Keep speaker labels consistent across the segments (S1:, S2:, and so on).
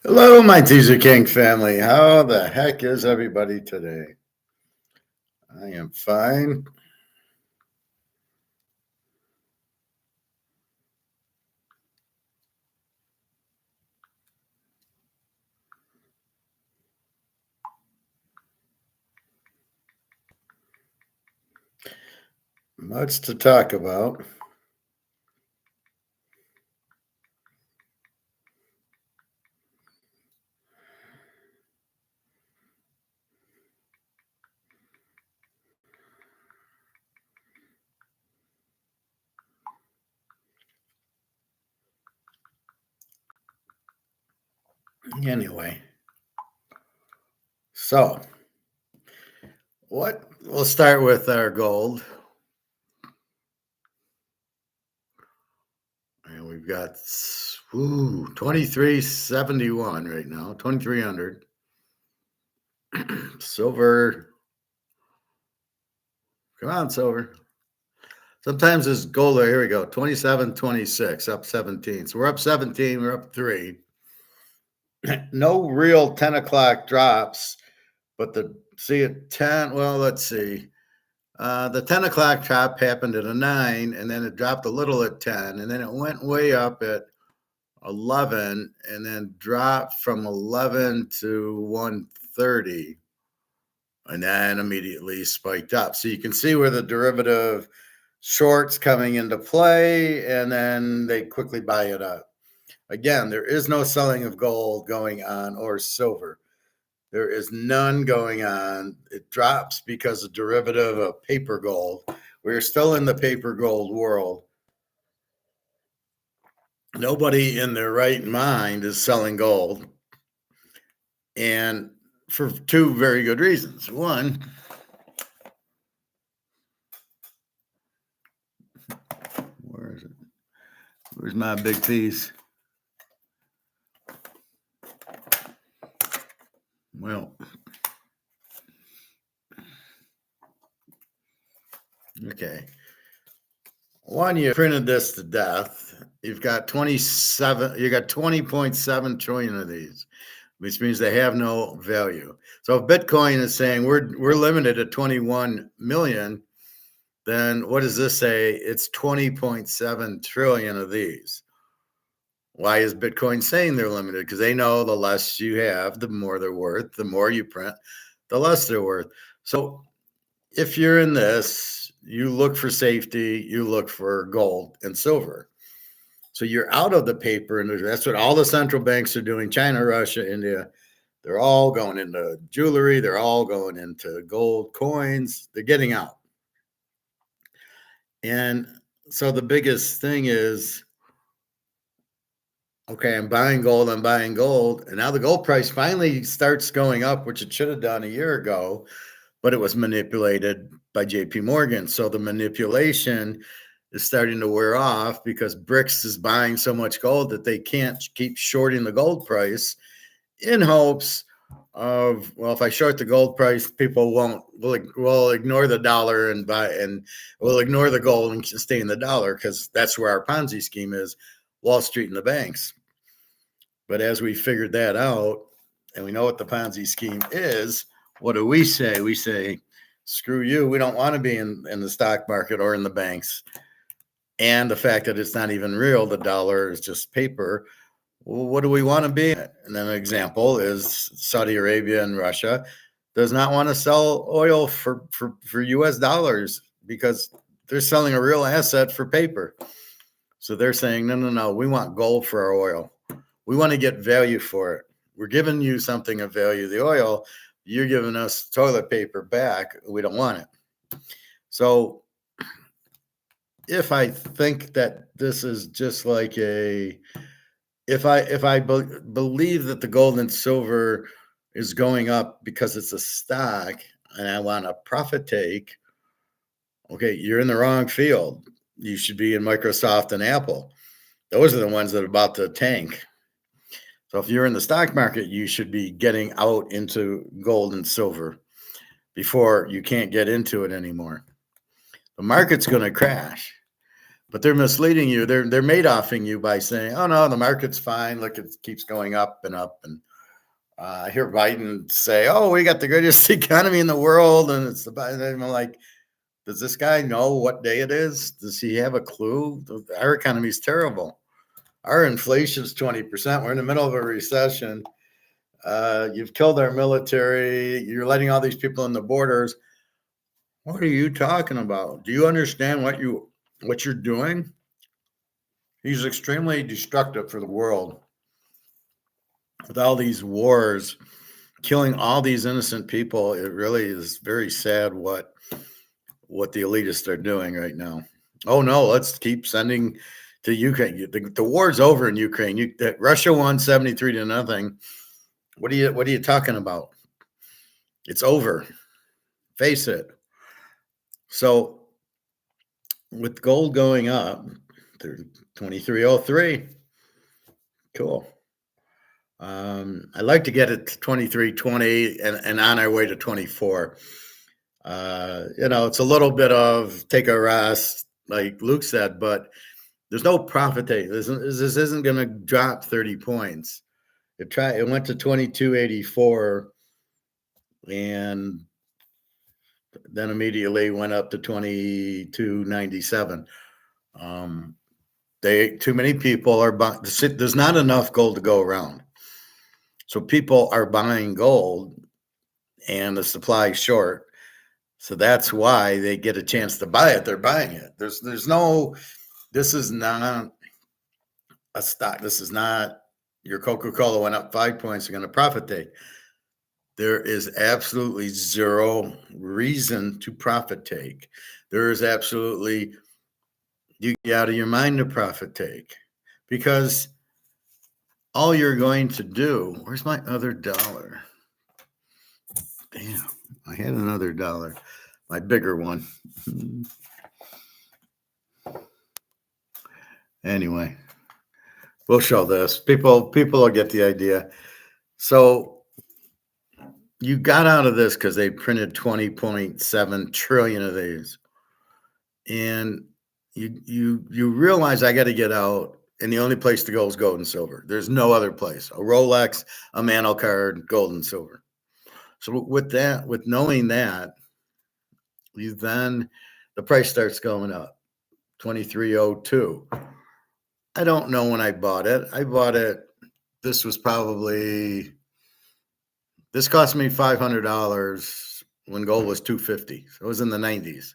S1: Hello, my Teaserking family. How the heck is everybody today? I am fine. Much to talk about. Anyway, so we'll start with our gold. And we've got 2371 right now, 2300. Silver. Come on, silver. Sometimes this gold, here we go, 2726, up 17. So we're up 17, we're up 3. No real 10 o'clock drops, but see at 10, well, let's see. The 10 o'clock drop happened at a 9, and then it dropped a little at 10, and then it went way up at 11, and then dropped from 11 to 130, and then immediately spiked up. So you can see where the derivative shorts coming into play, and then they quickly buy it up. Again, there is no selling of gold going on or silver. There is none going on. It drops because of derivative of paper gold. We're still in the paper gold world. Nobody in their right mind is selling gold. And for two very good reasons. One, where is it? Where's my big piece? Well, okay. One, you printed this to death. You've got 20.7 trillion of these, which means they have no value. So if Bitcoin is saying we're limited at 21 million, then what does this say? It's 20.7 trillion of these. Why is Bitcoin saying they're limited? Because they know the less you have, the more they're worth. The more you print, the less they're worth. So if you're in this, you look for safety, you look for gold and silver. So you're out of the paper, and that's what all the central banks are doing. China, Russia, India, they're all going into jewelry. They're all going into gold coins. They're getting out. And so the biggest thing is, okay, I'm buying gold. And now the gold price finally starts going up, which it should have done a year ago, but it was manipulated by JP Morgan. So the manipulation is starting to wear off because BRICS is buying so much gold that they can't keep shorting the gold price in hopes of, well, if I short the gold price, people will ignore the dollar and we'll ignore the gold and stay in the dollar, because that's where our Ponzi scheme is, Wall Street and the banks. But as we figured that out, and we know what the Ponzi scheme is, what do we say? We say, screw you. We don't want to be in the stock market or in the banks. And the fact that it's not even real, the dollar is just paper. Well, what do we want to be? And then an example is Saudi Arabia and Russia does not want to sell oil for US dollars because they're selling a real asset for paper. So they're saying, no, we want gold for our oil. We want to get value for it. We're giving you something of value, the oil. You're giving us toilet paper back. We don't want it. So if I think that this is just like if I believe that the gold and silver is going up because it's a stock and I want a profit take, okay, you're in the wrong field. You should be in Microsoft and Apple. Those are the ones that are about to tank. So if you're in the stock market, you should be getting out into gold and silver before you can't get into it anymore. The market's going to crash. but they're misleading you. They're madoffing you by saying, "Oh no, the market's fine. Look, it keeps going up and up." And I hear Biden say, "Oh, we got the greatest economy in the world," and it's the Biden. I'm like, does this guy know what day it is? Does he have a clue? Our economy is terrible. Our inflation's 20%. We're in the middle of a recession. You've killed our military. You're letting all these people in the borders. What are you talking about? Do you understand what you're doing? He's extremely destructive for the world with all these wars, killing all these innocent people. It really is very sad what the elitists are doing right now. Oh no, let's keep sending to Ukraine. The war's over in Ukraine. Russia won 73-0. What are you talking about? It's over. Face it. So with gold going up, 2303. Cool. I'd like to get it to 2320 and on our way to 24. It's a little bit of take a rest, like Luke said, but there's no profit take. This isn't going to drop 30 points. It went to 2284 and then immediately went up to 2297. Too many people are buying. There's not enough gold to go around. So people are buying gold and the supply is short. So that's why they get a chance to buy it. They're buying it. This is not a stock. This is not your Coca-Cola went up 5 points. You're going to profit take. There is absolutely zero reason to profit take. There is absolutely, you get out of your mind to profit take because all you're going to do, where's my other dollar? Damn, I had another dollar, my bigger one. Anyway, we'll show this. People will get the idea. So you got out of this because they printed 20.7 trillion of these. And you realize I got to get out. And the only place to go is gold and silver. There's no other place. A Rolex, a Mantle card, gold and silver. So with knowing that, the price starts going up. 2302. I don't know when I bought it. This cost me $500 when gold was $250. So it was in the 90s.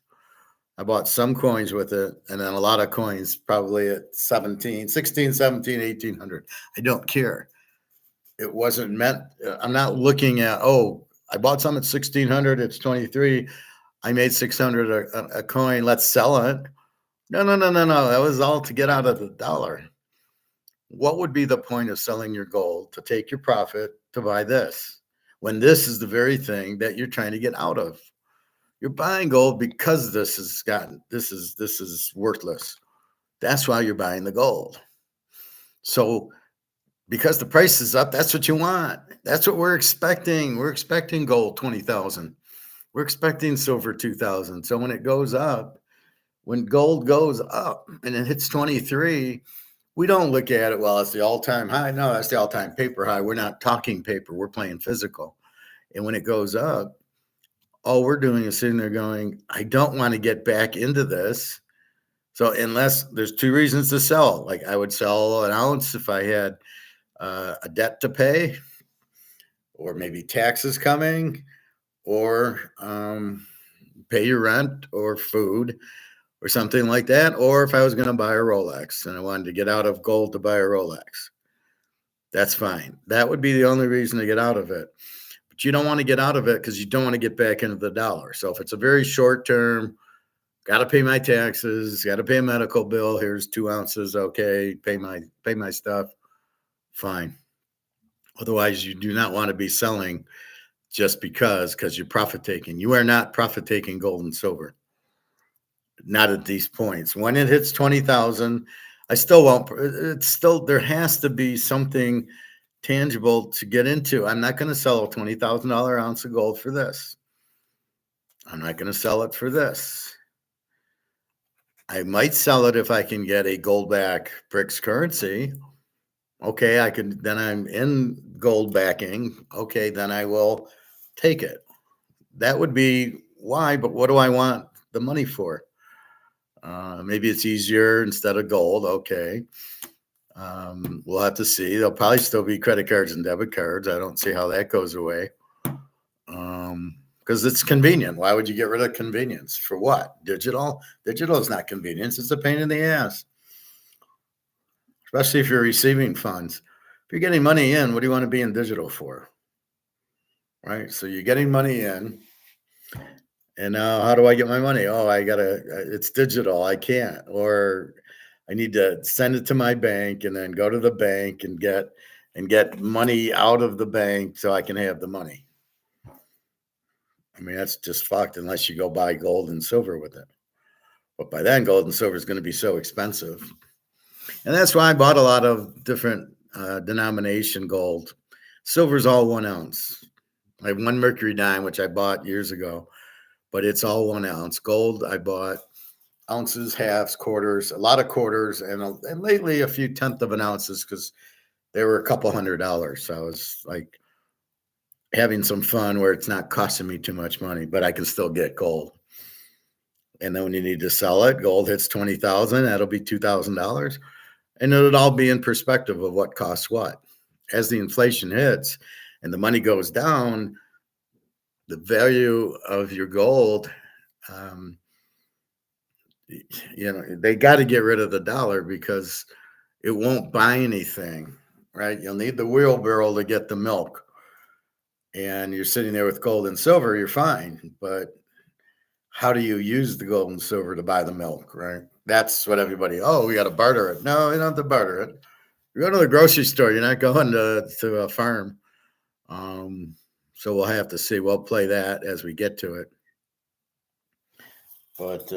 S1: I bought some coins with it, and then a lot of coins probably at 16, 17, 1800. I don't care. It wasn't meant. I'm not looking at, I bought some at 1600. It's 23. I made 600 a coin. Let's sell it. No. That was all to get out of the dollar. What would be the point of selling your gold to take your profit to buy this when this is the very thing that you're trying to get out of? You're buying gold because this is worthless. That's why you're buying the gold. So because the price is up, that's what you want. That's what we're expecting. We're expecting gold 20,000. We're expecting silver 2,000. So when gold goes up and it hits 23, we don't look at it, well, it's the all-time high. No, that's the all-time paper high. We're not talking paper. We're playing physical. And when it goes up, all we're doing is sitting there going, I don't want to get back into this. So unless there's two reasons to sell, like I would sell an ounce if I had a debt to pay, or maybe taxes coming, or pay your rent or food or something like that. Or if I was going to buy a Rolex and I wanted to get out of gold to buy a Rolex, that's fine. That would be the only reason to get out of it. But you don't want to get out of it because you don't want to get back into the dollar. So if it's a very short term, got to pay my taxes, got to pay a medical bill. Here's 2 ounces. Okay. Pay my stuff. Fine. Otherwise, you do not want to be selling just because you're profit taking. You are not profit taking gold and silver. Not at these points. When it hits 20,000, I still won't. It's still, there has to be something tangible to get into. I'm not going to sell a $20,000 ounce of gold for this. I'm not going to sell it for this. I might sell it if I can get a gold back BRICS currency. Okay, I could, then I'm in gold backing. Okay, then I will take it. That would be why, but what do I want the money for? Maybe it's easier instead of gold. Okay. We'll have to see. There'll probably still be credit cards and debit cards. I don't see how that goes away. Because it's convenient. Why would you get rid of convenience? For what? Digital? Digital is not convenience. It's a pain in the ass, especially if you're receiving funds. If you're getting money in, what do you want to be in digital for? Right? So you're getting money in. And now, how do I get my money? Oh, it's digital. I can't. Or I need to send it to my bank and then go to the bank and get money out of the bank so I can have the money. I mean, that's just fucked unless you go buy gold and silver with it. But by then, gold and silver is going to be so expensive. And that's why I bought a lot of different denomination gold. Silver's all 1 ounce. I have one mercury dime, which I bought years ago, but it's all 1 ounce. Gold, I bought ounces, halves, quarters, a lot of quarters, and lately a few tenth of an ounces because they were a couple $100. So I was like having some fun where it's not costing me too much money, but I can still get gold. And then when you need to sell it, gold hits 20,000, that'll be $2,000. And it'll all be in perspective of what costs what. As the inflation hits and the money goes down, the value of your gold, they got to get rid of the dollar because it won't buy anything, right? You'll need the wheelbarrow to get the milk. And you're sitting there with gold and silver, you're fine. But how do you use the gold and silver to buy the milk, right? That's what everybody, we got to barter it. No, you don't have to barter it. You go to the grocery store, you're not going to a farm. So we'll have to see. We'll play that as we get to it. But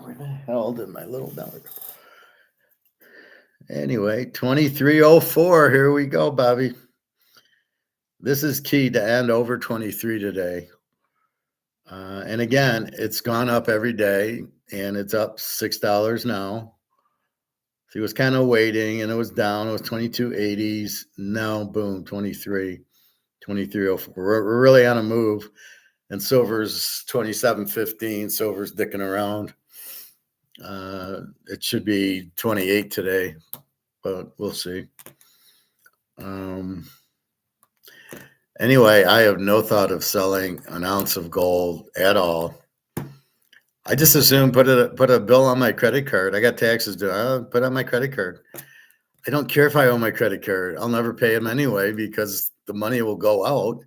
S1: where the hell did my little dollar go? Anyway, 2304. Here we go, Bobby. This is key to end over 23 today. And again, it's gone up every day and it's up $6 now. So it was kind of waiting and it was down. It was 2280s. Now, boom, 2304. We're really on a move. And silver's 2715. Silver's dicking around. It should be 28 today, but we'll see. Anyway, I have no thought of selling an ounce of gold at all. I just assume put a bill on my credit card. I got taxes due. I'll put on my credit card. I don't care if I owe my credit card. I'll never pay them anyway because the money will go out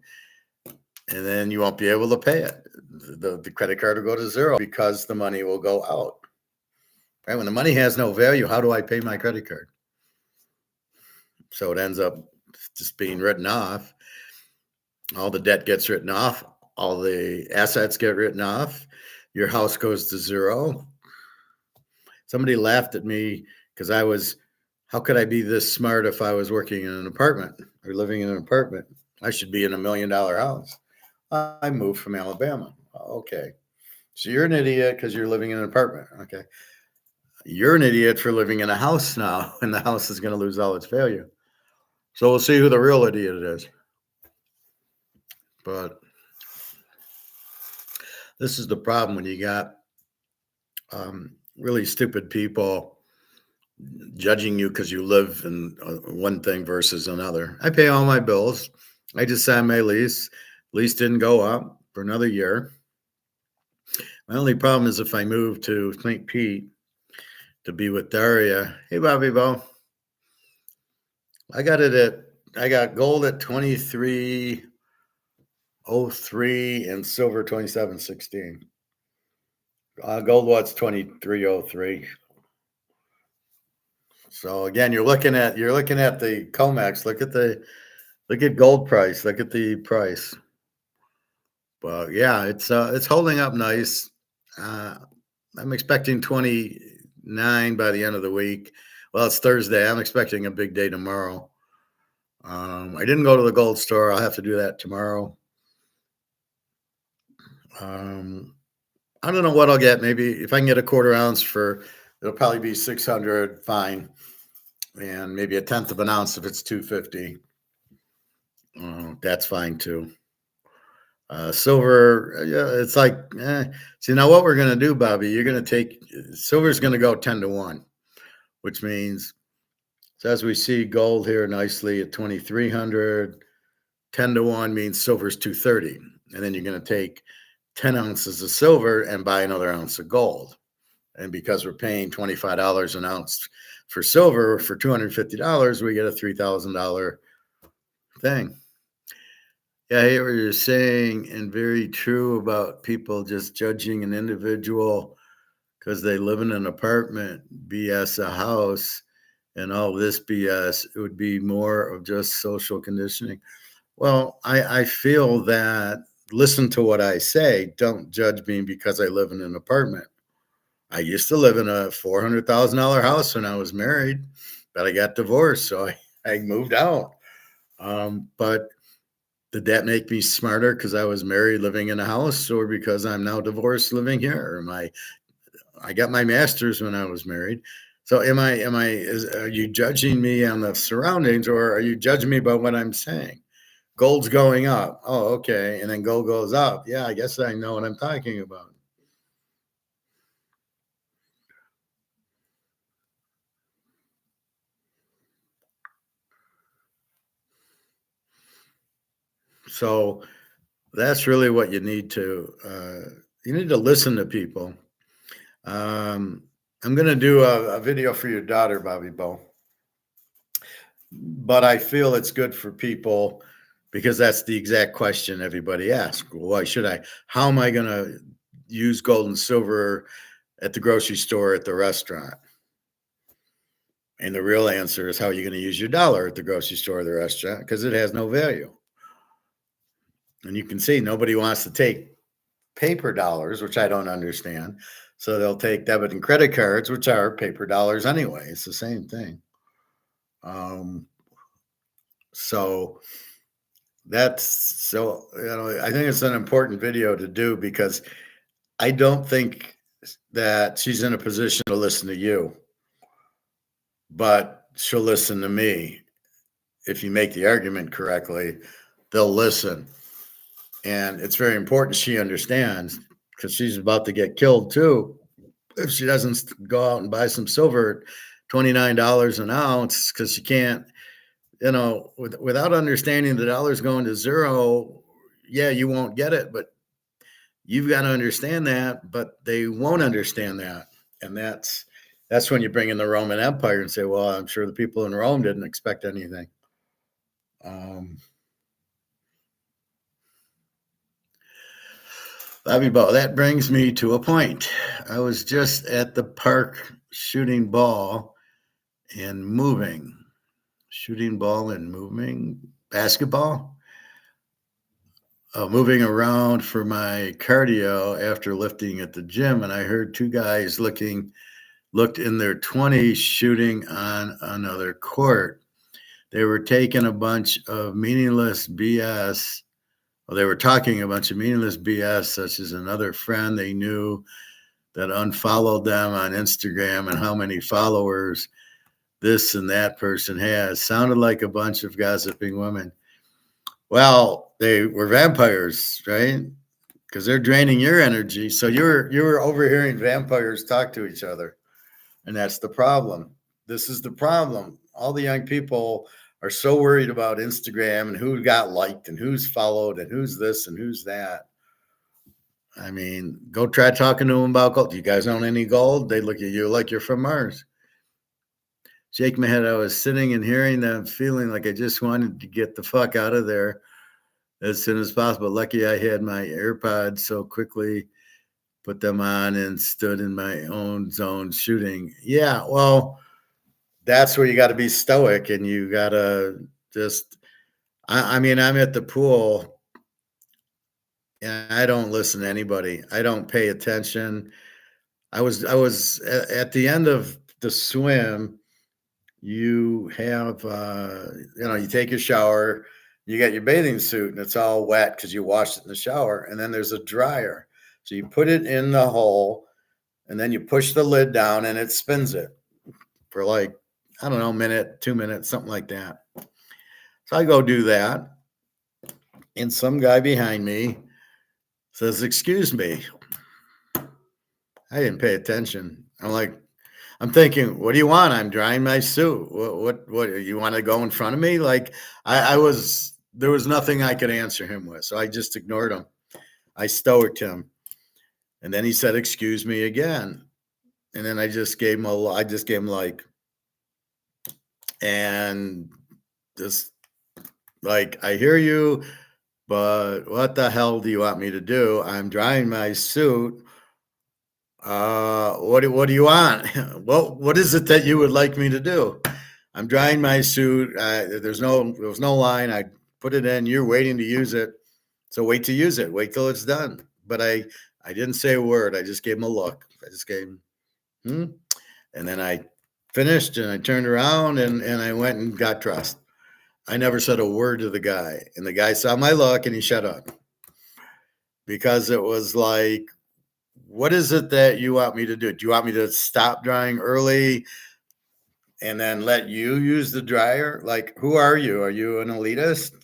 S1: and then you won't be able to pay it. The credit card will go to zero because the money will go out. Right? When the money has no value, how do I pay my credit card? So it ends up just being written off. All the debt gets written off. All the assets get written off. Your house goes to zero. Somebody laughed at me because how could I be this smart if I was working in an apartment or living in an apartment? I should be in $1 million house. I moved from Alabama. Okay. So you're an idiot because you're living in an apartment. Okay. You're an idiot for living in a house now, and the house is going to lose all its value. So we'll see who the real idiot is. But this is the problem when you got really stupid people judging you because you live in one thing versus another. I pay all my bills. I just signed my lease. Lease didn't go up for another year. My only problem is if I move to St. Pete to be with Daria. Hey, Bobby Bo. I got gold at 2303 and silver 2716. Gold was 2303. So again, you're looking at the COMEX. Look at gold price. Look at the price. But yeah, it's holding up nice. I'm expecting 29 by the end of the week. Well, it's Thursday. I'm expecting a big day tomorrow. I didn't go to the gold store. I'll have to do that tomorrow. I don't know what I'll get. Maybe if I can get a quarter ounce for, it'll probably be 600, fine. And maybe a tenth of an ounce if it's 250. That's fine too. Silver, yeah, it's like, see, now what we're going to do, Bobby, you're going to take, silver's going to go 10 to 1, which means, so as we see gold here nicely at 2,300, 10 to 1 means silver's 230. And then you're going to take 10 ounces of silver and buy another ounce of gold. And because we're paying $25 an ounce for silver for $250, we get a $3,000 thing. Yeah, I hear what you're saying, and very true about people just judging an individual because they live in an apartment, BS a house, and all this BS. It would be more of just social conditioning. Well, I feel that, listen to what I say. Don't judge me because I live in an apartment. I used to live in a $400,000 house when I was married, but I got divorced, so I moved out. But did that make me smarter because I was married living in a house, or because I'm now divorced living here? I got my master's when I was married. So are you judging me on the surroundings, or are you judging me by what I'm saying? Gold's going up. Oh, okay. And then gold goes up. Yeah, I guess I know what I'm talking about. So that's really what you need to listen to people. I'm going to do a video for your daughter, Bobby Bo, but I feel it's good for people because that's the exact question everybody asks. Well, why should I? How am I going to use gold and silver at the grocery store, at the restaurant? And the real answer is, how are you going to use your dollar at the grocery store or the restaurant? Because it has no value. And you can see nobody wants to take paper dollars, which I don't understand. So they'll take debit and credit cards, which are paper dollars anyway. It's the same thing. So I think it's an important video to do because I don't think that she's in a position to listen to you, but she'll listen to me. If you make the argument correctly, they'll listen. And it's very important she understands, because she's about to get killed too if she doesn't go out and buy some silver at $29 an ounce, because she can't, without understanding the dollar's going to zero. Yeah, you won't get it, but you've got to understand that. But they won't understand that. And that's when you bring in the Roman Empire and say, well, I'm sure the people in Rome didn't expect anything. Bobby Bo, that brings me to a point. I was just at the park shooting ball and moving. Shooting ball and moving. Basketball. Moving around for my cardio after lifting at the gym, and I heard two guys looked in their 20s shooting on another court. They were taking a bunch of meaningless BS. Well, they were talking a bunch of meaningless BS, such as another friend they knew that unfollowed them on Instagram and how many followers this and that person has. Sounded like a bunch of gossiping women. Well, they were vampires, right? Because they're draining your energy. So you're overhearing vampires talk to each other. And that's the problem. This is the problem. All the young people are so worried about Instagram and who got liked and who's followed and who's this and who's that. I mean, go try talking to them about gold. Do you guys own any gold? They look at you like you're from Mars. Shake my head. I was sitting and hearing them, feeling like I just wanted to get the fuck out of there as soon as possible. Lucky I had my AirPods, so quickly put them on and stood in my own zone shooting. Yeah, well, that's where you got to be stoic, and you got to just, I mean, I'm at the pool and I don't listen to anybody. I don't pay attention. I was at the end of the swim. You have, you take a shower, you got your bathing suit and it's all wet because you washed it in the shower. And then there's a dryer. So you put it in the hole and then you push the lid down and it spins it for like, I don't know, a minute, 2 minutes, something like that. So I go do that. And some guy behind me says, "Excuse me." I didn't pay attention. I'm thinking, what do you want? I'm drying my suit. What you want to go in front of me? Like there was nothing I could answer him with. So I just ignored him. I stoicked him. And then he said, "Excuse me," again. And then I just gave him like, and just like, "I hear you, but what the hell do you want me to do? I'm drying my suit. What do you want? What is it that you would like me to do? I'm drying my suit. There was no line. I put it in. You're waiting to use it. So wait to use it. Wait till it's done." But I didn't say a word. I just gave him a look. I just gave him, and then I finished and I turned around and I went and got dressed. I never said a word to the guy. And the guy saw my look and he shut up because it was like, what is it that you want me to do? Do you want me to stop drying early and then let you use the dryer? Like, who are you? Are you an elitist?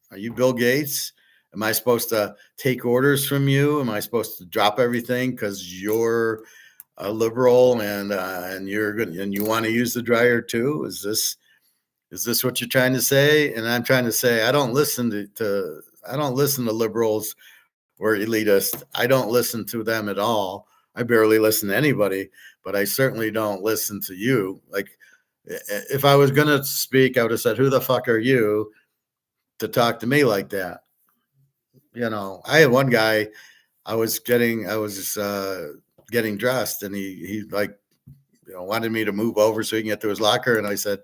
S1: Are you Bill Gates? Am I supposed to take orders from you? Am I supposed to drop everything because you're a liberal and you're good and you want to use the dryer too? Is this what you're trying to say? And I'm trying to say I don't listen to liberals or elitists. I don't listen to them at all. I barely listen to anybody, but I certainly don't listen to you. Like, if I was going to speak, I would have said, "Who the fuck are you to talk to me like that?" I had one guy, I was getting dressed and he like, wanted me to move over so he can get to his locker. And I said,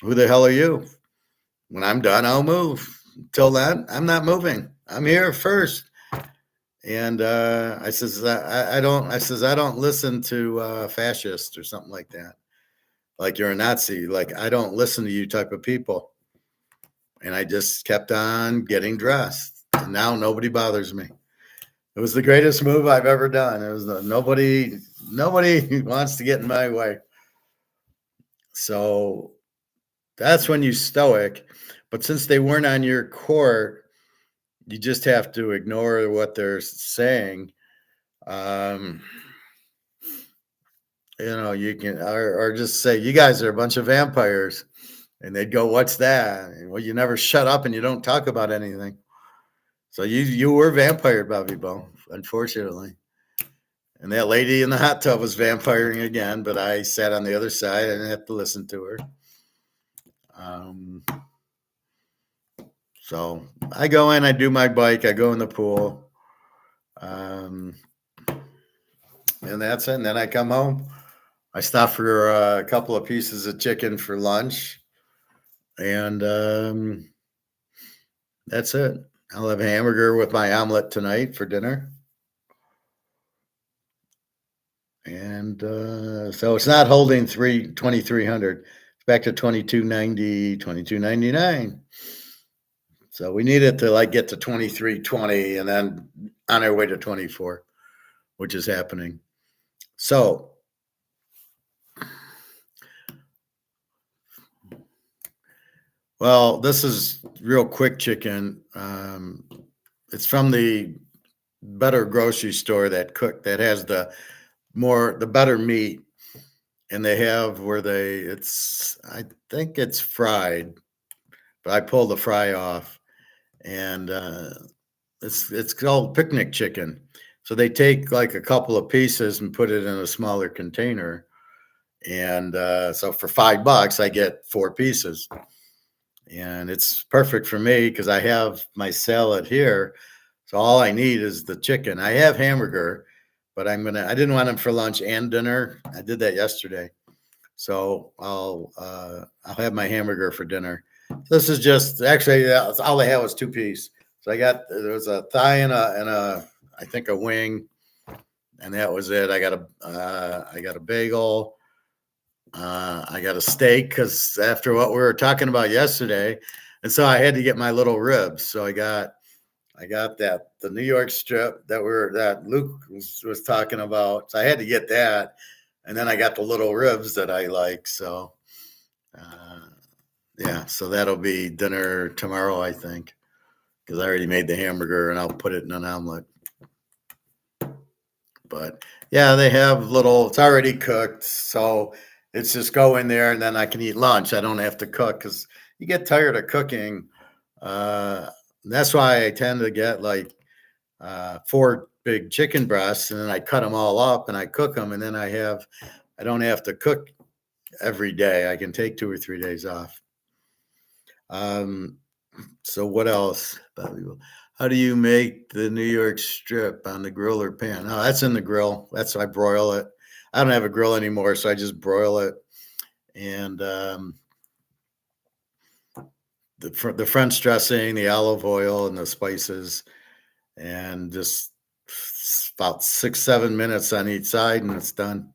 S1: "Who the hell are you? When I'm done, I'll move. Till then, I'm not moving. I'm here first." And I says, I don't listen to fascists or something like that. Like, you're a Nazi. Like, I don't listen to you type of people. And I just kept on getting dressed. And now nobody bothers me. It was the greatest move I've ever done. It was nobody wants to get in my way. So that's when you stoic. But since they weren't on your court, you just have to ignore what they're saying. You can or just say, "You guys are a bunch of vampires," and they'd go, "What's that?" And, well, you never shut up and you don't talk about anything. So you were vampired, Bobby Bo, unfortunately. And that lady in the hot tub was vampiring again, but I sat on the other side. I didn't have to listen to her. So I go in, I do my bike, I go in the pool. And that's it. And then I come home. I stop for a couple of pieces of chicken for lunch. And that's it. I'll have a hamburger with my omelet tonight for dinner. And so it's not holding 2,300. It's back to 2,290, 2,299. So we need it to like get to 2,320 and then on our way to 24, which is happening. So well, this is real quick chicken. It's from the better grocery store that has the better meat, and they have I think it's fried, but I pulled the fry off, and it's called picnic chicken. So they take like a couple of pieces and put it in a smaller container, and so for $5 I get 4 pieces. And it's perfect for me because I have my salad here. So all I need is the chicken. I have hamburger, but I didn't want them for lunch and dinner. I did that yesterday. So I'll have my hamburger for dinner. This is just actually all I had was 2 piece. So there was a thigh and I think a wing, and that was it. I got a bagel. I got a steak because after what we were talking about yesterday, and so I had to get my little ribs. So I got I got the New York strip that Luke was talking about. So I had to get that, and then I got the little ribs that I like. So yeah, so that'll be dinner tomorrow, I think, because I already made the hamburger and I'll put it in an omelet. But yeah, they have little. It's already cooked, so it's just go in there and then I can eat lunch. I don't have to cook because you get tired of cooking. Uh, that's why I tend to get like 4 big chicken breasts, and then I cut them all up and I cook them, and then I don't have to cook every day. I can take 2 or 3 days off. So what else, Bobby? How do you make the New York strip on the grill or pan? Oh, that's in the grill. That's I broil it. I don't have a grill anymore, so I just broil it. And the French dressing, the olive oil, and the spices, and just about 6-7 minutes on each side, and it's done.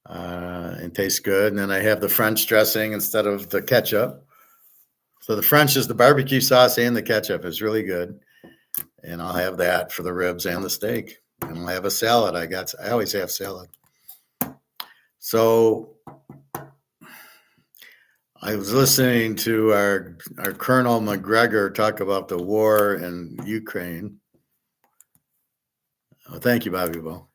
S1: And tastes good. And then I have the French dressing instead of the ketchup. So the French is the barbecue sauce and the ketchup is really good. And I'll have that for the ribs and the steak. And I'll have a salad. I always have salad. So I was listening to our Colonel McGregor talk about the war in Ukraine. Oh, thank you, Bobby Bo.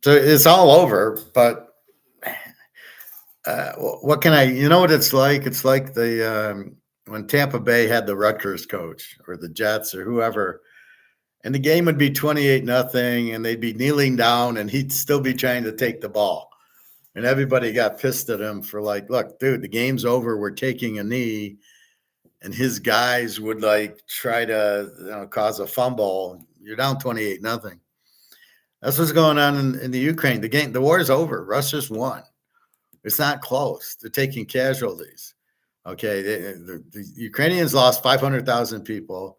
S1: So it's all over, but what can you know what it's like? It's like when Tampa Bay had the Rutgers coach or the Jets or whoever, and the game would be 28-0, and they'd be kneeling down, and he'd still be trying to take the ball. And everybody got pissed at him for like, look, dude, the game's over. We're taking a knee. And his guys would like try to cause a fumble. You're down 28-0. That's what's going on in the Ukraine. The war is over. Russia's won. It's not close. They're taking casualties. Okay, the Ukrainians lost 500,000 people,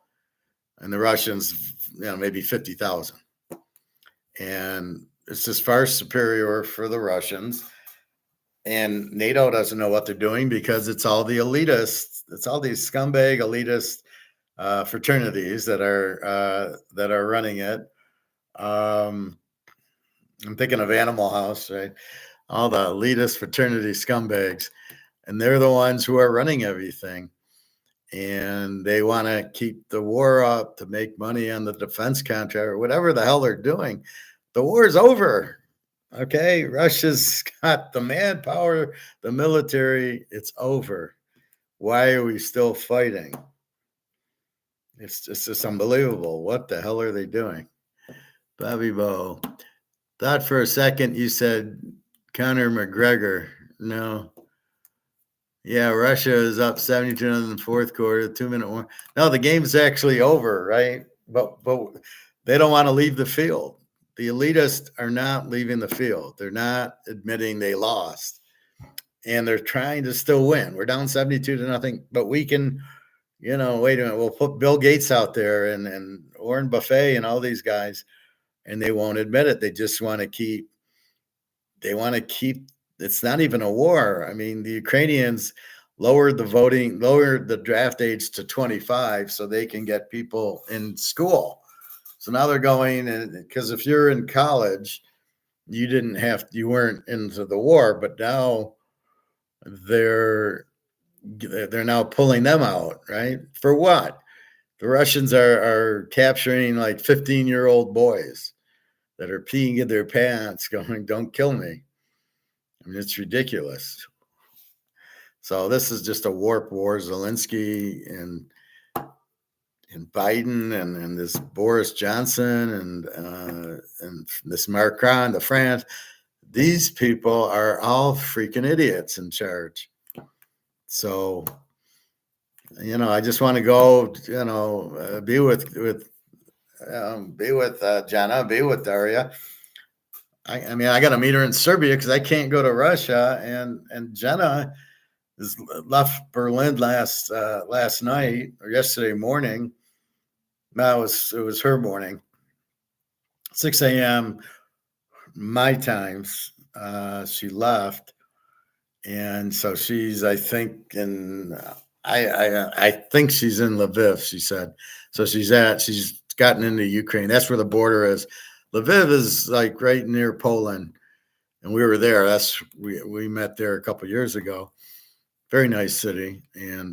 S1: and the Russians, maybe 50,000. And it's just far superior for the Russians. And NATO doesn't know what they're doing because it's all the elitists. It's all these scumbag elitist fraternities that are running it. I'm thinking of Animal House, right? All the elitist fraternity scumbags, and they're the ones who are running everything. And they want to keep the war up to make money on the defense contract or whatever the hell they're doing. The war is over. Okay, Russia's got the manpower, the military. It's over. Why are we still fighting? It's just unbelievable. What the hell are they doing? Bobby Bo, thought for a second you said Conor McGregor. No. Yeah, Russia is up 72 in the fourth quarter, 2-minute warning. No, the game's actually over, right? But they don't want to leave the field. The elitists are not leaving the field. They're not admitting they lost. And they're trying to still win. We're down 72-0, but we can, wait a minute, we'll put Bill Gates out there and Warren Buffett and all these guys, and they won't admit it. They just want to keep, it's not even a war. I mean, the Ukrainians lowered the draft age to 25 so they can get people in school. So now they're going, and because if you're in college, you weren't into the war, but now they're now pulling them out, right? For what? The Russians are capturing like 15-year-old boys that are peeing in their pants going, don't kill me. I mean, it's ridiculous. So this is just a warp war. Zelensky and Biden and this Boris Johnson and this Macron, the France, these people are all freaking idiots in charge. So, I just want to go, be with Jenna, be with Daria. I mean, I got to meet her in Serbia because I can't go to Russia, and Jenna is left Berlin last night or yesterday morning. No, it was her morning, 6 a.m. my times. She left, and so she's, I think, in I think she's in Lviv, she said. So she's gotten into Ukraine. That's where the border is. Lviv is like right near Poland, and we were there. We met there a couple years ago. Very nice city, and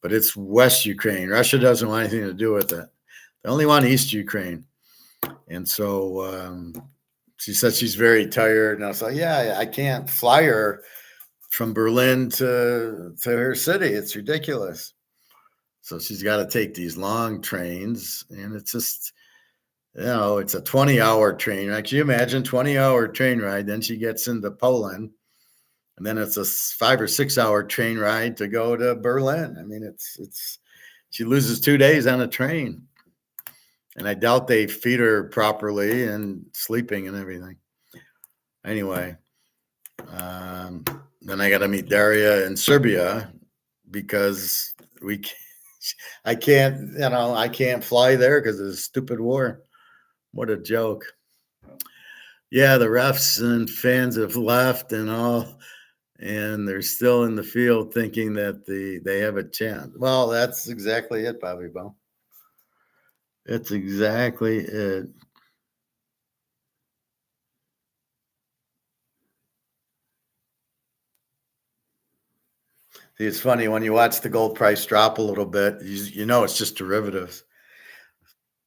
S1: but it's West Ukraine. Russia doesn't want anything to do with it. They only want East Ukraine, and so she said she's very tired. And I was like, yeah, I can't fly her from Berlin to her city. It's ridiculous. So she's got to take these long trains, and it's just, it's a 20-hour train ride. Can you imagine 20-hour train ride? Then she gets into Poland, and then it's a 5 or 6 hour train ride to go to Berlin. I mean, it's she loses 2 days on a train, and I doubt they feed her properly and sleeping and everything. Anyway, then I got to meet Daria in Serbia because I can't fly there because of the stupid war. What a joke. Yeah, the refs and fans have left and all, and they're still in the field thinking that they have a chance. Well, that's exactly it, Bobby Bo. That's exactly it. See, it's funny when you watch the gold price drop a little bit, you know it's just derivatives.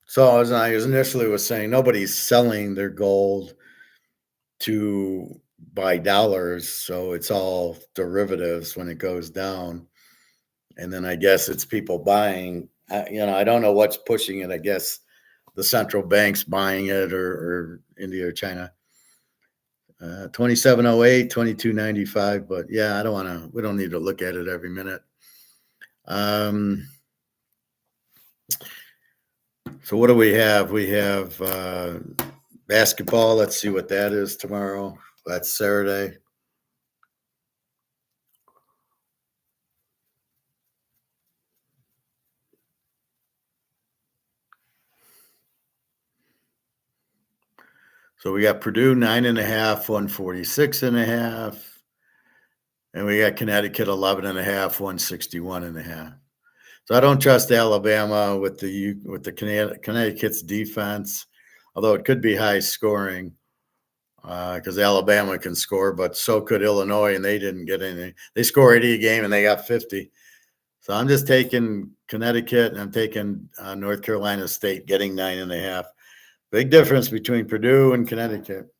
S1: So as I initially was saying, nobody's selling their gold to buy dollars, so it's all derivatives when it goes down. And then I guess it's people buying. I don't know what's pushing it. I guess the central bank's buying it, or India or China. 2708, 2295. But yeah, we don't need to look at it every minute. So what do we have? We have basketball. Let's see what that is tomorrow. That's Saturday. So we got Purdue 9.5, 146.5. And we got Connecticut 11.5, 161.5. So I don't trust Alabama with the Connecticut's defense, although it could be high scoring because Alabama can score, but so could Illinois, and they didn't get anything. They score 80 a game, and they got 50. So I'm just taking Connecticut, and I'm taking North Carolina State getting 9.5. Big difference between Purdue and Connecticut.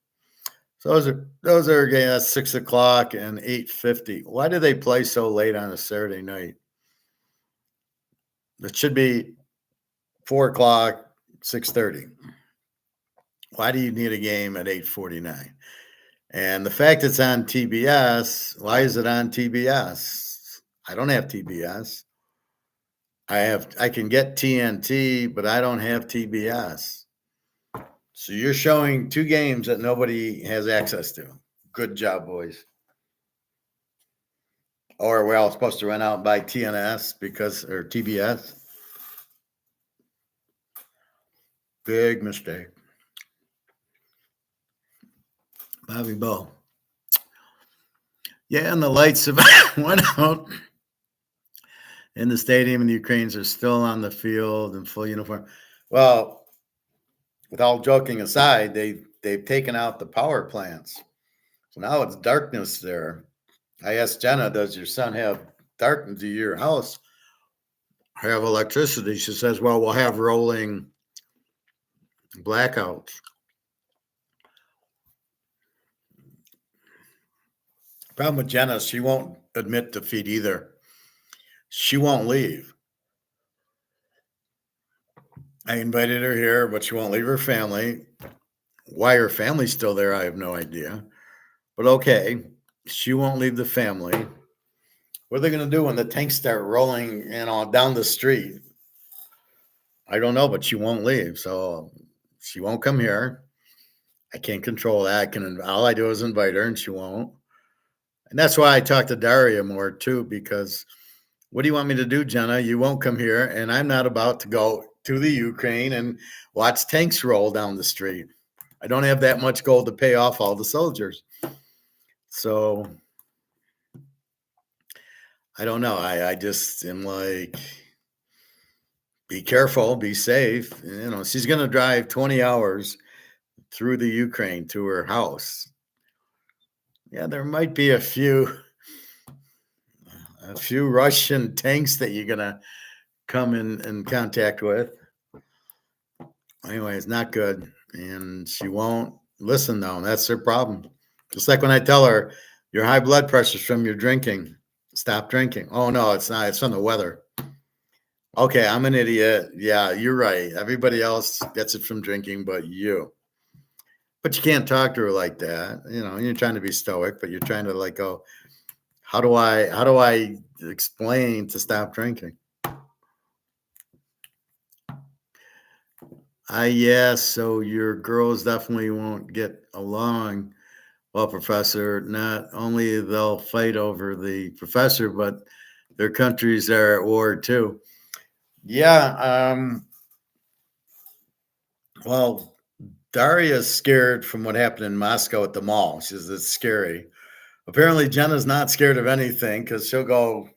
S1: So those are games at 6 o'clock and 8:50. Why do they play so late on a Saturday night? It should be 4 o'clock, 6:30. Why do you need a game at 8:49? And the fact it's on TBS, why is it on TBS? I don't have TBS. I can get TNT, but I don't have TBS. So you're showing two games that nobody has access to. Good job, boys. Or we're all supposed to run out and buy TNS or TBS. Big mistake. Bobby Bo. Yeah, and the lights have went out in the stadium, and the Ukrainians are still on the field in full uniform. Well, with all joking aside, they've taken out the power plants. So now it's darkness there. I asked Jenna, does your son have darkness? Do your house have electricity? She says, well, we'll have rolling blackouts. Problem with Jenna, she won't admit defeat either. She won't leave. I invited her here, but she won't leave her family. Why her family's still there, I have no idea. But okay, she won't leave the family. What are they going to do when the tanks start rolling, down the street? I don't know, but she won't leave. So she won't come here. I can't control that. All I do is invite her, and she won't. And that's why I talk to Daria more too, because what do you want me to do, Jenna? You won't come here, and I'm not about to go to the Ukraine and watch tanks roll down the street. I don't have that much gold to pay off all the soldiers. So I don't know. I just am like, be careful, be safe. She's going to drive 20 hours through the Ukraine to her house. Yeah, there might be a few Russian tanks that you're going to come in contact with. Anyway, it's not good. And she won't listen, though. That's her problem. Just like when I tell her, your high blood pressure's from your drinking. Stop drinking. Oh, no, it's not. It's from the weather. Okay, I'm an idiot. Yeah, you're right. Everybody else gets it from drinking, but you. But you can't talk to her like that. You're trying to be stoic, but you're trying to like go, how do I explain to stop drinking? Yeah, so your girls definitely won't get along. Well, professor, not only they'll fight over the professor, but their countries are at war too. Yeah, well, Daria's scared from what happened in Moscow at the mall. She says it's scary. Apparently, Jenna's not scared of anything because she'll go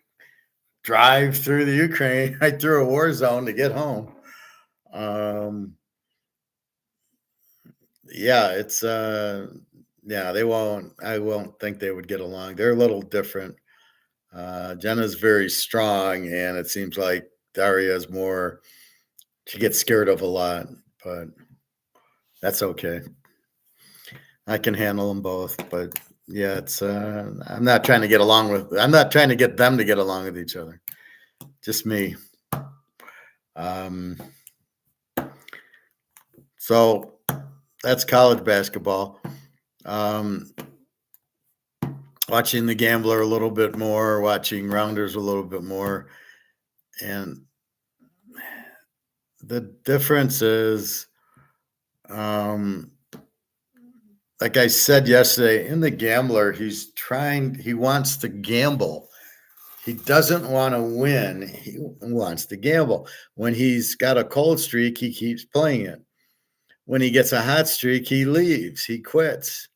S1: drive through the Ukraine, right through a war zone to get home. Um, yeah, it's yeah, I won't think they would get along. They're a little different. Jenna's very strong, and it seems like Daria's more. She gets scared of a lot, but that's okay. I can handle them both, but yeah, it's I'm not trying to get along with. I'm not trying to get them to get along with each other. Just me. Um, so that's college basketball. Um, Watching The Gambler a little bit more, watching Rounders a little bit more, and the difference is, um, like I said yesterday, in The Gambler, he wants to gamble. He doesn't want to win. He wants to gamble. When he's got a cold streak, he keeps playing it. When he gets a hot streak, he leaves. He quits.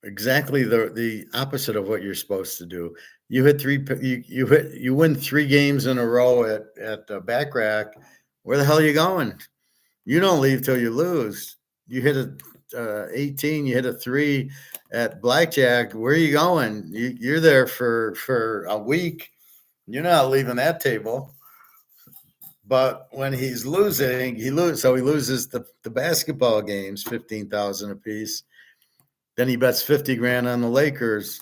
S1: Exactly the opposite of what you're supposed to do. You win 3 games in a row at the back rack. Where the hell are you going? You don't leave till you lose. You hit a 18, you hit a 3 at blackjack. Where are you going? You're there for a week. You're not leaving that table. But when he's losing, he loses the basketball games, 15,000 apiece. Then he bets 50 grand on the Lakers.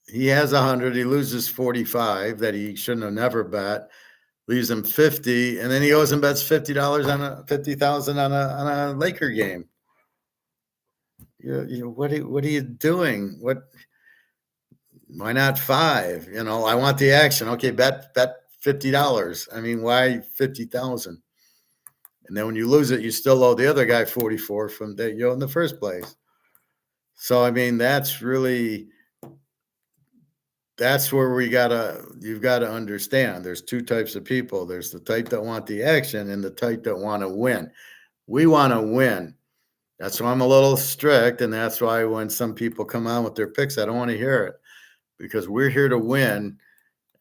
S1: He has 100. He loses 45 that he shouldn't have never bet. Leaves him 50, and then he goes and bets $50 on 50,000 on a Laker game. What are you doing? Why not 5? I want the action. Okay, bet $50. I mean, why 50,000? And then when you lose it, you still owe the other guy 44 from that you owe in the first place. So I mean, that's where you've got to understand. There's 2 types of people. There's the type that want the action and the type that want to win. We want to win. That's why I'm a little strict, and that's why when some people come on with their picks, I don't want to hear it, because we're here to win.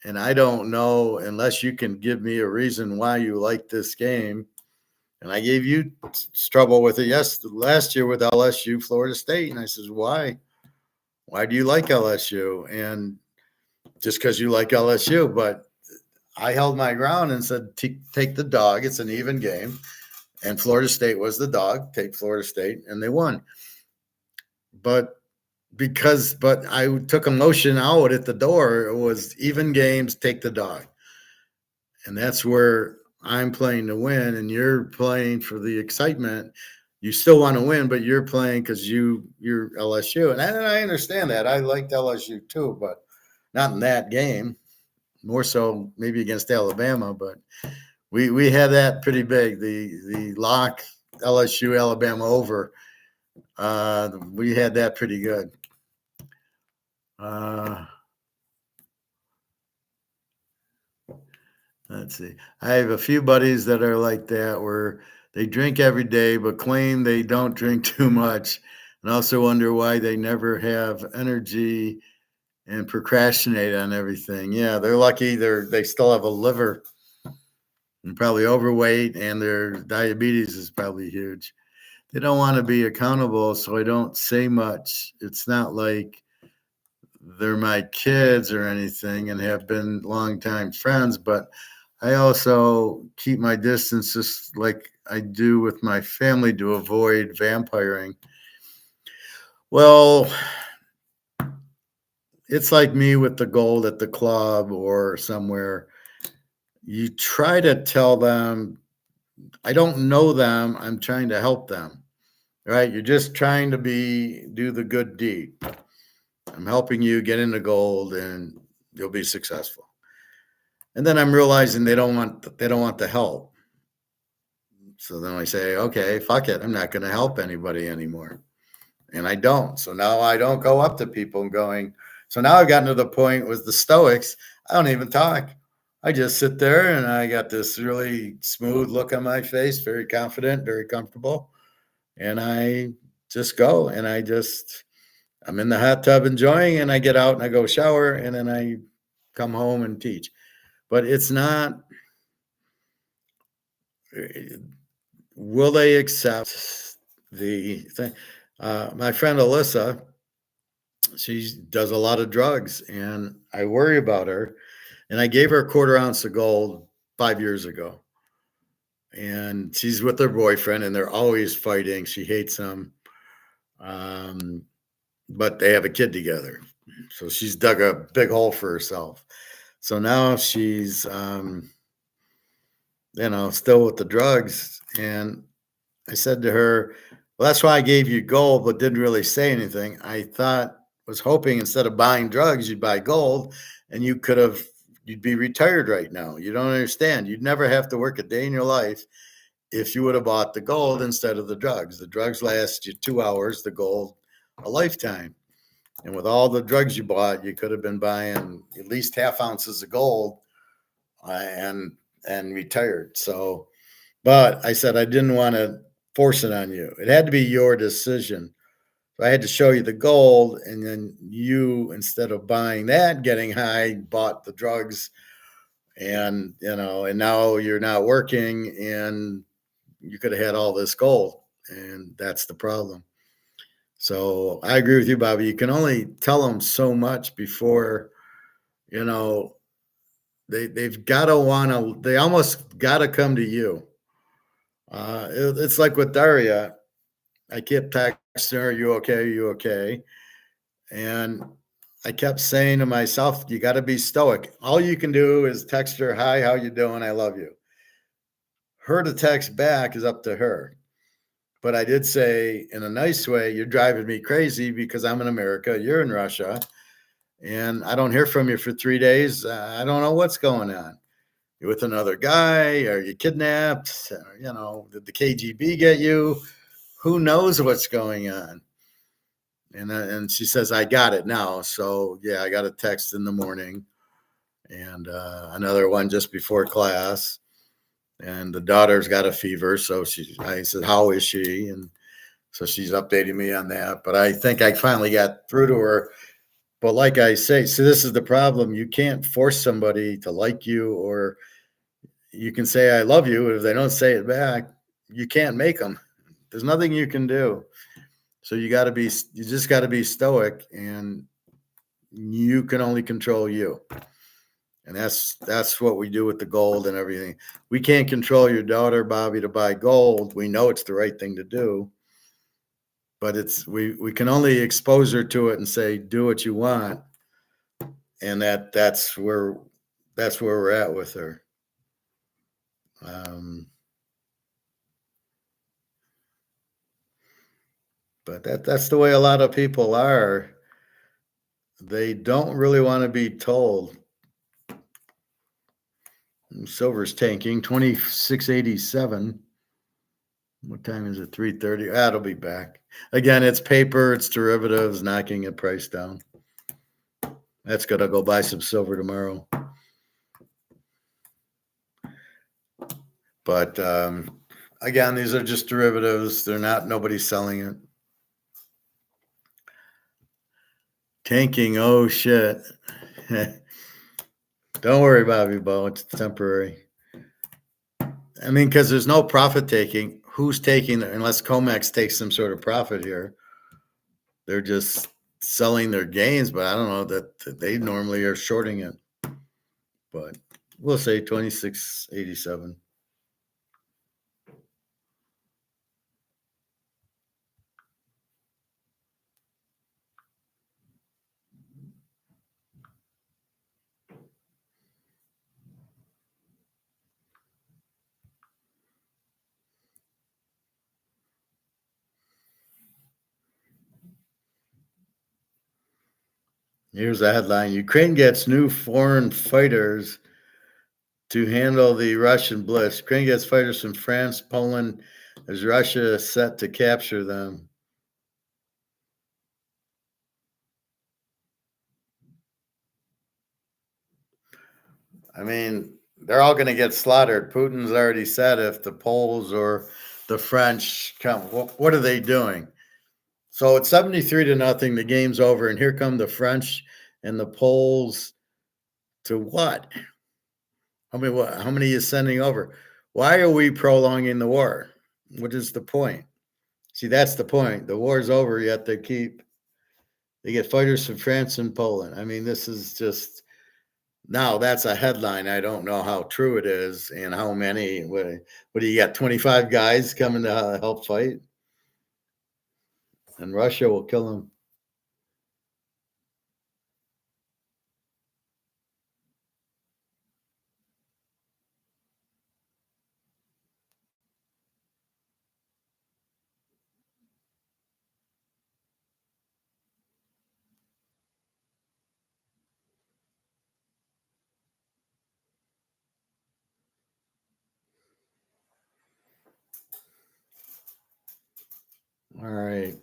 S1: And I don't know unless you can give me a reason why you like this game. And I gave you trouble with it last year with LSU, Florida State. And I says, why? Why do you like LSU? And just because you like LSU. But I held my ground and said, take the dog. It's an even game. And Florida State was the dog. Take Florida State. And they won. But I took a motion out at the door. It was even games, take the dog. And that's where I'm playing to win, and you're playing for the excitement. You still want to win, but you're playing because you're LSU. And I understand that. I liked LSU too, but not in that game. More so maybe against Alabama, but we had that pretty big. The lock LSU Alabama over. We had that pretty good. Let's see. I have a few buddies that are like that, where they drink every day but claim they don't drink too much, and also wonder why they never have energy and procrastinate on everything. Yeah, they're lucky they still have a liver and probably overweight, and their diabetes is probably huge. They don't want to be accountable, so I don't say much. It's not like they're my kids or anything and have been longtime friends, but I also keep my distance just like I do with my family to avoid vampiring. Well, it's like me with the gold at the club or somewhere. You try to tell them, I don't know them, I'm trying to help them, right? You're just trying to do the good deed. I'm helping you get into gold and you'll be successful. And then I'm realizing they don't want the help. So then I say, okay, fuck it. I'm not going to help anybody anymore. And I don't. So now I don't go up to people and going, so now I've gotten to the point with the Stoics, I don't even talk. I just sit there and I got this really smooth look on my face, very confident, very comfortable. And I just go and I'm in the hot tub enjoying, and I get out and I go shower, and then I come home and teach. But it's not, will they accept the thing? My friend Alyssa, she does a lot of drugs, and I worry about her. And I gave her a quarter ounce of gold 5 years ago. And she's with her boyfriend, and they're always fighting. She hates him. Um, but they have a kid together. So she's dug a big hole for herself. So now she's, still with the drugs. And I said to her, well, that's why I gave you gold, but didn't really say anything. Was hoping instead of buying drugs, you'd buy gold and you'd be retired right now. You don't understand. You'd never have to work a day in your life if you would have bought the gold instead of the drugs. The drugs last you 2 hours, the gold a lifetime. And with all the drugs you bought, you could have been buying at least half ounces of gold and retired. So, but I said I didn't want to force it on you. It had to be your decision. So I had to show you the gold, and then you, instead of buying that, getting high, bought the drugs, and now you're not working, and you could have had all this gold, and that's the problem. So I agree with you, Bobby. You can only tell them so much before, you know, they've got to they almost got to come to you. It's like with Daria. I kept texting her, "You okay? Are you okay?" And I kept saying to myself, "You got to be stoic. All you can do is text her, 'Hi, how you doing? I love you.' Her to text back is up to her." But I did say in a nice way, "You're driving me crazy because I'm in America, you're in Russia, and I don't hear from you for 3 days. I don't know what's going on. You with another guy? Are you kidnapped? Did the KGB get you? Who knows what's going on?" And she says, "I got it now." So yeah, I got a text in the morning, and another one just before class. And the daughter's got a fever, so I said, "How is she?" And so she's updating me on that. But I think I finally got through to her. But like I say, so this is the problem. You can't force somebody to like you, or you can say, "I love you." If they don't say it back, you can't make them. There's nothing you can do. So you just got to be stoic, and you can only control you. And that's what we do with the gold and everything. We can't control your daughter, Bobby, to buy gold. We know it's the right thing to do, but we can only expose her to it and say, "Do what you want." And that's where we're at with her. Um, but that's the way a lot of people are. They don't really want to be told. Silver's tanking 2687. What time is it? 3:30. That'll be back. Again, it's paper, it's derivatives, knocking a price down. That's good. I'll go buy some silver tomorrow. But again, these are just derivatives. Nobody's selling it. Tanking. Oh shit. Don't worry, Bobby Bo. It's temporary. I mean, because there's no profit taking. Who's taking unless Comex takes some sort of profit here? They're just selling their gains, but I don't know that they normally are shorting it. But we'll say 26.87. Here's a headline: Ukraine gets new foreign fighters to handle the Russian blitz. Ukraine gets fighters from France, Poland, as Russia is set to capture them. I mean, they're all going to get slaughtered. Putin's already said if the Poles or the French come, what are they doing? So it's 73-0. The game's over, and here come the French and the Poles to what? How many is sending over? Why are we prolonging the war? What is the point? See, that's the point. The war's over, yet they get fighters from France and Poland. I mean, this is just now that's a headline. I don't know how true it is and how many. What do you got? 25 guys coming to help fight, and Russia will kill them. All right.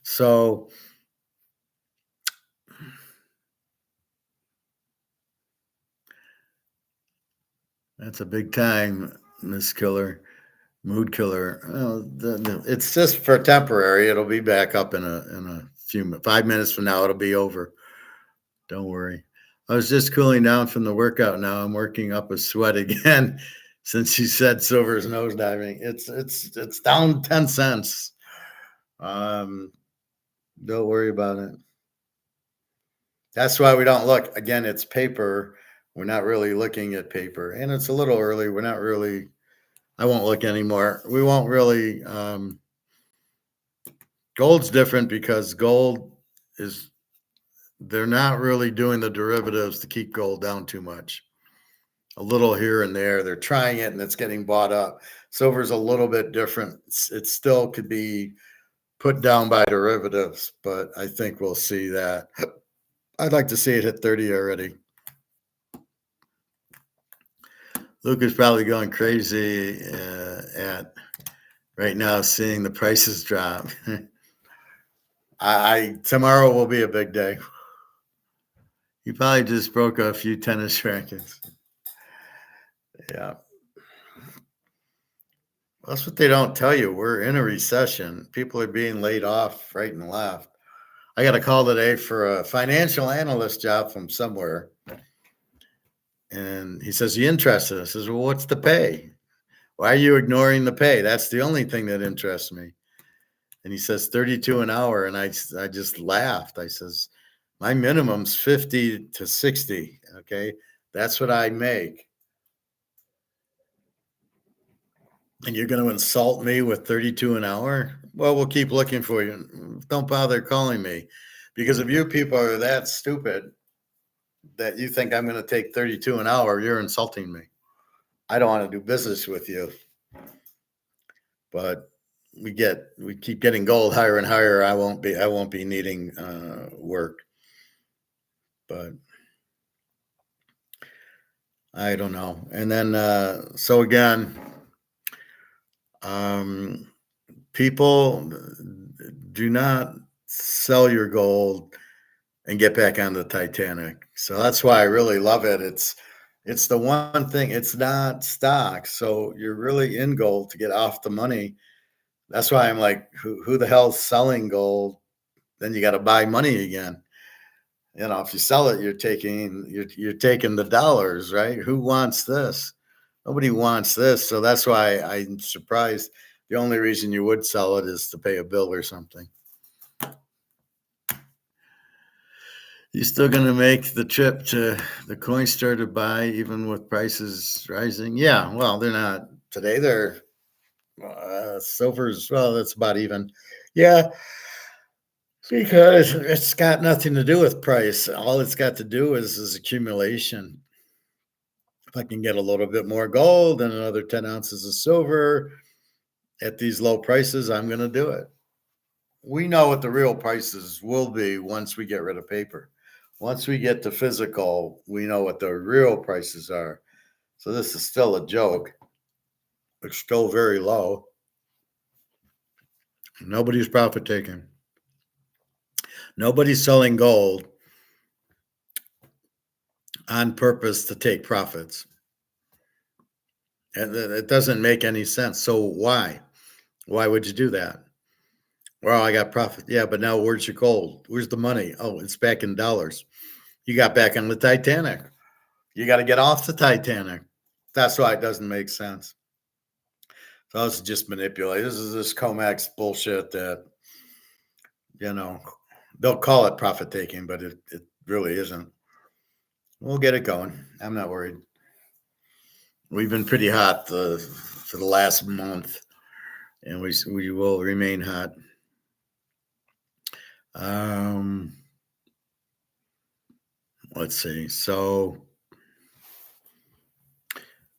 S1: So that's a big time, Miss Killer, Mood Killer. It's just for temporary. It'll be back up in a few 5 minutes from now. It'll be over. Don't worry. I was just cooling down from the workout. Now I'm working up a sweat again. Since she said silver's nosediving, it's down 10 cents. Um, don't worry about it. That's why we don't look. Again, it's paper. We're not really looking at paper, and it's a little early. We're not really. I won't look anymore. We won't really. Gold's different because gold is. They're not really doing the derivatives to keep gold down too much. A little here and there. They're trying it, and it's getting bought up. Silver's a little bit different. It still could be put down by derivatives, but I think we'll see that. I'd like to see it hit 30 already. Luke is probably going crazy at right now, seeing the prices drop. I tomorrow will be a big day. You probably just broke a few tennis rackets. Yeah. That's what they don't tell you. We're in a recession. People are being laid off right and left. I got a call today for a financial analyst job from somewhere. And he says, you interested? I says, well, what's the pay? Why are you ignoring the pay? That's the only thing that interests me. And he says 32 an hour. And I just laughed. I says, my minimum's 50 to 60. Okay. That's what I make. And you're going to insult me with 32 an hour? Well, we'll keep looking for you. Don't bother calling me, because if you people are that stupid that you think I'm going to take 32 an hour, you're insulting me. I don't want to do business with you. But we keep getting gold higher and higher. I won't be needing work. But I don't know. And then so again, people, do not sell your gold and get back on the Titanic. So that's why I really love it. It's the one thing. It's not stock, so you're really in gold to get off the money. That's why I'm like, who the hell's selling gold then you got to buy money again. If you sell it, you're taking the dollars, right? Who wants this? Nobody wants this. So that's why I'm surprised. The only reason you would sell it is to pay a bill or something. You still going to make the trip to the coin store to buy, even with prices rising? Yeah, well, they're not today. They're silver's, well, that's about even. Yeah, because it's got nothing to do with price. All it's got to do is accumulation. If I can get a little bit more gold and another 10 ounces of silver at these low prices, I'm going to do it. We know what the real prices will be once we get rid of paper. Once we get to physical, we know what the real prices are. So this is still a joke. It's still very low. Nobody's profit taking. Nobody's selling gold on purpose to take profits. And it doesn't make any sense. So why? Why would you do that? Well, I got profit. Yeah, but now where's your gold? Where's the money? Oh, it's back in dollars. You got back on the Titanic. You got to get off the Titanic. That's why it doesn't make sense. So this is just manipulate. This is this COMEX bullshit that, they'll call it profit taking, but it really isn't. We'll get it going. I'm not worried. We've been pretty hot for the last month, and we will remain hot. Let's see. So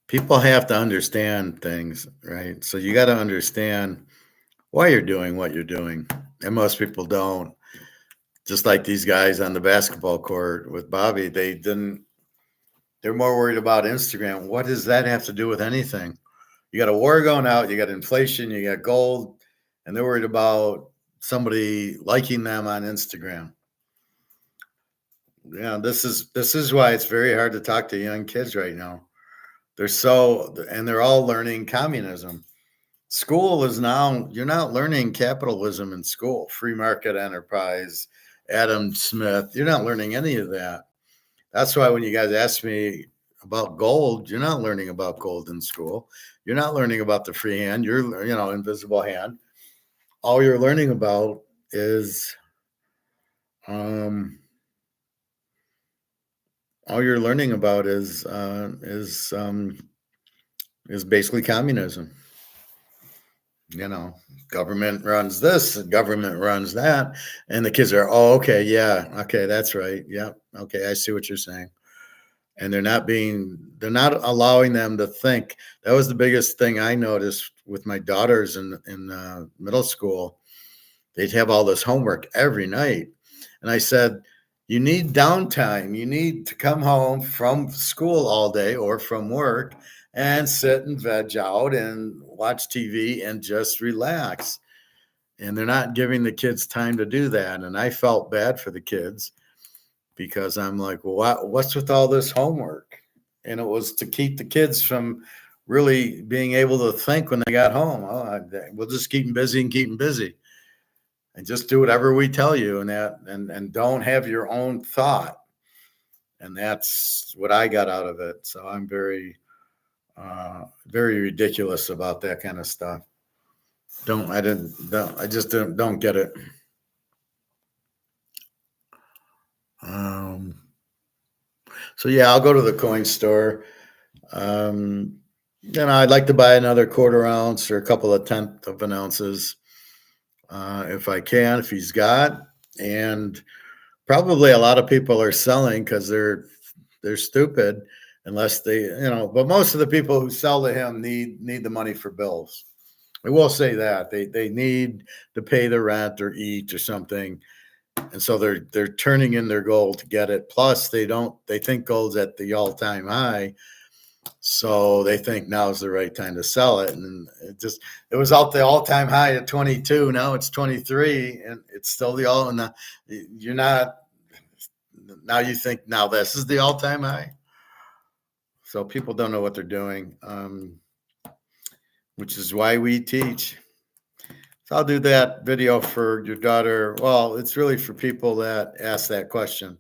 S1: people have to understand things, right? So you got to understand why you're doing what you're doing, and most people don't. Just like these guys on the basketball court with Bobby, they're more worried about Instagram. What does that have to do with anything? You got a war going out, you got inflation, you got gold, and they're worried about somebody liking them on Instagram. Yeah, this is why it's very hard to talk to young kids right now. They're all learning communism. School is now, you're not learning capitalism in school, free market enterprise, Adam Smith. You're not learning any of that. That's why when you guys ask me about gold, you're not learning about gold in school. You're not learning about the free hand, invisible hand. All you're learning about is basically communism. Government runs this, and government runs that, and the kids are, oh, okay, yeah, okay, that's right, yeah, okay, I see what you're saying. And they're not allowing them to think. That was the biggest thing I noticed with my daughters in middle school. They'd have all this homework every night, and I said, you need downtime. You need to come home from school all day or from work and sit and veg out and watch TV and just relax. And they're not giving the kids time to do that. And I felt bad for the kids because I'm like, well, what's with all this homework? And it was to keep the kids from really being able to think when they got home. We'll just keep them busy. And just do whatever we tell you, and don't have your own thought. And that's what I got out of it. So I'm very, very ridiculous about that kind of stuff. I just don't get it. So yeah, I'll go to the coin store. I'd like to buy another quarter ounce or a couple of tenth of an ounces. If I can, if he's got, and probably a lot of people are selling because they're stupid, unless they, but most of the people who sell to him need the money for bills. I will say that they need to pay the rent or eat or something, and so they're turning in their gold to get it. Plus, they think gold's at the all-time high. So they think now's the right time to sell it. And it was out the all-time high at 22. Now it's 23 and it's still you're not, now you think now this is the all-time high. So people don't know what they're doing, which is why we teach. So I'll do that video for your daughter. Well, it's really for people that ask that question.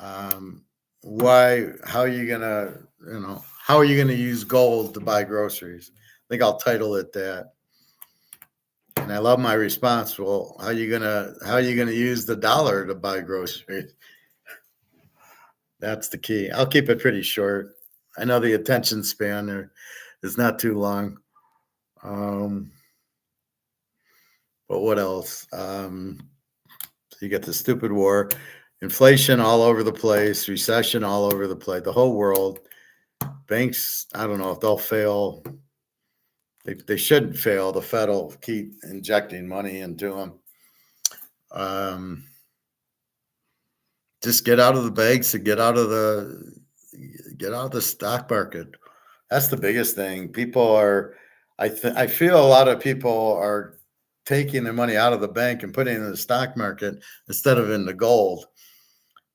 S1: Um, why? How are you gonna? How are you gonna use gold to buy groceries? I think I'll title it that. And I love my response. Well, how are you gonna use the dollar to buy groceries? That's the key. I'll keep it pretty short. I know the attention span there is not too long. Um, but what else? So you get the stupid war, inflation all over the place, recession all over the place, the whole world. Banks, I don't know if they'll fail. They shouldn't fail. The Fed will keep injecting money into them. Um, just get out of the banks and get out of the stock market. That's the biggest thing. People are, I feel a lot of people are taking their money out of the bank and putting it in the stock market instead of in the gold.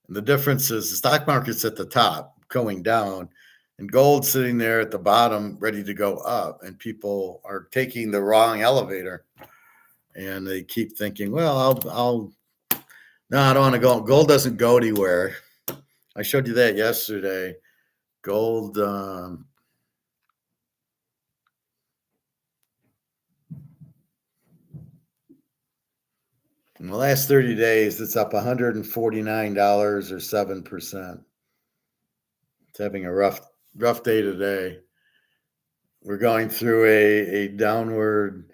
S1: And the difference is the stock market's at the top going down and gold sitting there at the bottom ready to go up. And people are taking the wrong elevator and they keep thinking, well, no, I don't want to go. Gold doesn't go anywhere. I showed you that yesterday. Gold, in the last 30 days, it's up $149 or 7%. It's having a rough day today. We're going through a downward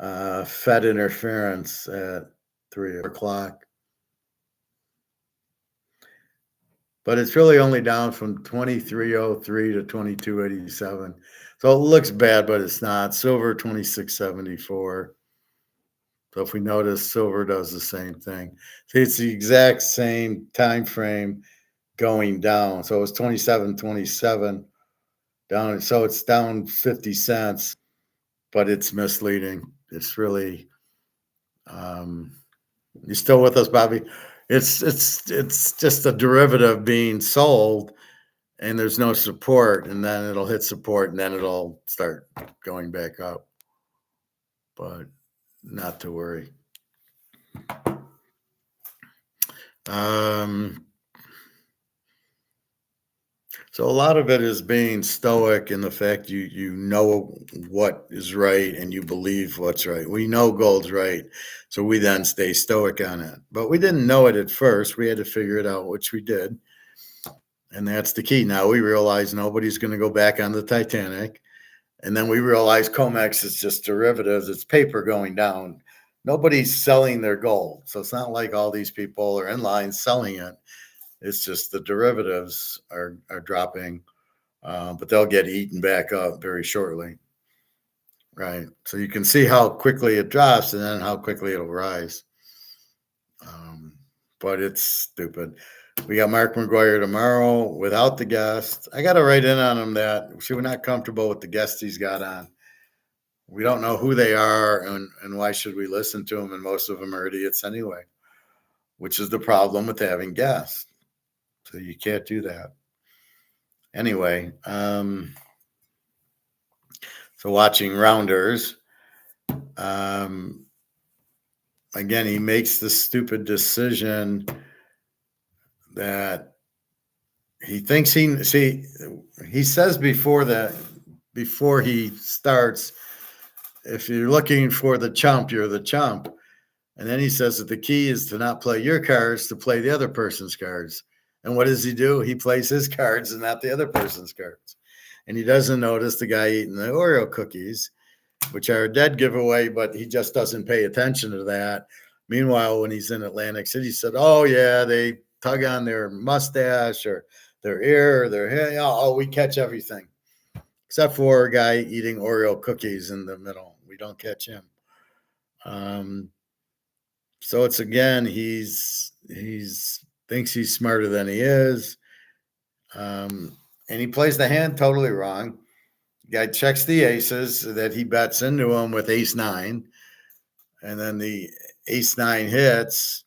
S1: Fed interference at 3 o'clock. But it's really only down from 2303 to 2287. So it looks bad, but it's not. Silver 2674. So if we notice, silver does the same thing. See, it's the exact same time frame going down. So it's 27.27 down. So it's down 50 cents, but it's misleading. It's really you still with us, Bobby? It's just a derivative being sold and there's no support, and then it'll hit support and then it'll start going back up. But not to worry. So a lot of it is being stoic in the fact you know what is right and you believe what's right. We know gold's right, so we then stay stoic on it. But we didn't know it at first. We had to figure it out, which we did. And that's the key. Now we realize nobody's going to go back on the Titanic. And then we realize COMEX is just derivatives. It's paper going down. Nobody's selling their gold. So it's not like all these people are in line selling it. It's just the derivatives are dropping, but they'll get eaten back up very shortly. Right. So you can see how quickly it drops and then how quickly it'll rise. But it's stupid. We got Mark McGuire tomorrow without the guest. I got to write in on him that we're not comfortable with the guests he's got on. We don't know who they are and why should we listen to them? And most of them are idiots anyway, which is the problem with having guests. So you can't do that. Anyway, so watching Rounders, again, he makes the stupid decision that he thinks he says before he starts, if you're looking for the chump, you're the chump. And then he says that the key is to not play your cards, to play the other person's cards. And what does he do? He plays his cards and not the other person's cards. And he doesn't notice the guy eating the Oreo cookies, which are a dead giveaway, but he just doesn't pay attention to that. Meanwhile, when he's in Atlantic City, he said, oh, yeah, they tug on their mustache or their ear or their hair. Oh, we catch everything. Except for a guy eating Oreo cookies in the middle. We don't catch him. So it's again, he's thinks he's smarter than he is. And he plays the hand totally wrong. Guy checks the aces that he bets into him with ace nine. And then the ace nine hits.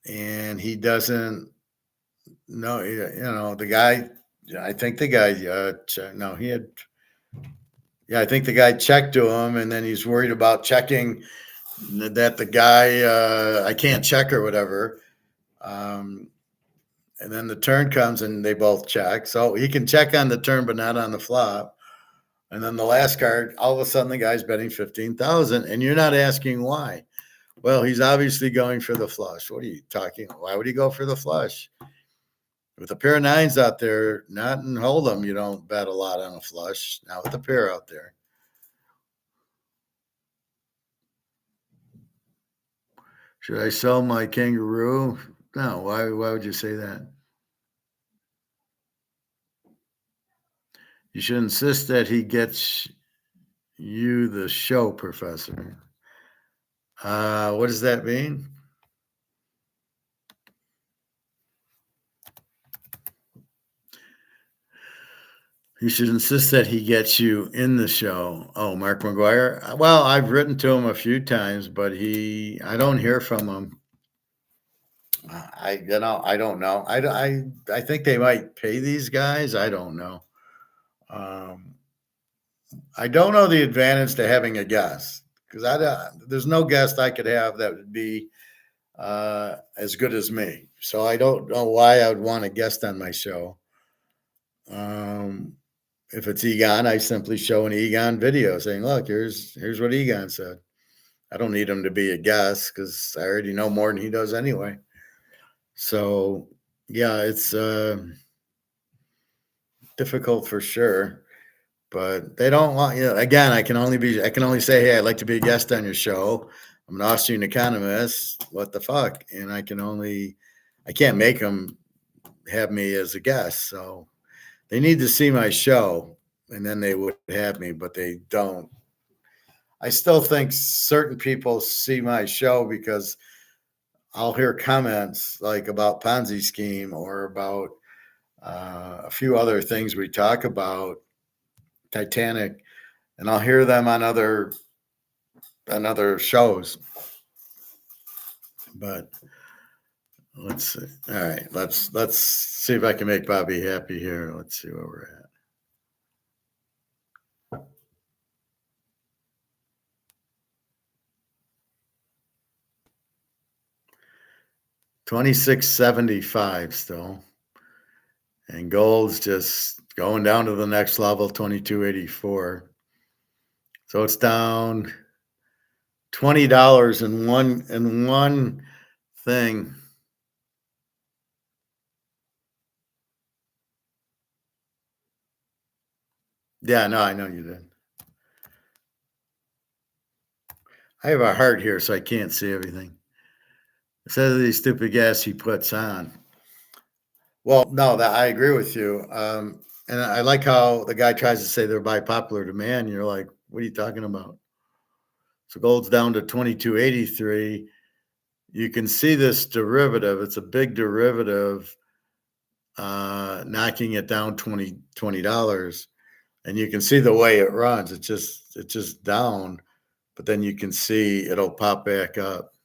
S1: And he doesn't know, the guy, I think the guy, no, he Yeah, I think the guy checked to him, and then he's worried about checking that the guy I can't check or whatever. Um, and then the turn comes and they both check. So he can check on the turn, but not on the flop. And then the last card, all of a sudden the guy's betting 15,000, and you're not asking why. Well, he's obviously going for the flush. What are you talking? Why would he go for the flush? With a pair of nines out there, not in Hold'em, you don't bet a lot on a flush. Not with a pair out there. Should I sell my kangaroo? No. Why would you say that? You should insist that he gets you the show, Professor. What does that mean? You should insist that he gets you in the show. Oh, Mark McGuire. Well, I've written to him a few times, but I don't hear from him. I don't know. I think they might pay these guys. I don't know. Um, I don't know the advantage to having a guest because there's no guest I could have that would be as good as me. So I don't know why I would want a guest on my show. If it's Egon, I simply show an Egon video saying, "Look, here's what Egon said." I don't need him to be a guest because I already know more than he does anyway. So yeah, it's difficult for sure. But they don't want again, I can only say, hey, I'd like to be a guest on your show. I'm an Austrian economist. What the fuck? And I can't make them have me as a guest. So they need to see my show and then they would have me, but they don't. I still think certain people see my show because I'll hear comments like about Ponzi scheme or about a few other things we talk about, Titanic, and I'll hear them on other shows. But let's see. All right, let's see if I can make Bobby happy here. Let's see where we're at. 2675 still. And gold's just going down to the next level, 2284. So it's down $20 in one thing. Yeah, no, I know you did. I have a heart here, so I can't see everything. It says these stupid gas he puts on. Well, no, that I agree with you. And I like how the guy tries to say they're by popular demand. You're like, what are you talking about? So gold's down to 2283. You can see this derivative. It's a big derivative, knocking it down $20. And you can see the way it runs. It's just down, but then you can see it'll pop back up.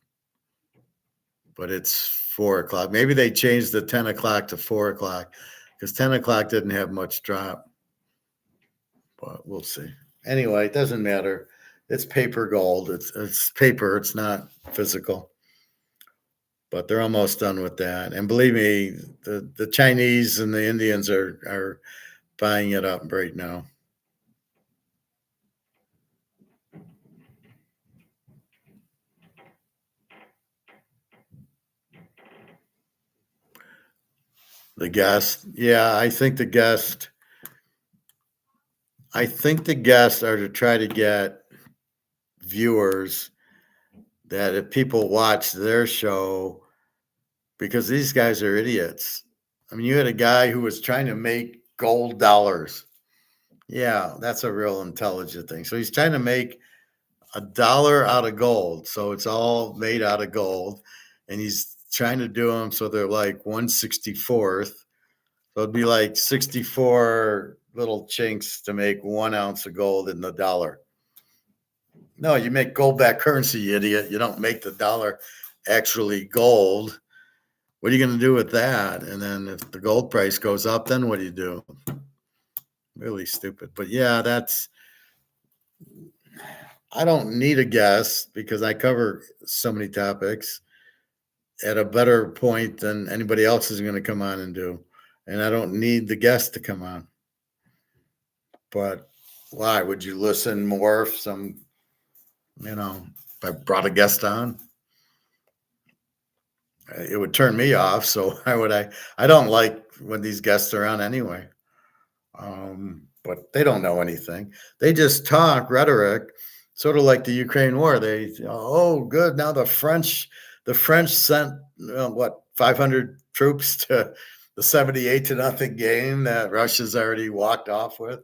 S1: But it's 4 o'clock. Maybe they changed the 10 o'clock to 4 o'clock because 10 o'clock didn't have much drop. But we'll see. Anyway, it doesn't matter. It's paper gold. It's paper. It's not physical. But they're almost done with that. And believe me, the Chinese and the Indians are buying it up right now. The guest, yeah, I think the guests are to try to get viewers that if people watch their show, because these guys are idiots. I mean, you had a guy who was trying to make gold dollars. Yeah, that's a real intelligent thing. So he's trying to make $1 out of gold. So it's all made out of gold. And he's trying to do them so they're like 1/64th. So it'd be like 64 little chinks to make 1 ounce of gold in the dollar. No, you make gold back currency, you idiot. You don't make the dollar actually gold. What are you going to do with that? And then if the gold price goes up, then what do you do? Really stupid. But yeah, I don't need a guest because I cover so many topics at a better point than anybody else is going to come on and do. And I don't need the guest to come on. But why would you listen more if if I brought a guest on? It would turn me off. So why would I? I don't like when these guests are on anyway. But they don't know anything. They just talk rhetoric, sort of like the Ukraine war. Oh, good. Now the French sent what 500 troops to the 78-0 game that Russia's already walked off with.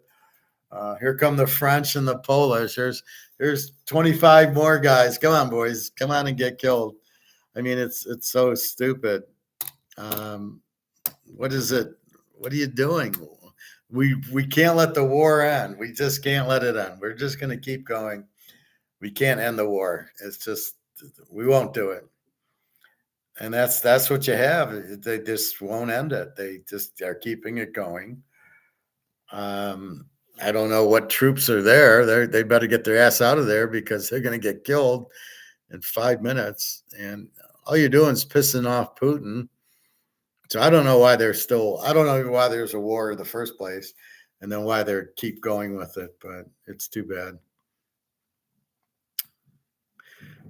S1: Here come the French and the Polish. Here's 25 more guys. Come on, boys. Come on and get killed. I mean, it's so stupid. What is it? What are you doing? We can't let the war end. We just can't let it end. We're just going to keep going. We can't end the war. It's just we won't do it. And that's what you have. They just won't end it. They just are keeping it going. I don't know what troops are there. They better get their ass out of there because they're going to get killed in 5 minutes. And all you're doing is pissing off Putin. So I don't know why there's a war in the first place, and then why they keep going with it. But it's too bad.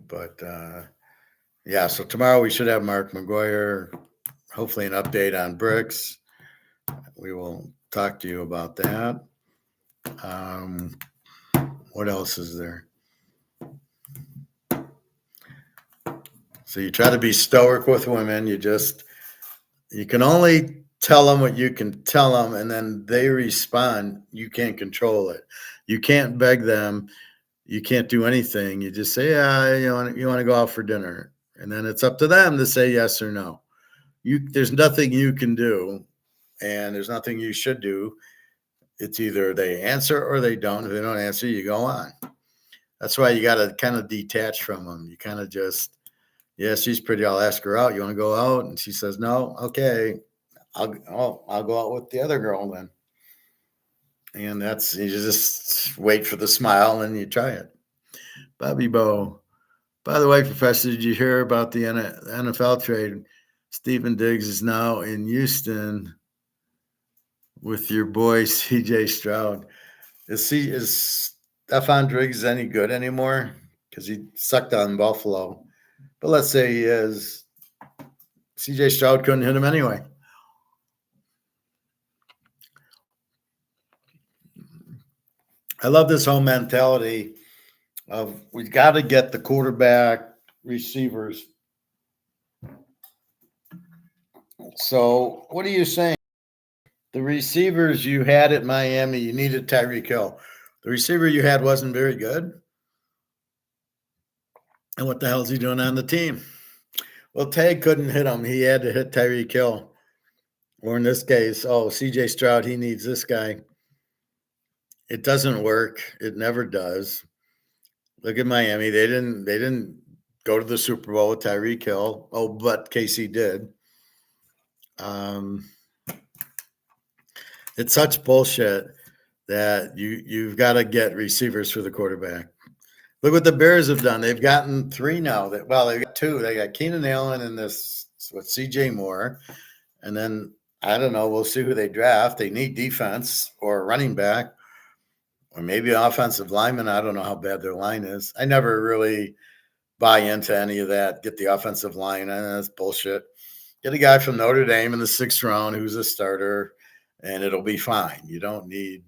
S1: But yeah, so tomorrow we should have Mark McGuire, hopefully an update on BRICS. We will talk to you about that. What else is there? So you try to be stoic with women. You can only tell them what you can tell them, and then they respond. You can't control it. You can't beg them. You can't do anything. You just say, yeah, you want to go out for dinner. And then it's up to them to say yes or no. There's nothing you can do, and there's nothing you should do. It's either they answer or they don't. If they don't answer, you go on. That's why you got to kind of detach from them. You kind of just, yeah, she's pretty. I'll ask her out. You want to go out? And she says, no. Okay. I'll go out with the other girl then. And you just wait for the smile and you try it. Bobby Bo. By the way, Professor, did you hear about the NFL trade? Stephen Diggs is now in Houston with your boy CJ Stroud. Is Stephon Diggs any good anymore? Because he sucked on Buffalo. But let's say he is. CJ Stroud couldn't hit him anyway. I love this whole mentality of we got to get the quarterback receivers. So what are you saying? The receivers you had at Miami, you needed Tyreek Hill. The receiver you had wasn't very good. And what the hell is he doing on the team? Well, Tag couldn't hit him. He had to hit Tyreek Hill. Or in this case, CJ Stroud, he needs this guy. It doesn't work. It never does. Look at Miami. They didn't go to the Super Bowl with Tyreek Hill. Oh, but KC did. It's such bullshit that you've got to get receivers for the quarterback. Look what the Bears have done. They've gotten 3 now. They've got 2. They got Keenan Allen and this with CJ Moore. And then, I don't know, we'll see who they draft. They need defense or a running back or maybe an offensive lineman. I don't know how bad their line is. I never really buy into any of that. Get the offensive line. That's bullshit. Get a guy from Notre Dame in the 6th round who's a starter, and it'll be fine. You don't need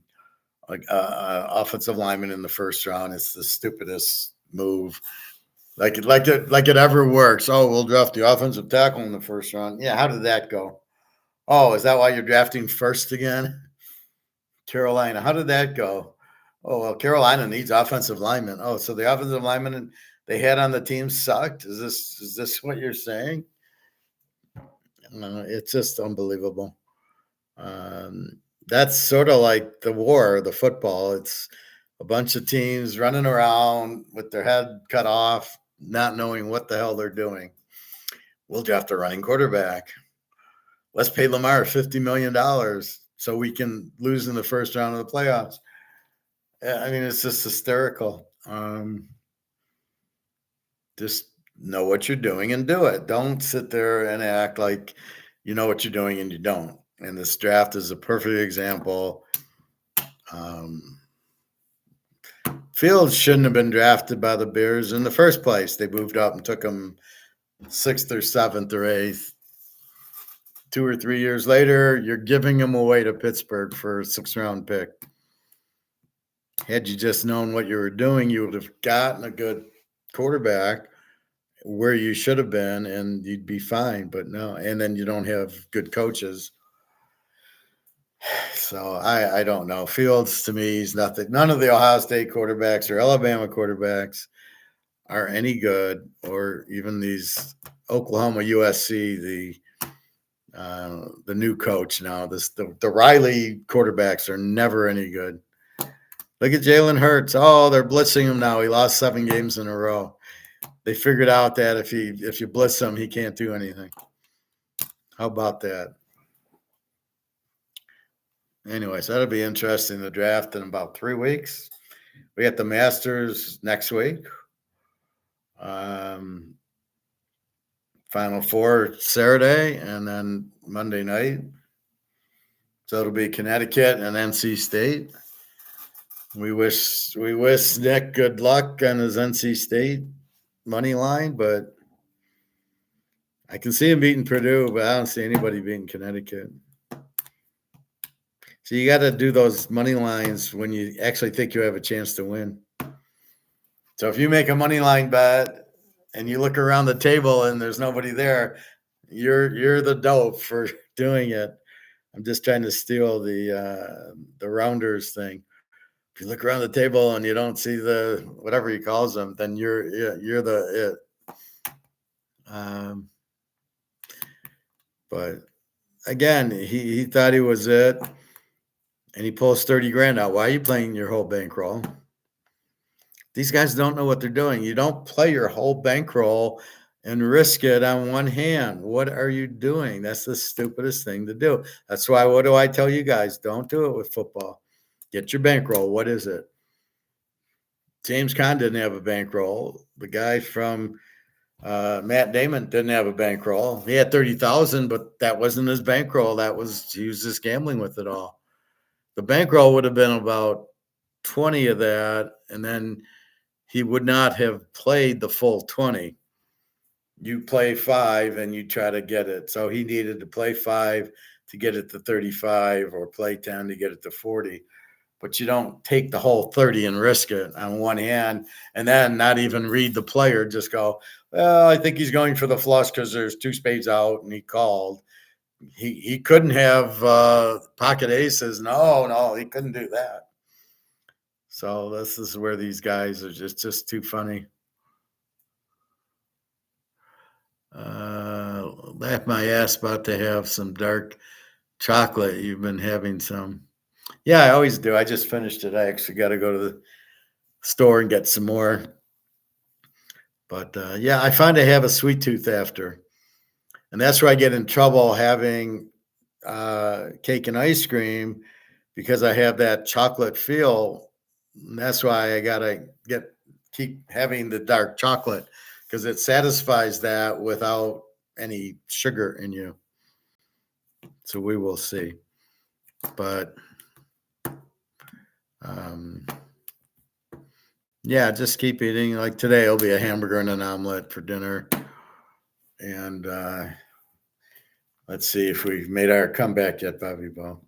S1: offensive lineman in the 1st round. It's the stupidest move. Like it ever works. Oh, we'll draft the offensive tackle in the 1st round. Yeah, how did that go? Oh, is that why you're drafting first again? Carolina, how did that go? Oh, well, Carolina needs offensive linemen. Oh, so the offensive linemen they had on the team sucked? Is this what you're saying? It's just unbelievable. That's sort of like the war, the football. It's a bunch of teams running around with their head cut off, not knowing what the hell they're doing. We'll draft a running quarterback. Let's pay Lamar $50 million so we can lose in the 1st round of the playoffs. I mean, it's just hysterical. Just know what you're doing and do it. Don't sit there and act like you know what you're doing and you don't. And this draft is a perfect example. Um, Fields shouldn't have been drafted by the Bears in the first place. They moved up and took him sixth or seventh or eighth. 2 or 3 years later, you're giving him away to Pittsburgh for a 6th-round pick. Had you just known what you were doing, you would have gotten a good quarterback where you should have been, and you'd be fine. But no, and then you don't have good coaches. So I don't know. Fields to me is nothing. None of the Ohio State quarterbacks or Alabama quarterbacks are any good, or even these Oklahoma USC, the new coach now. The Riley quarterbacks are never any good. Look at Jalen Hurts. Oh, they're blitzing him now. He lost 7 games in a row. They figured out that if you blitz him, he can't do anything. How about that? Anyways, that'll be interesting. The draft in about 3 weeks. We got the Masters next week. Final Four Saturday, and then Monday night. So it'll be Connecticut and NC State. We wish Nick good luck on his NC State money line, but I can see him beating Purdue, but I don't see anybody beating Connecticut. So you got to do those money lines when you actually think you have a chance to win. So if you make a money line bet and you look around the table and there's nobody there, you're the dope for doing it. I'm just trying to steal the rounders thing. If you look around the table and you don't see the whatever he calls them, then you're the it. But again, he thought he was it, and he pulls 30 grand out. Why are you playing your whole bankroll? These guys don't know what they're doing. You don't play your whole bankroll and risk it on one hand. What are you doing? That's the stupidest thing to do. That's why, what do I tell you guys? Don't do it with football. Get your bankroll. What is it? James Conn didn't have a bankroll. The guy from Matt Damon didn't have a bankroll. He had 30,000, but that wasn't his bankroll. He was just gambling with it all. The bankroll would have been about 20 of that, and then he would not have played the full 20. You play 5 and you try to get it. So he needed to play 5 to get it to 35, or play 10 to get it to 40. But you don't take the whole 30 and risk it on one hand and then not even read the player. Just go, well, I think he's going for the flush because there's 2 spades out and he called. He couldn't have pocket aces. No, he couldn't do that. So this is where these guys are just too funny. Laugh my ass about to have some dark chocolate. You've been having some. Yeah, I always do. I just finished it. I actually got to go to the store and get some more. But yeah, I find I have a sweet tooth after. And that's where I get in trouble having cake and ice cream, because I have that chocolate feel. And that's why I got to keep having the dark chocolate, because it satisfies that without any sugar in you. So we will see. But yeah, just keep eating. Like today, it'll be a hamburger and an omelet for dinner. And let's see if we've made our comeback yet, Bobby Ball.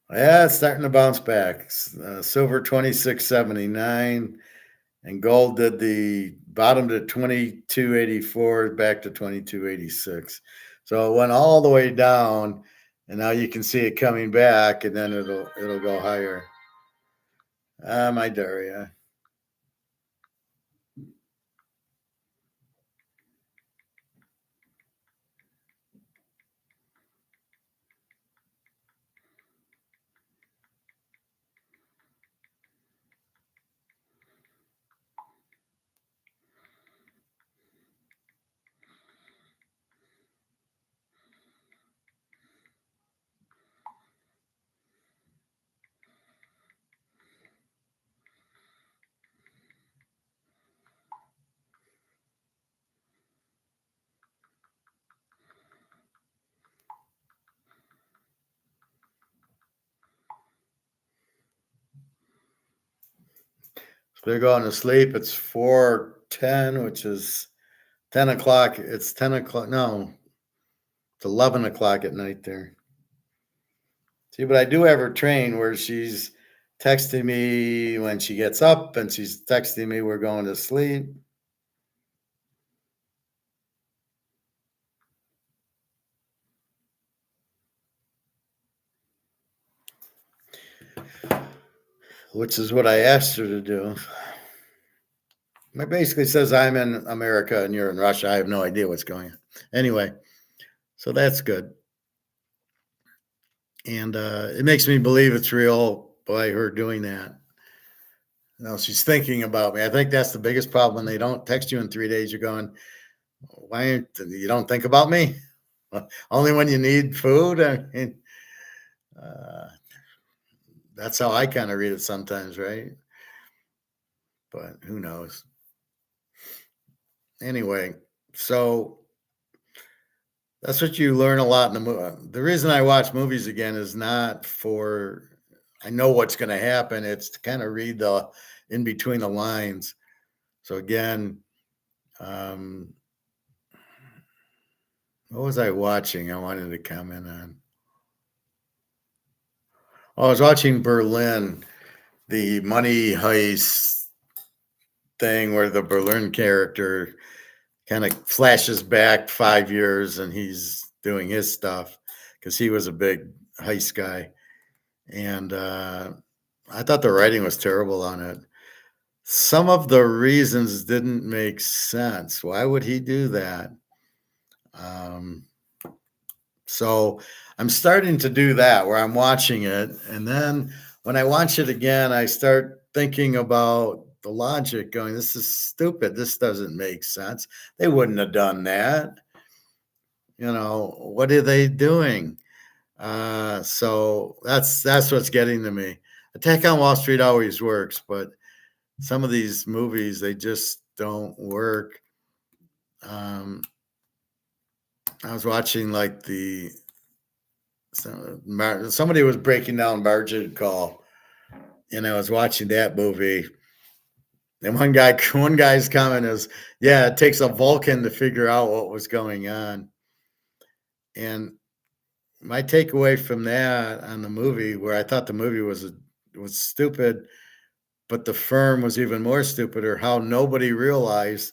S1: Yeah, it's starting to bounce back. Silver 26.79, and gold did the bottom to 22.84, back to 22.86. So it went all the way down, and now you can see it coming back, and then it'll go higher. My Daria. They're going to sleep. It's 4:10, which is 10 o'clock. It's 10 o'clock. No, it's 11 o'clock at night there. See, but I do have her trained where she's texting me when she gets up and she's texting me we're going to sleep. Which is what I asked her to do. It basically says I'm in America and you're in Russia. I have no idea what's going on. Anyway, so that's good. And it makes me believe it's real by her doing that. She's thinking about me. I think that's the biggest problem. When they don't text you in 3 days, you're going, why you don't think about me? Only when you need food? I mean, that's how I kind of read it sometimes, right? But who knows? Anyway, so that's what you learn a lot in the movie. The reason I watch movies again is not for I know what's going to happen. It's to kind of read the in between the lines. So again, what was I watching? I wanted to comment on. I was watching Berlin, the money heist thing where the Berlin character kind of flashes back 5 years and he's doing his stuff because he was a big heist guy. And I thought the writing was terrible on it. Some of the reasons didn't make sense. Why would he do that? So I'm starting to do that where I'm watching it. And then when I watch it again, I start thinking about the logic going, this is stupid. This doesn't make sense. They wouldn't have done that. What are they doing? So that's what's getting to me. Attack on Wall Street always works, but some of these movies, they just don't work. I was watching like somebody was breaking down Margin Call, and I was watching that movie. And one guy's comment is, yeah, it takes a Vulcan to figure out what was going on. And my takeaway from that on the movie, where I thought the movie was stupid, but the firm was even more stupid, or how nobody realized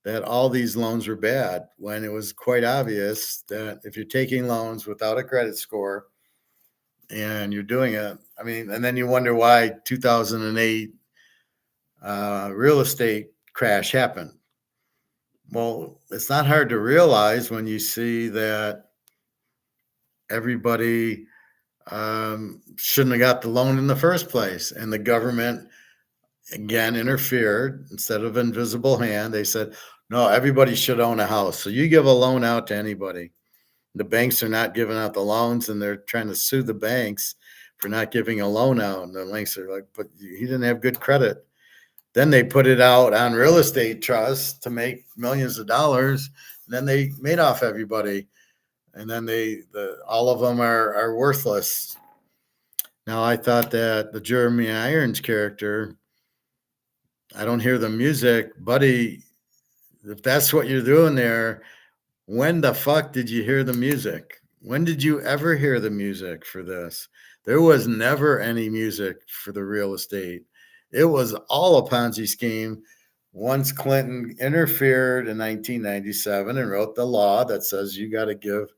S1: that all these loans were bad when it was quite obvious that if you're taking loans without a credit score and you're doing it, I mean, and then you wonder why 2008 real estate crash happened. Well, it's not hard to realize when you see that everybody shouldn't have got the loan in the first place, and the government again interfered. Instead of invisible hand, they said, no, everybody should own a house. So you give a loan out to anybody. The banks are not giving out the loans, and they're trying to sue the banks for not giving a loan out. And the banks are like, but he didn't have good credit. Then they put it out on real estate trusts to make millions of dollars. And then they made off everybody. And then all of them are worthless. Now, I thought that the Jeremy Irons character, I don't hear the music, buddy. If that's what you're doing there, when the fuck did you hear the music? When did you ever hear the music for this? There was never any music for the real estate. It was all a Ponzi scheme. Once Clinton interfered in 1997 and wrote the law that says you got to give,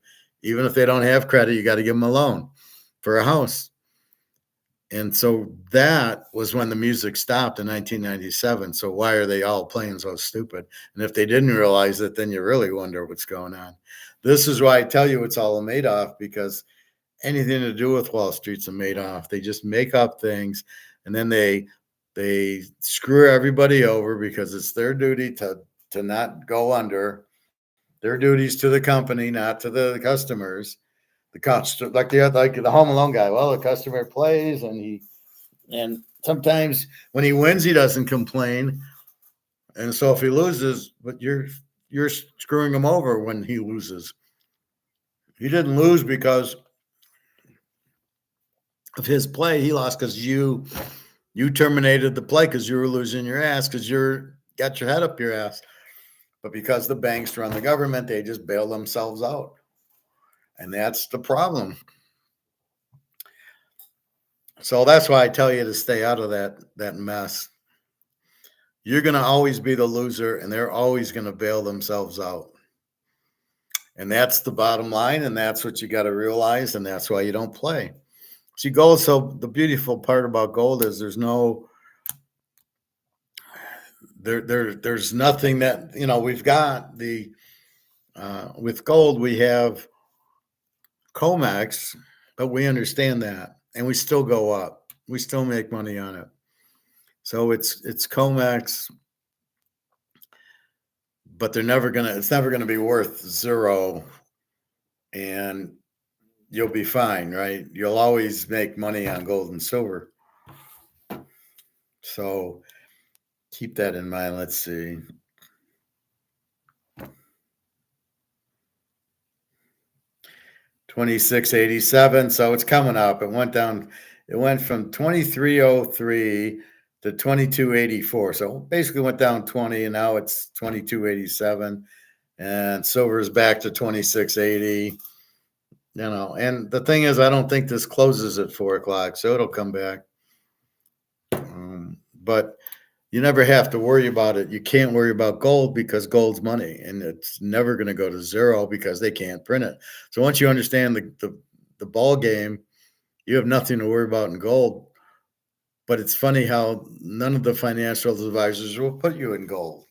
S1: even if they don't have credit, you got to give them a loan for a house. And so that was when the music stopped in 1997. So why are they all playing so stupid? And if they didn't realize it, then you really wonder what's going on. This is why I tell you it's all a Madoff, because anything to do with Wall Street's a Madoff. They just make up things, and then they screw everybody over because it's their duty to not go under. Their duties to the company, not to the customers. The customer, like the Home Alone guy. Well, the customer plays, and sometimes when he wins, he doesn't complain, and so if he loses, but you're screwing him over when he loses. He didn't lose because of his play. He lost because you You terminated the play because you were losing your ass because you're got your head up your ass. But because the banks run the government, they just bail themselves out. And that's the problem. So that's why I tell you to stay out of that mess. You're going to always be the loser, and they're always going to bail themselves out. And that's the bottom line, and that's what you got to realize, and that's why you don't play. See, gold. So the beautiful part about gold is there's nothing that we've got the with gold we have COMEX, but we understand that, and we still go up. We still make money on it. So it's COMEX, but it's never gonna be worth zero, and you'll be fine, right? You'll always make money on gold and silver. So keep that in mind. Let's see. $26.87. So it's coming up. It went down. It went from 23.03 to 22.84. So basically went down 20, and now it's 22.87. And silver is back to 26.80. And the thing is, I don't think this closes at 4 o'clock, so it'll come back. But you never have to worry about it. You can't worry about gold because gold's money, and it's never going to go to zero because they can't print it. So once you understand the ball game, you have nothing to worry about in gold. But it's funny how none of the financial advisors will put you in gold.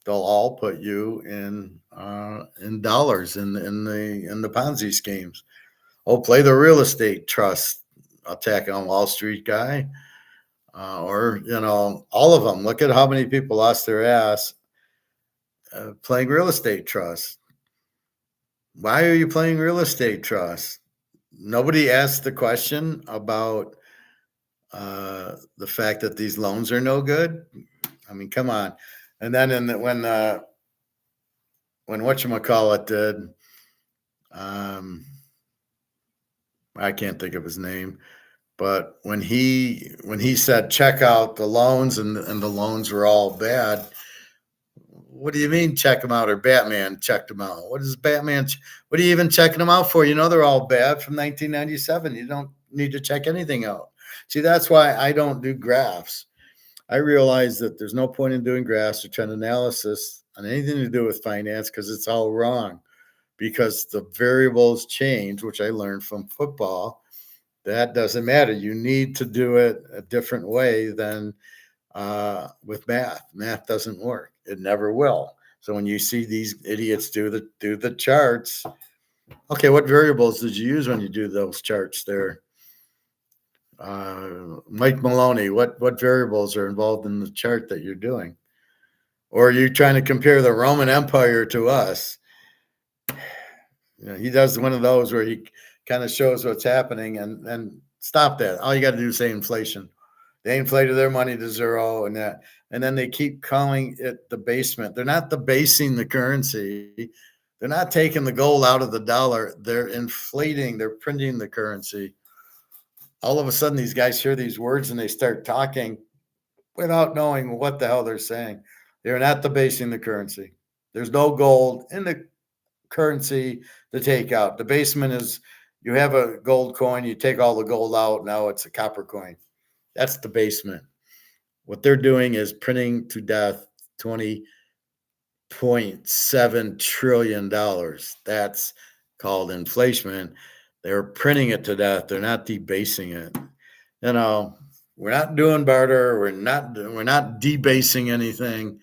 S1: They'll all put you in dollars in the Ponzi schemes. Oh, play the real estate trust attack on Wall Street guy. Or all of them. Look at how many people lost their ass playing real estate trust. Why are you playing real estate trust? Nobody asked the question about the fact that these loans are no good. I mean, come on. And then when whatchamacallit did, I can't think of his name. But when he said check out the loans and the loans were all bad, what do you mean check them out? Or Batman checked them out? What is Batman? What are you even checking them out for? They're all bad from 1997. You don't need to check anything out. See, that's why I don't do graphs. I realize that there's no point in doing graphs or trend analysis on anything to do with finance because it's all wrong. Because the variables change, which I learned from football. That doesn't matter. You need to do it a different way than with math. Math doesn't work. It never will. So when you see these idiots do the charts, okay, what variables did you use when you do those charts there? Mike Maloney, what variables are involved in the chart that you're doing? Or are you trying to compare the Roman Empire to us? He does one of those where he kind of shows what's happening and stop that. All you got to do is say inflation. They inflated their money to zero and that. And then they keep calling it the basement. They're not debasing the currency. They're not taking the gold out of the dollar. They're inflating, they're printing the currency. All of a sudden, these guys hear these words and they start talking without knowing what the hell they're saying. They're not debasing the currency. There's no gold in the currency to take out. The basement is you have a gold coin, you take all the gold out, now it's a copper coin. That's the basement. What they're doing is printing to death $20.7 trillion. That's called inflation. They're printing it to death. They're not debasing it. We're not doing barter. We're not debasing anything.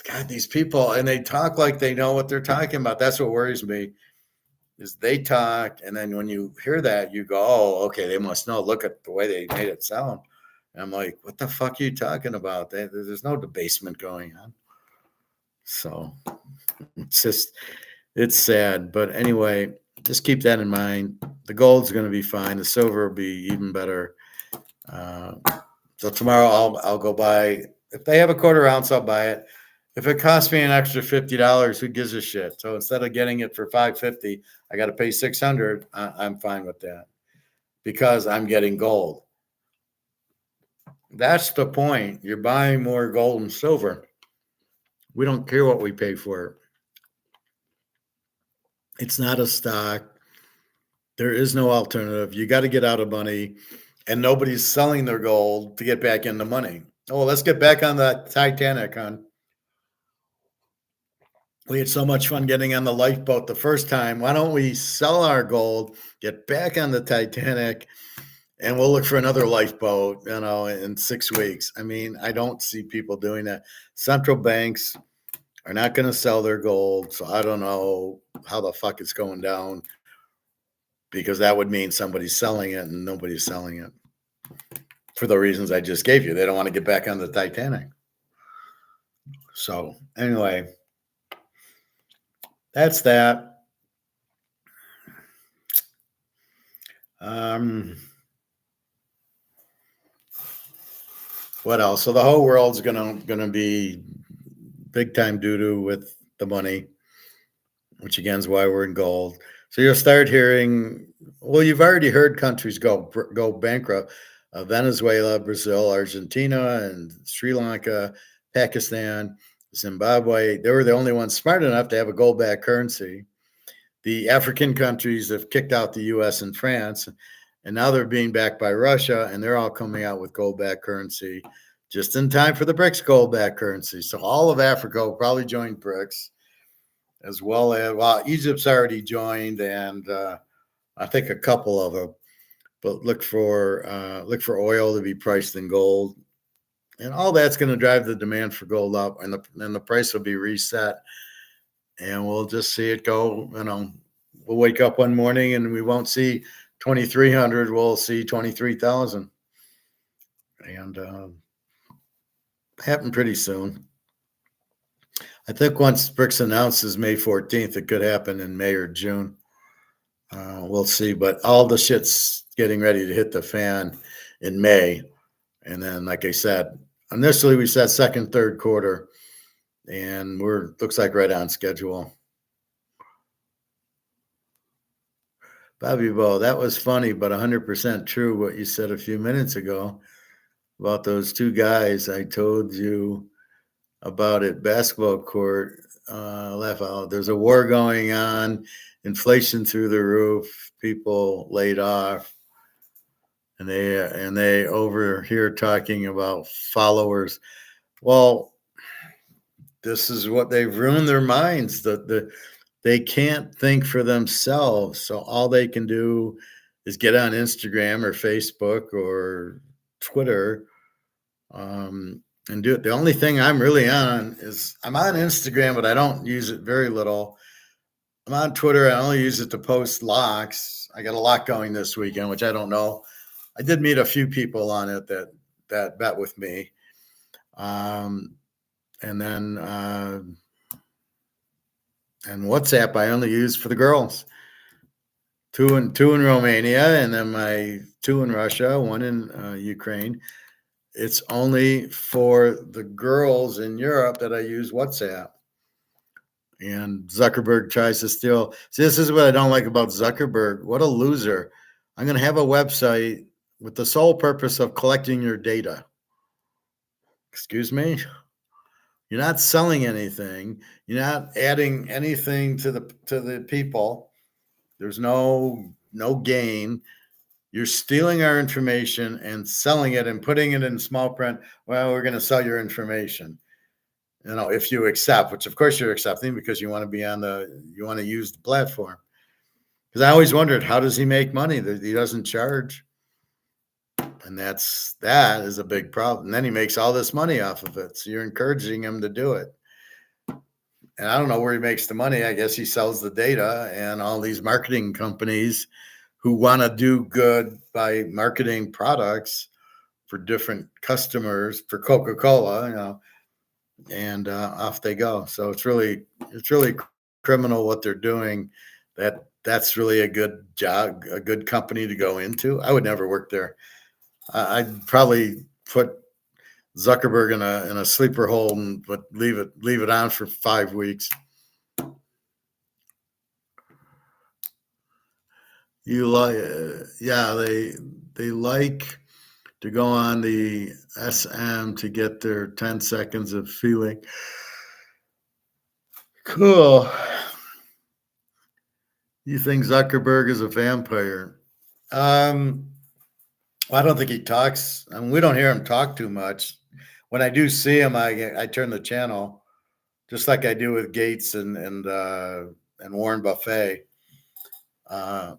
S1: God, these people, and they talk like they know what they're talking about. That's what worries me, is they talk, and then when you hear that, you go, oh, okay, they must know. Look at the way they made it sound. And I'm like, what the fuck are you talking about? There's no debasement going on. So it's sad. But anyway, just keep that in mind. The gold's going to be fine. The silver will be even better. So tomorrow I'll go buy. If they have a quarter ounce, I'll buy it. If it costs me an extra $50, who gives a shit? So instead of getting it for $550, I got to pay $600. I'm fine with that because I'm getting gold. That's the point. You're buying more gold and silver. We don't care what we pay for it. It's not a stock. There is no alternative. You got to get out of money, and nobody's selling their gold to get back into money. Oh, let's get back on the Titanic, hon. We had so much fun getting on the lifeboat the first time. Why don't we sell our gold, get back on the Titanic, and we'll look for another lifeboat, in 6 weeks. I mean, I don't see people doing that. Central banks are not going to sell their gold, so I don't know how the fuck it's going down, because that would mean somebody's selling it and nobody's selling it for the reasons I just gave you. They don't want to get back on the Titanic. So anyway, that's that. What else? So the whole world's gonna be big time doo-doo with the money, which again is why we're in gold. So you'll start hearing, well, you've already heard countries go bankrupt. Venezuela, Brazil, Argentina, and Sri Lanka, Pakistan, Zimbabwe. They were the only ones smart enough to have a gold-backed currency. The African countries have kicked out the U.S. and France, and now they're being backed by Russia, and they're all coming out with gold-backed currency just in time for the BRICS gold-backed currency. So all of Africa will probably join BRICS, as well as, well, Egypt's already joined, and I think a couple of them. But look for oil to be priced in gold, and all that's going to drive the demand for gold up, and the price will be reset, and we'll just see it go. We'll wake up one morning and we won't see 2,300. We'll see 23,000, and happen pretty soon. I think once BRICS announces May 14th, it could happen in May or June. We'll see, but all the shit's getting ready to hit the fan in May. And then, like I said, initially we said second, third quarter, and looks like right on schedule. Bobby Bo, that was funny, but 100% true what you said a few minutes ago about those two guys I told you about at basketball court. Laugh out. There's a war going on, inflation through the roof, people laid off, and they over here talking about followers. Well, this is what they've ruined their minds. They can't think for themselves, so all they can do is get on Instagram or Facebook or Twitter, and do it. The only thing I'm really on is I'm on Instagram, but I don't use it very little. I'm on Twitter. I only use it to post locks. I got a lot going this weekend, which I don't know. I did meet a few people on it that bet with me. And then and WhatsApp I only use for the girls. Two in Romania, and then my 2 in Russia, 1 in Ukraine. It's only for the girls in Europe that I use WhatsApp. And Zuckerberg tries to steal. See, this is what I don't like about Zuckerberg. What a loser. I'm going to have a website with the sole purpose of collecting your data. Excuse me? You're not selling anything. You're not adding anything to the people. There's no gain. You're stealing our information and selling it and putting it in small print. Well, we're going to sell your information. If you accept, which of course you're accepting because you want to be you want to use the platform. Because I always wondered, how does he make money that he doesn't charge? And that is a big problem. And then he makes all this money off of it. So you're encouraging him to do it. And I don't know where he makes the money. I guess he sells the data, and all these marketing companies who want to do good by marketing products for different customers, for Coca-Cola, and off they go. So it's really criminal what they're doing. That's really a good job, a good company to go into. I would never work there. I'd probably put Zuckerberg in a sleeper hole, but leave it on for 5 weeks. You like, yeah, they like to go on the SM to get their 10 seconds of feeling. Cool. You think Zuckerberg is a vampire? I don't think he talks. I mean, we don't hear him talk too much. When I do see him, I turn the channel, just like I do with Gates and Warren Buffett. I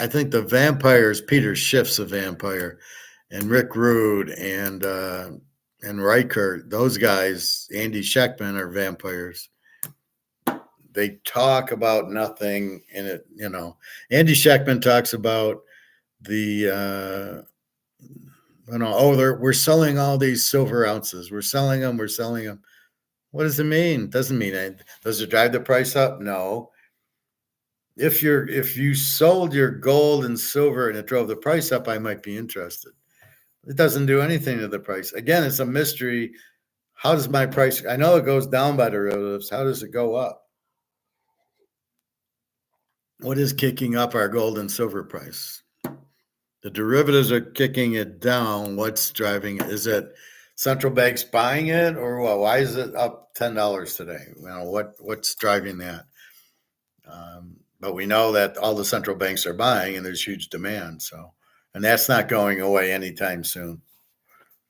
S1: think the vampires, Peter Schiff's a vampire, and Rick Rude and Reichert, those guys, Andy Scheckman, are vampires. They talk about nothing in it, you know. Andy Scheckman talks about the we're selling all these silver ounces. We're selling them. What does it mean? Doesn't mean anything. Does it drive the price up? No. If you sold your gold and silver and it drove the price up, I might be interested. It doesn't do anything to the price. Again, it's a mystery. How does my price? I know it goes down by derivatives. How does it go up? What is kicking up our gold and silver price? The derivatives are kicking it down. What's driving it? Is it central banks buying it, or what? Why is it up $10 today? You know, what's driving that? But we know that all the central banks are buying, and there's huge demand. So, and that's not going away anytime soon.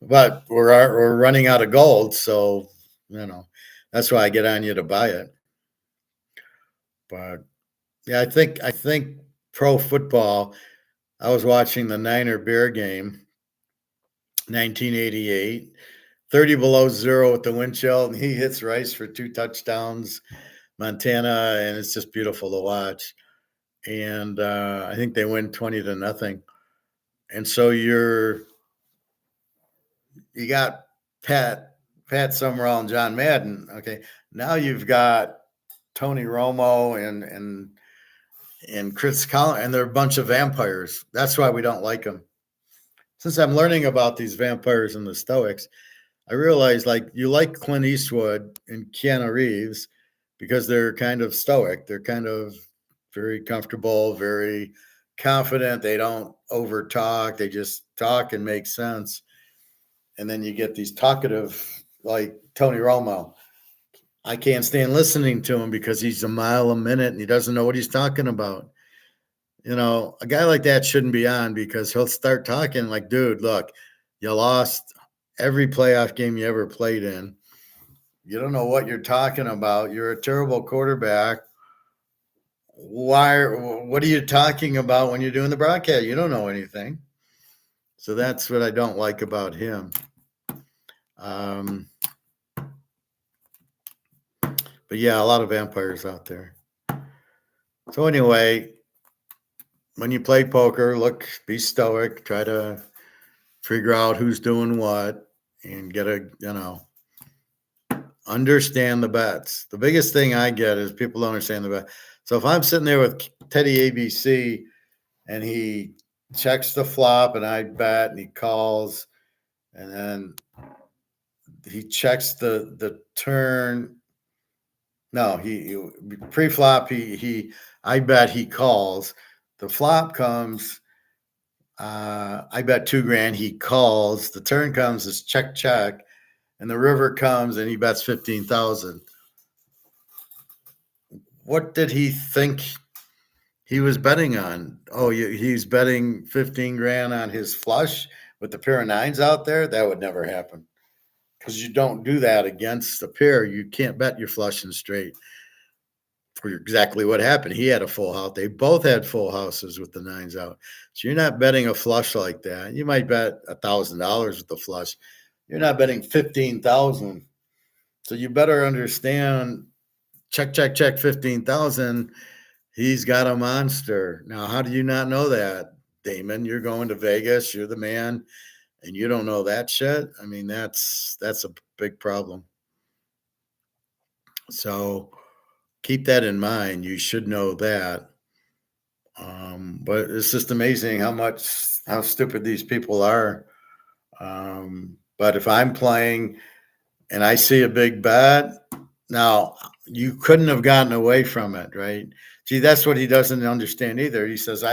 S1: But we're running out of gold, so you know that's why I get on you to buy it. But yeah, I think pro football. I was watching the Niner Bear game, 1988, 30 below zero with the wind chill, and he hits Rice for 2 touchdowns, Montana, and it's just beautiful to watch. And I think they win 20-0. And so you got Pat Summerall and John Madden. Okay, now you've got Tony Romo and Chris Collins, and they're a bunch of vampires. That's why we don't like them. Since I'm learning about these vampires and the Stoics, I realize like you like Clint Eastwood and Keanu Reeves because they're kind of stoic. They're kind of very comfortable, very confident. They don't over talk. They just talk and make sense. And then you get these talkative like Tony Romo. I can't stand listening to him because he's a mile a minute and he doesn't know what he's talking about. You know, a guy like that shouldn't be on because he'll start talking like, dude, look, you lost every playoff game you ever played in. You don't know what you're talking about. You're a terrible quarterback. What are you talking about when you're doing the broadcast? You don't know anything. So that's what I don't like about him. But yeah, a lot of vampires out there. So anyway, when you play poker, be stoic, try to figure out who's doing what and understand the bets. The biggest thing I get is people don't understand the bet. So if I'm sitting there with Teddy ABC and he checks the flop and I bet and he calls and then he checks the turn. No, he pre-flop, I bet he calls. The flop comes, I bet $2,000, he calls. The turn comes as check, and the river comes and he bets 15,000. What did he think he was betting on? Oh, he's betting 15 grand on his flush with the pair of nines out there? That would never happen. Because you don't do that against a pair. You can't bet your flush and straight. For exactly what happened. He had a full house. They both had full houses with the nines out. So you're not betting a flush like that. You might bet $1,000 with the flush. You're not betting 15,000. So you better understand. Check 15,000. He's got a monster. Now, how do you not know that, Damon? You're going to Vegas. You're the man, and you don't know that shit. I mean, that's a big problem. So keep that in mind. You should know that. But it's just amazing how stupid these people are. But if I'm playing and I see a big bet, now you couldn't have gotten away from it, right? See, that's what he doesn't understand either. He says,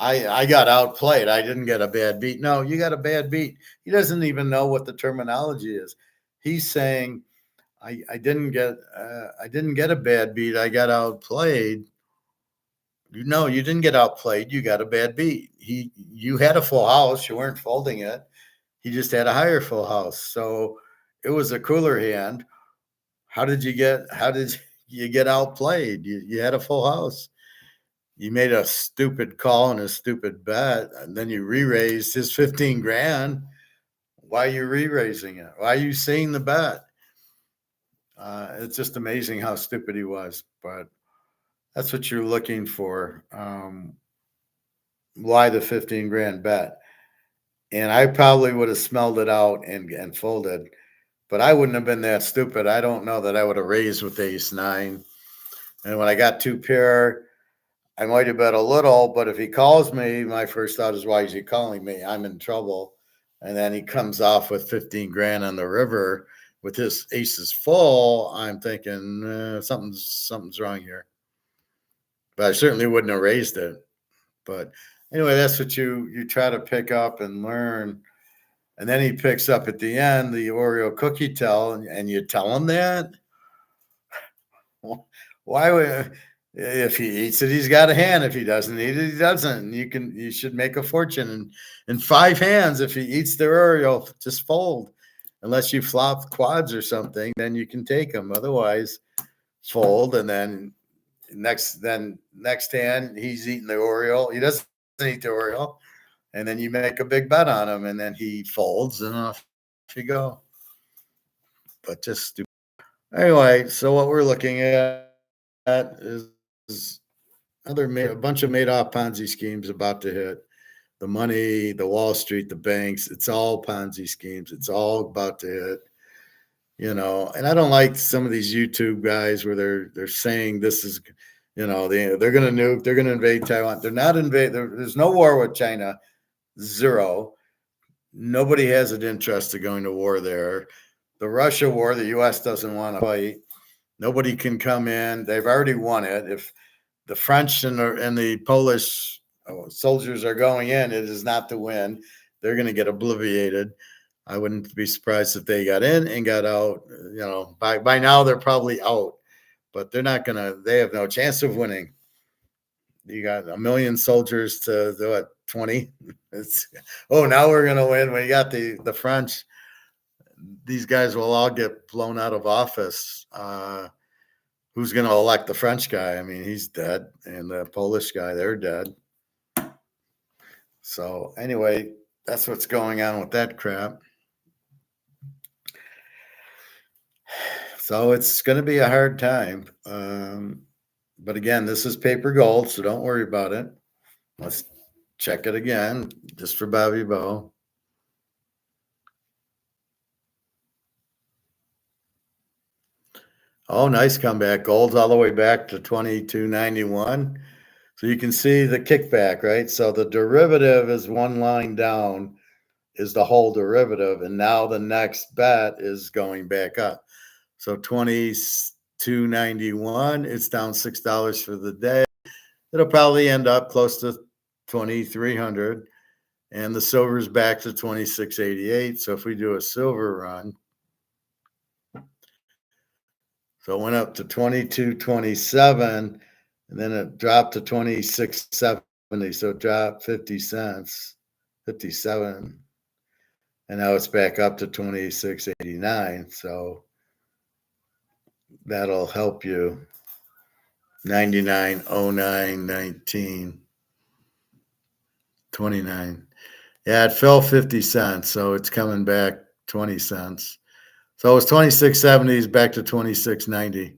S1: I got outplayed. I didn't get a bad beat. No, you got a bad beat. He doesn't even know what the terminology is. He's saying, I didn't get a bad beat. I got outplayed. No, you didn't get outplayed. You got a bad beat. You had a full house. You weren't folding it. He just had a higher full house. So it was a cooler hand. How did you get outplayed? You had a full house. You made a stupid call and a stupid bet, and then you re-raised his 15 grand. Why are you re-raising it? Why are you seeing the bet? It's just amazing how stupid he was, but that's what you're looking for. Why the 15 grand bet? And I probably would have smelled it out and folded, but I wouldn't have been that stupid. I don't know that I would have raised with ace nine. And when I got two pair, I might have bet a little, but if he calls me, my first thought is, why is he calling me? I'm in trouble. And then he comes off with 15 grand on the river with his aces full. I'm thinking something's wrong here. But I certainly wouldn't have raised it. But anyway, that's what you try to pick up and learn. And then he picks up at the end the Oreo cookie tell, and you tell him that. Why would, if he eats it, he's got a hand. If he doesn't eat it, he doesn't. You should make a fortune. And in five hands, if he eats the Oreo, just fold. Unless you flop quads or something, then you can take them. Otherwise, fold. And then next hand, he's eating the Oreo. He doesn't eat the Oreo. And then you make a big bet on him, and then he folds, and off you go. But just stupid. Anyway, so what we're looking at is a bunch of Madoff Ponzi schemes about to hit. The money, the Wall Street, the banks, it's all Ponzi schemes. It's all about to hit. And I don't like some of these YouTube guys where they're saying this is, they're going to nuke, they're going to invade Taiwan. They're not there's no war with China. Zero. Nobody has an interest in going to war there. The Russia war, the U.S. doesn't want to fight. Nobody can come in. They've already won it. If the French and the Polish soldiers are going in, it is not to win. They're going to get obliterated. I wouldn't be surprised if they got in and got out. By now they're probably out, but they're not going to. They have no chance of winning. You got 1 million soldiers to what, 20? Now we're going to win. When you got the French, these guys will all get blown out of office. Who's going to elect the French guy? I mean, he's dead. And the Polish guy, they're dead. So anyway, that's what's going on with that crap. So it's going to be a hard time. But again, this is paper gold, so don't worry about it. Let's check it again, just for Bobby Bo. Oh, nice comeback. Gold's all the way back to 22.91. So you can see the kickback, right? So the derivative is one line down, is the whole derivative. And now the next bet is going back up. So 22.91, it's down $6 for the day. It'll probably end up close to 2,300. And the silver's back to 26.88. So if we do a silver run, so it went up to 22.27, and then it dropped to 26.70. So it dropped 50 cents, 57. And now it's back up to 26.89. So that'll help you. 99.09.19. 29. Yeah, it fell 50 cents. So it's coming back 20 cents. So it was 26.70s back to 26.90.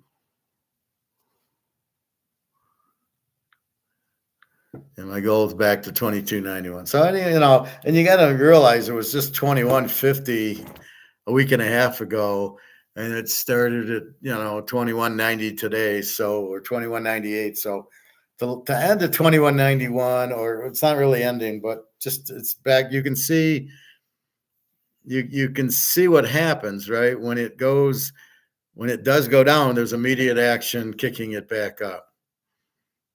S1: And my gold's back to 22.91. So, and you got to realize it was just 21.50 a week and a half ago. And it started at, 21.90 today. So, or 21.98. So to end at 21.91, or it's not really ending, but just it's back. You can see what happens, right? When it does go down, there's immediate action kicking it back up.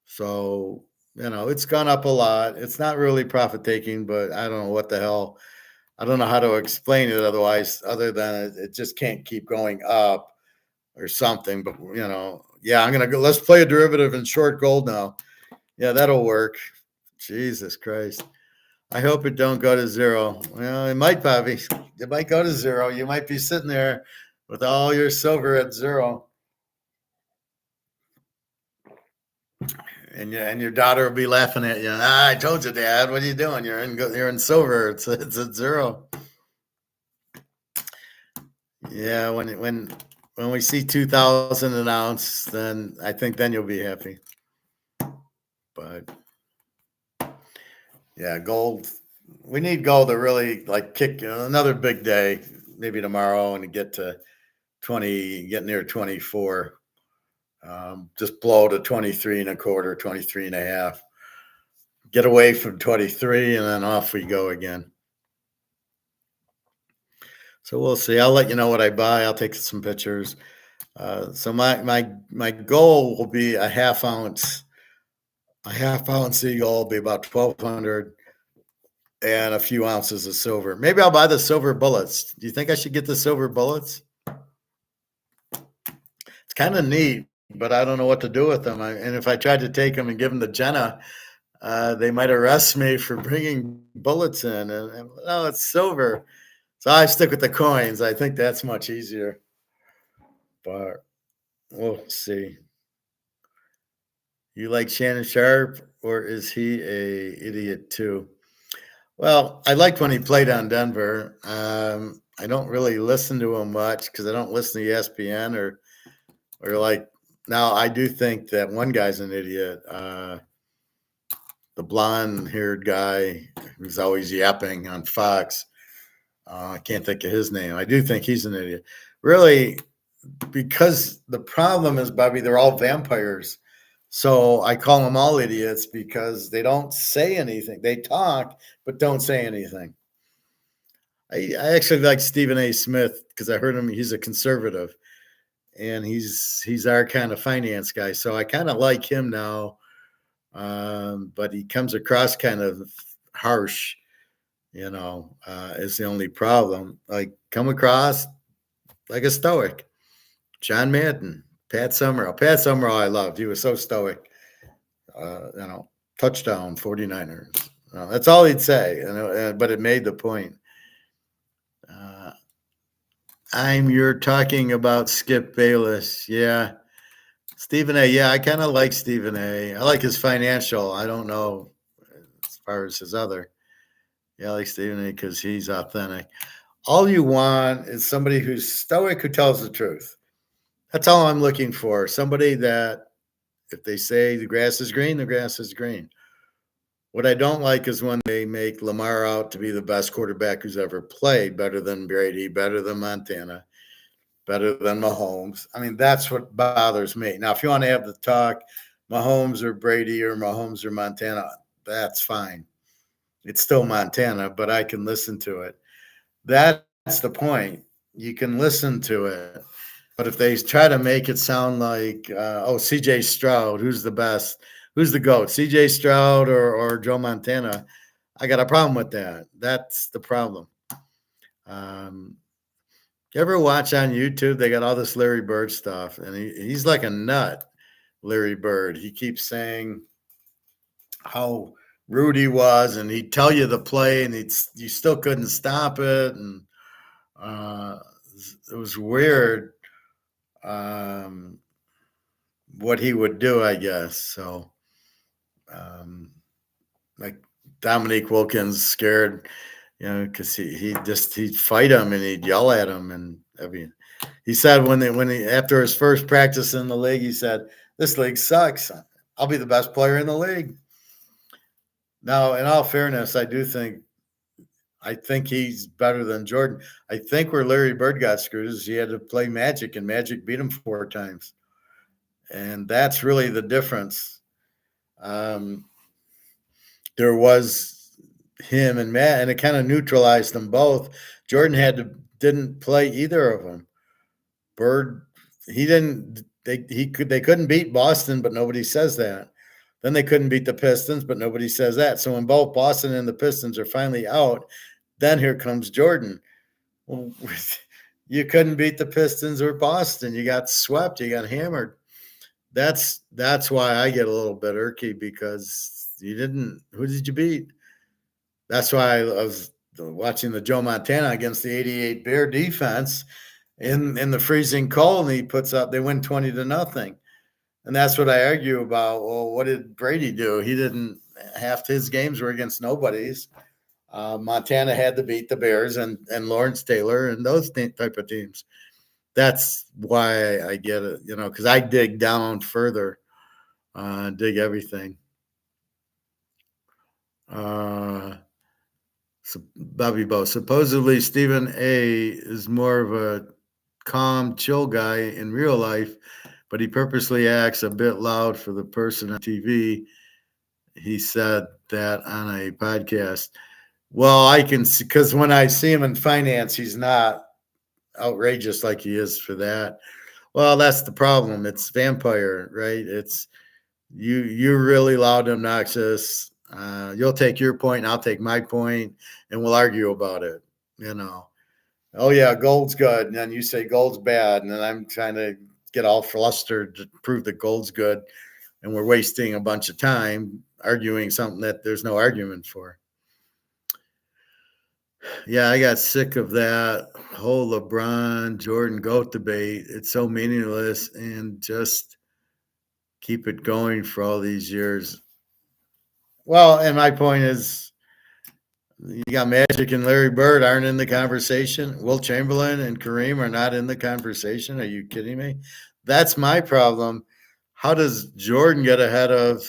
S1: So It's gone up a lot. It's not really profit taking, but I don't know what the hell. I don't know how to explain it otherwise, other than it just can't keep going up or something. But yeah, I'm gonna go. Let's play a derivative and short gold now. Yeah, that'll work. Jesus Christ. I hope it don't go to zero. Well, it might, Bobby. It might go to zero. You might be sitting there with all your silver at zero. And your daughter will be laughing at you. I told you, Dad. What are you doing? You're in silver. It's at zero. Yeah, when we see 2,000 an ounce, then I think then you'll be happy. But yeah, gold. We need gold to really like kick another big day, maybe tomorrow, and get to 20, get near 24. Just blow to 23 and a quarter, 23 and a half. Get away from 23, and then off we go again. So we'll see. I'll let you know what I buy. I'll take some pictures. So my goal will be a half ounce. A half ounce eagle will be about 1,200, and a few ounces of silver. Maybe I'll buy the silver bullets. Do you think I should get the silver bullets? It's kind of neat, but I don't know what to do with them. And if I tried to take them and give them to Jenna, they might arrest me for bringing bullets in. And oh, it's silver. So I stick with the coins. I think that's much easier. But we'll see. You like Shannon Sharp, or is he a idiot too? Well, I liked when he played on Denver. I don't really listen to him much because I don't listen to ESPN or like now. I do think that one guy's an idiot. The blonde-haired guy who's always yapping on Fox. I can't think of his name. I do think he's an idiot. Really, because the problem is, Bobby, they're all vampires. So I call them all idiots because they don't say anything. They talk, but don't say anything. I actually like Stephen A. Smith because I heard him. He's a conservative, and he's our kind of finance guy. So I kind of like him now, but he comes across kind of harsh. Is the only problem. Like come across like a stoic. John Madden, Pat Summerall. Pat Summerall, I loved. He was so stoic. Touchdown, 49ers. That's all he'd say, but it made the point. You're talking about Skip Bayless. Yeah. Stephen A. Yeah, I kind of like Stephen A. I like his financial. I don't know as far as his other. Yeah, I like Stephen A. because he's authentic. All you want is somebody who's stoic who tells the truth. That's all I'm looking for. Somebody that if they say the grass is green, the grass is green. What I don't like is when they make Lamar out to be the best quarterback who's ever played, better than Brady, better than Montana, better than Mahomes. I mean, that's what bothers me. Now, if you want to have the talk, Mahomes or Brady or Mahomes or Montana, that's fine. It's still Montana, but I can listen to it. That's the point. You can listen to it. But if they try to make it sound like, CJ Stroud, who's the best? Who's the GOAT? CJ Stroud or Joe Montana? I got a problem with that. That's the problem. You ever watch on YouTube? They got all this Larry Bird stuff, and he's like a nut, Larry Bird. He keeps saying how rude he was, and he'd tell you the play, and you still couldn't stop it, and it was weird. What he would do, I guess. So, like Dominique Wilkins scared, because he'd fight him and he'd yell at him, and I mean, he said when he after his first practice in the league, he said, "This league sucks. I'll be the best player in the league." Now, in all fairness, I think he's better than Jordan. I think where Larry Bird got screwed is he had to play Magic, and Magic beat him 4 times. And that's really the difference. There was him and Matt, and it kind of neutralized them both. Jordan didn't play either of them. Bird, he didn't. They couldn't beat Boston, but nobody says that. Then they couldn't beat the Pistons, but nobody says that. So when both Boston and the Pistons are finally out, then here comes Jordan. Well, you couldn't beat the Pistons or Boston. You got swept. You got hammered. That's why I get a little bit irky, because you didn't. Who did you beat? That's why I was watching the Joe Montana against the '88 Bear defense in the freezing cold, and he puts up. They win 20-0, and that's what I argue about. Well, what did Brady do? He didn't. Half his games were against nobodies. Montana had to beat the Bears and Lawrence Taylor and those type of teams. That's why I get it, because I dig down further, dig everything. So Bobby Bo, supposedly Stephen A is more of a calm, chill guy in real life, but he purposely acts a bit loud for the person on TV. He said that on a podcast. Well, I can see, because when I see him in finance, he's not outrageous like he is for that. Well, that's the problem. It's vampire, right? It's you're really loud and obnoxious. You'll take your point, and I'll take my point, and we'll argue about it. Oh yeah, gold's good, and then you say gold's bad, and then I'm trying to get all flustered to prove that gold's good, and we're wasting a bunch of time arguing something that there's no argument for. Yeah, I got sick of that whole LeBron Jordan GOAT debate. It's so meaningless, and just keep it going for all these years. Well, and my point is, you got Magic and Larry Bird aren't in the conversation. Will Chamberlain and Kareem are not in the conversation. Are you kidding me? That's my problem. How does Jordan get ahead of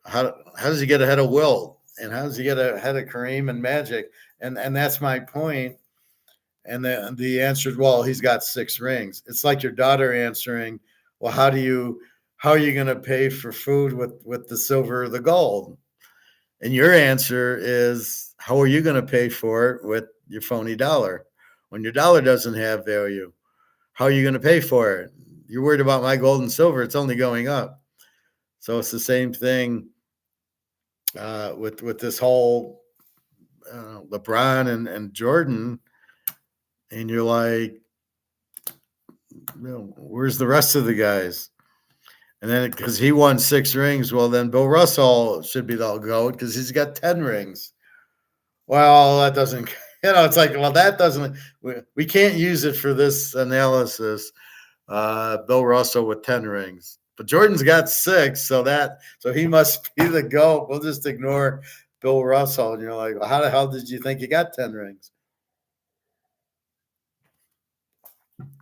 S1: how does he get ahead of Will? And how does he get ahead of Kareem and Magic? And that's my point. And the answer is, well, he's got 6 rings. It's like your daughter answering, well, how are you going to pay for food with the silver or the gold? And your answer is, how are you going to pay for it with your phony dollar? When your dollar doesn't have value, how are you going to pay for it? You're worried about my gold and silver. It's only going up. So it's the same thing with this whole LeBron and Jordan. And you're like, where's the rest of the guys? And then because he won 6 rings, well, then Bill Russell should be the GOAT because he's got 10 rings. Well, that doesn't, it's like, well, that doesn't, we can't use it for this analysis. Bill Russell with 10 rings, but Jordan's got 6, so he must be the GOAT. We'll just ignore Bill Russell. And you're like, well, how the hell did you think you got 10 rings?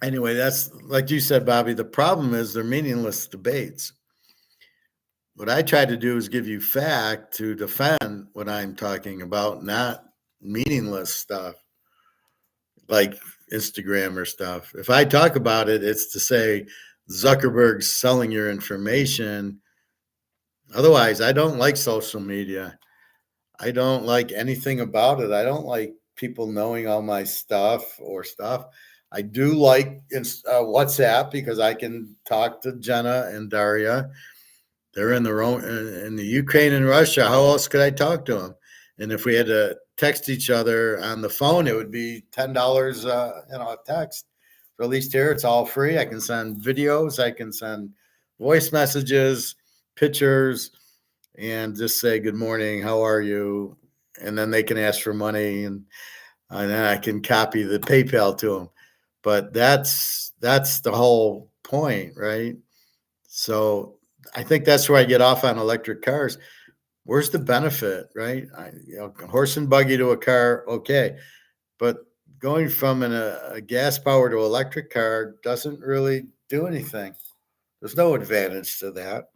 S1: Anyway, that's like you said, Bobby. The problem is they're meaningless debates. What I try to do is give you fact to defend what I'm talking about, not meaningless stuff like Instagram or stuff. If I talk about it, it's to say Zuckerberg's selling your information. Otherwise, I don't like social media. I don't like anything about it. I don't like people knowing all my stuff or stuff. I do like WhatsApp because I can talk to Jenna and Daria. They're in the Ukraine and Russia. How else could I talk to them? And if we had to text each other on the phone, it would be $10, a text. So at least here it's all free. I can send videos. I can send voice messages, pictures, and just say, good morning, how are you? And then they can ask for money, and then I can copy the PayPal to them. But that's the whole point, right? So I think that's where I get off on electric cars. Where's the benefit, right? Horse and buggy to a car, okay. But going from a gas power to electric car doesn't really do anything. There's no advantage to that.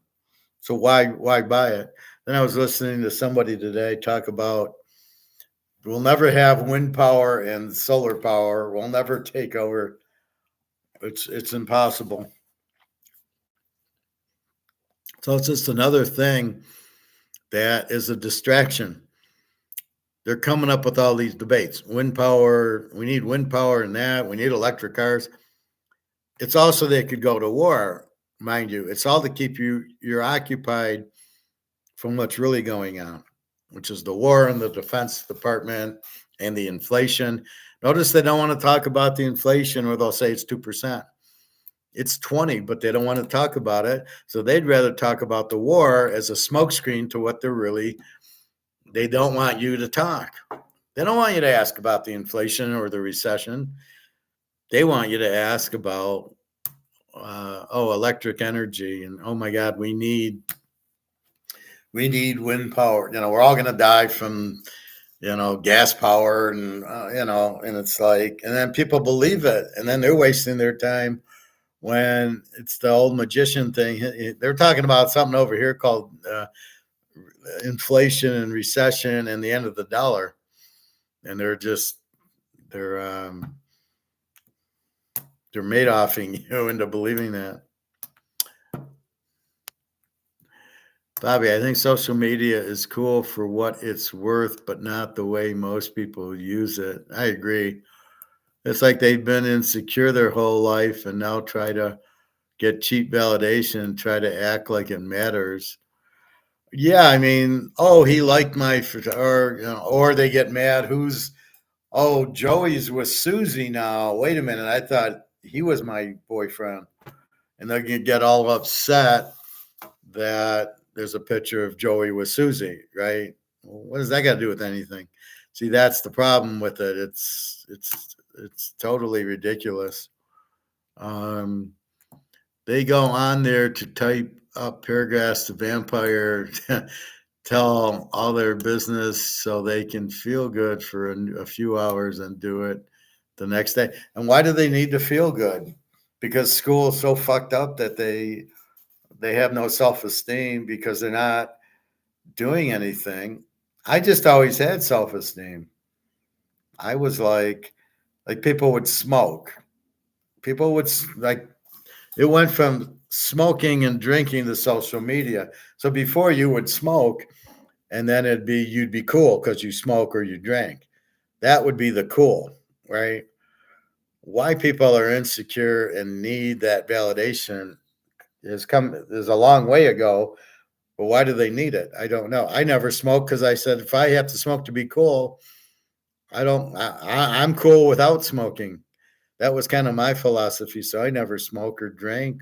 S1: So why buy it? Then I was listening to somebody today talk about we'll never have wind power and solar power. We'll never take over. It's impossible. So it's just another thing that is a distraction. They're coming up with all these debates. Wind power, we need wind power and that. We need electric cars. It's also they could go to war, mind you. It's all to keep you're occupied from what's really going on, which is the war in the Defense Department and the inflation. Notice they don't want to talk about the inflation, or they'll say it's 2%. It's 20, but they don't want to talk about it. So they'd rather talk about the war as a smokescreen to what they don't want you to talk. They don't want you to ask about the inflation or the recession. They want you to ask about, electric energy, and oh my God, we need wind power. We're all going to die from, gas power, and and it's like, and then people believe it, and then they're wasting their time when it's the old magician thing. They're talking about something over here called inflation and recession and the end of the dollar, and they're madoffing you into believing that. Bobby, I think social media is cool for what it's worth, but not the way most people use it. I agree. It's like they've been insecure their whole life and now try to get cheap validation, try to act like it matters. Yeah, I mean, oh, he liked my, or or they get mad. Oh, Joey's with Susie now. Wait a minute, I thought he was my boyfriend, and they're gonna get all upset that there's a picture of Joey with Susie, right? Well, what does that got to do with anything? See, that's the problem with it. It's totally ridiculous. Um, they go on there to type up paragraphs to vampire, tell all their business so they can feel good for a few hours and do it the next day. And why do they need to feel good? Because school is so fucked up that they have no self-esteem because they're not doing anything. I just always had self-esteem. I was like people would smoke. People would like, it went from smoking and drinking to social media. So before, you would smoke, and then you'd be cool because you smoke or you drank. That would be the cool, right? Why people are insecure and need that validation is a long way ago. But why do they need it? I don't know. I never smoked because I said if I have to smoke to be cool, I don't. I'm cool without smoking. That was kind of my philosophy. So I never smoked or drank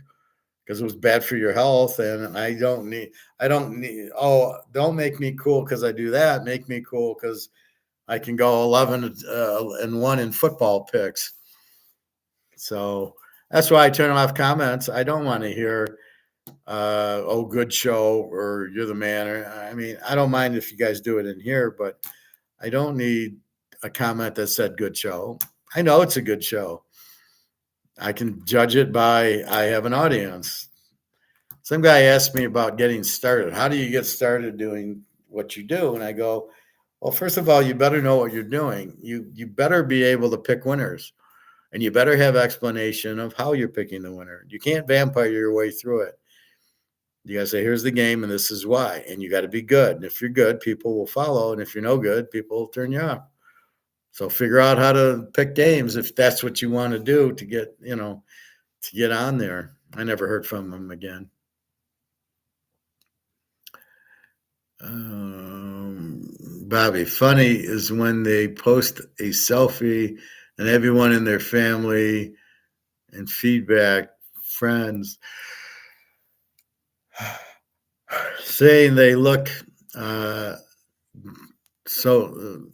S1: because it was bad for your health, and I don't need. I don't need. Oh, don't make me cool because I do that. Make me cool because I can go 11-1 in football picks. So that's why I turn off comments. I don't want to hear oh, good show, or you're the man. Or, I mean, I don't mind if you guys do it in here, but I don't need a comment that said good show. I know it's a good show. I can judge it by I have an audience. Some guy asked me about getting started. How do you get started doing what you do? And I go, well, first of all, you better know what you're doing. You better be able to pick winners, and you better have explanation of how you're picking the winner. You can't vampire your way through it. You got to say, here's the game, and this is why. And you got to be good. And if you're good, people will follow. And if you're no good, people will turn you off. So figure out how to pick games if that's what you want to do to get on there. I never heard from him again. Bobby, funny is when they post a selfie and everyone in their family and feedback, friends, saying they look so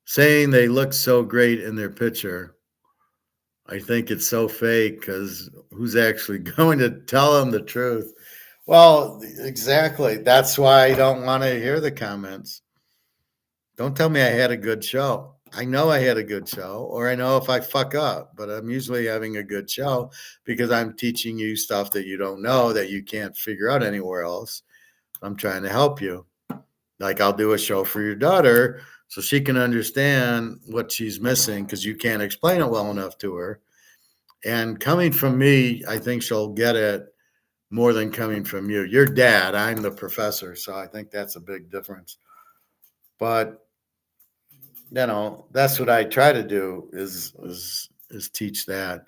S1: saying they look so great in their picture. I think it's so fake because who's actually going to tell them the truth? Well, exactly. That's why I don't want to hear the comments. Don't tell me I had a good show. I know I had a good show, or I know if I fuck up, but I'm usually having a good show because I'm teaching you stuff that you don't know that you can't figure out anywhere else. I'm trying to help you. Like I'll do a show for your daughter so she can understand what she's missing because you can't explain it well enough to her. And coming from me, I think she'll get it more than coming from you. Your dad, I'm the professor, so I think that's a big difference. But that's what I try to do is teach that.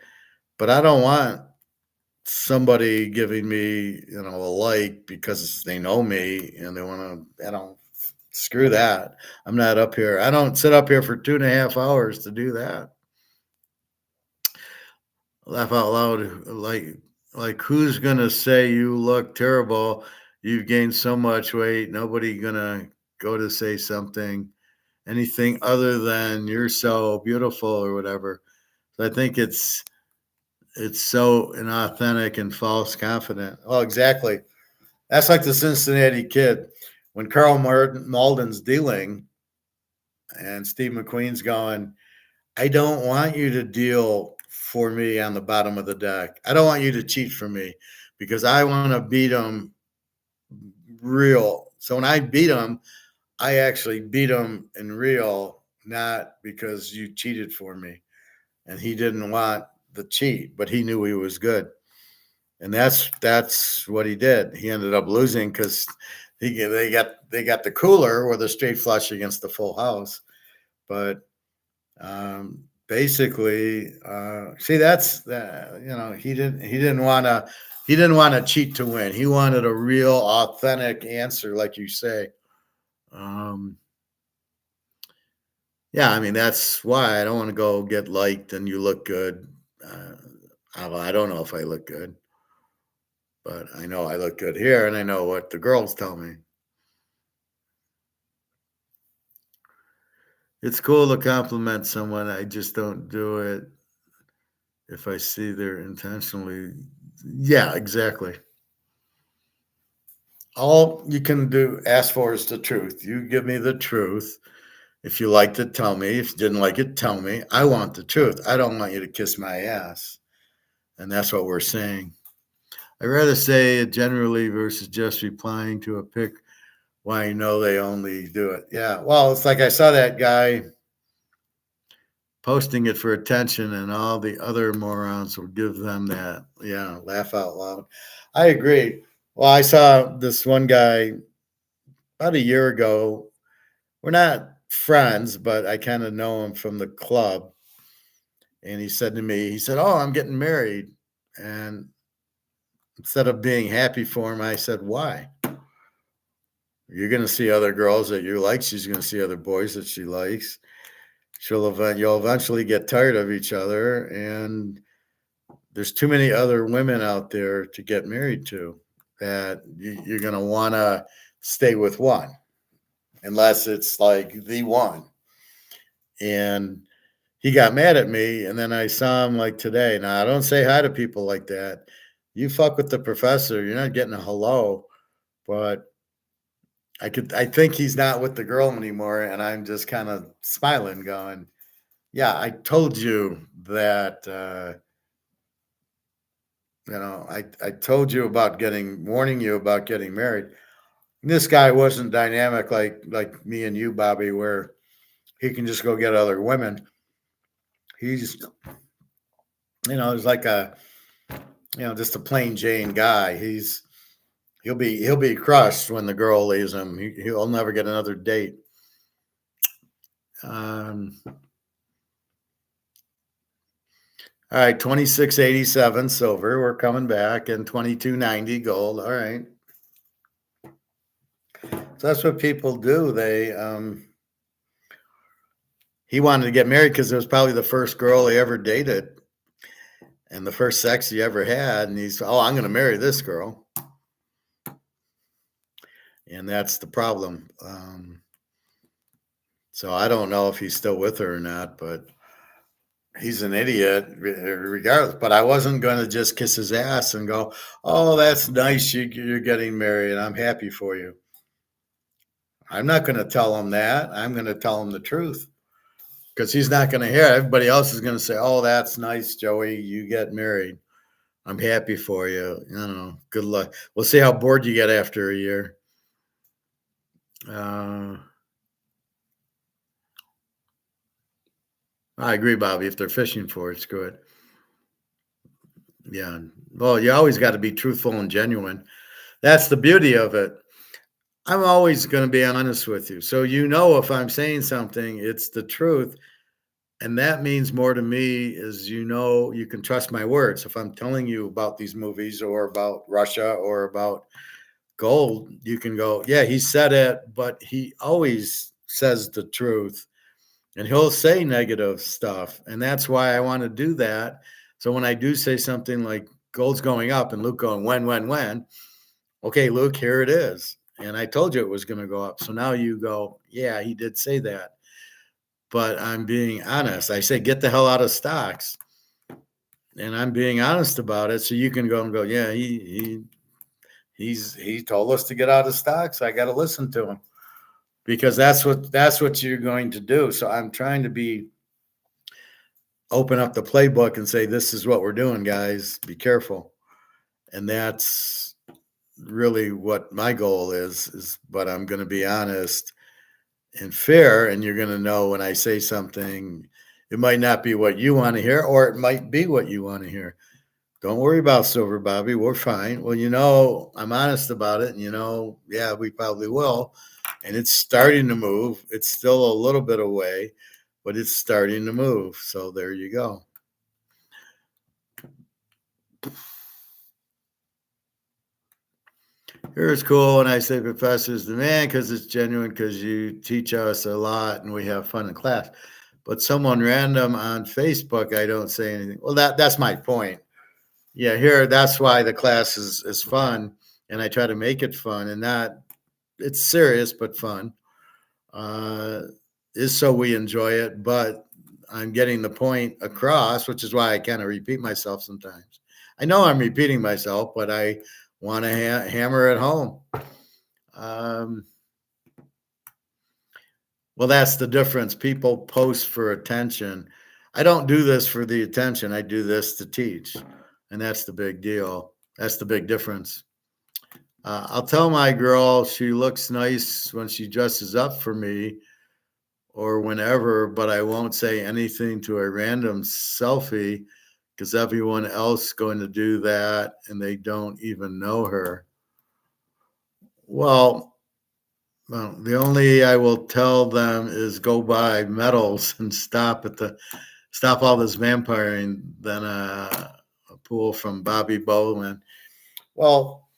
S1: But I don't want somebody giving me, a like because they know me and they want to, screw that. I'm not up here. I don't sit up here for 2.5 hours to do that. Laugh out loud, like who's gonna say you look terrible? You've gained so much weight. Nobody gonna go to say something, anything other than you're so beautiful or whatever. So I think it's so inauthentic and false confident. Oh, exactly. That's like the Cincinnati Kid when Carl Malden's dealing and Steve McQueen's going, I don't want you to deal for me on the bottom of the deck. I don't want you to cheat for me because I want to beat him real. So when I beat him, I actually beat him in real, not because you cheated for me. And he didn't want the cheat, but he knew he was good. And that's what he did. He ended up losing because they got the cooler with a straight flush against the full house. But basically, see, that's that. He didn't want to cheat to win. He wanted a real, authentic answer, like you say. Um, yeah, I mean that's why I don't want to go get liked and you look good. Uh, I don't know if I look good, but I know I look good here, and I know what the girls tell me. It's cool to compliment someone. I just don't do it if I see they're intentionally. Yeah, exactly. All you can do ask for is the truth. You give me the truth. If you liked it, tell me. If you didn't like it, tell me. I want the truth. I don't want you to kiss my ass. And that's what we're saying. I'd rather say it generally versus just replying to a pic why you know they only do it. Yeah. Well, it's like I saw that guy posting it for attention, and all the other morons will give them that. Yeah, laugh out loud. I agree. Well, I saw this one guy about a year ago. We're not friends, but I kind of know him from the club. And he said to me, he said, "Oh, I'm getting married." And instead of being happy for him, I said, "Why? You're going to see other girls that you like. She's going to see other boys that she likes. You'll eventually get tired of each other, and there's too many other women out there to get married to that you're going to want to stay with one unless it's like the one." And he got mad at me, and then I saw him like today. Now, I don't say hi to people like that. You fuck with the professor, you're not getting a hello. But I think he's not with the girl anymore, and I'm just kind of smiling, going, "Yeah, I told you that." I told you about warning you about getting married. This guy wasn't dynamic like me and you, Bobby, where he can just go get other women. He's, he's like just a plain Jane guy. He'll be crushed when the girl leaves him. He'll never get another date. All right, 2687 silver. We're coming back, and 2290 gold. All right. So that's what people do. He wanted to get married because it was probably the first girl he ever dated and the first sex he ever had. And he's, "Oh, I'm going to marry this girl." And that's the problem. So I don't know if he's still with her or not, but he's an idiot regardless. But I wasn't going to just kiss his ass and go, "Oh, that's nice. You're getting married. I'm happy for you." I'm not going to tell him that. I'm going to tell him the truth because he's not going to hear it. Everybody else is going to say, "Oh, that's nice, Joey. You get married. I'm happy for you. Good luck." We'll see how bored you get after a year. I agree, Bobby. If they're fishing for it, screw it. Yeah. Well, you always got to be truthful and genuine. That's the beauty of it. I'm always going to be honest with you. So if I'm saying something, it's the truth. And that means more to me is, you can trust my words. If I'm telling you about these movies or about Russia or about gold, you can go, yeah, he said it, but he always says the truth and he'll say negative stuff. And that's why I want to do that. So when I do say something like gold's going up and Luke going, when, okay, Luke, here it is. And I told you it was going to go up. So now you go, yeah, he did say that. But I'm being honest. I say, get the hell out of stocks. And I'm being honest about it. So you can go and go, yeah, he told us to get out of stocks. I got to listen to him because that's what you're going to do. So I'm trying to open up the playbook and say, this is what we're doing, guys. Be careful. And that's really what my goal is, but I'm going to be honest and fair. And you're going to know when I say something, it might not be what you want to hear, or it might be what you want to hear. Don't worry about Silver Bobby. We're fine. Well, I'm honest about it. And, yeah, we probably will. And it's starting to move. It's still a little bit away, but it's starting to move. So there you go. Here's cool when I say professor's the man because it's genuine, because you teach us a lot and we have fun in class. But someone random on Facebook, I don't say anything. Well, that's my point. Yeah, here, that's why the class is fun, and I try to make it fun and not, it's serious but fun. Is so we enjoy it, but I'm getting the point across, which is why I kind of repeat myself sometimes. I know I'm repeating myself, but I want to hammer it home. Well, that's the difference. People post for attention. I don't do this for the attention. I do this to teach. And that's the big deal. That's the big difference. I'll tell my girl she looks nice when she dresses up for me or whenever, but I won't say anything to a random selfie because everyone else is going to do that and they don't even know her. Well, the only I will tell them is go buy medals and stop all this vampiring than a pool from Bobby Bowman. Well,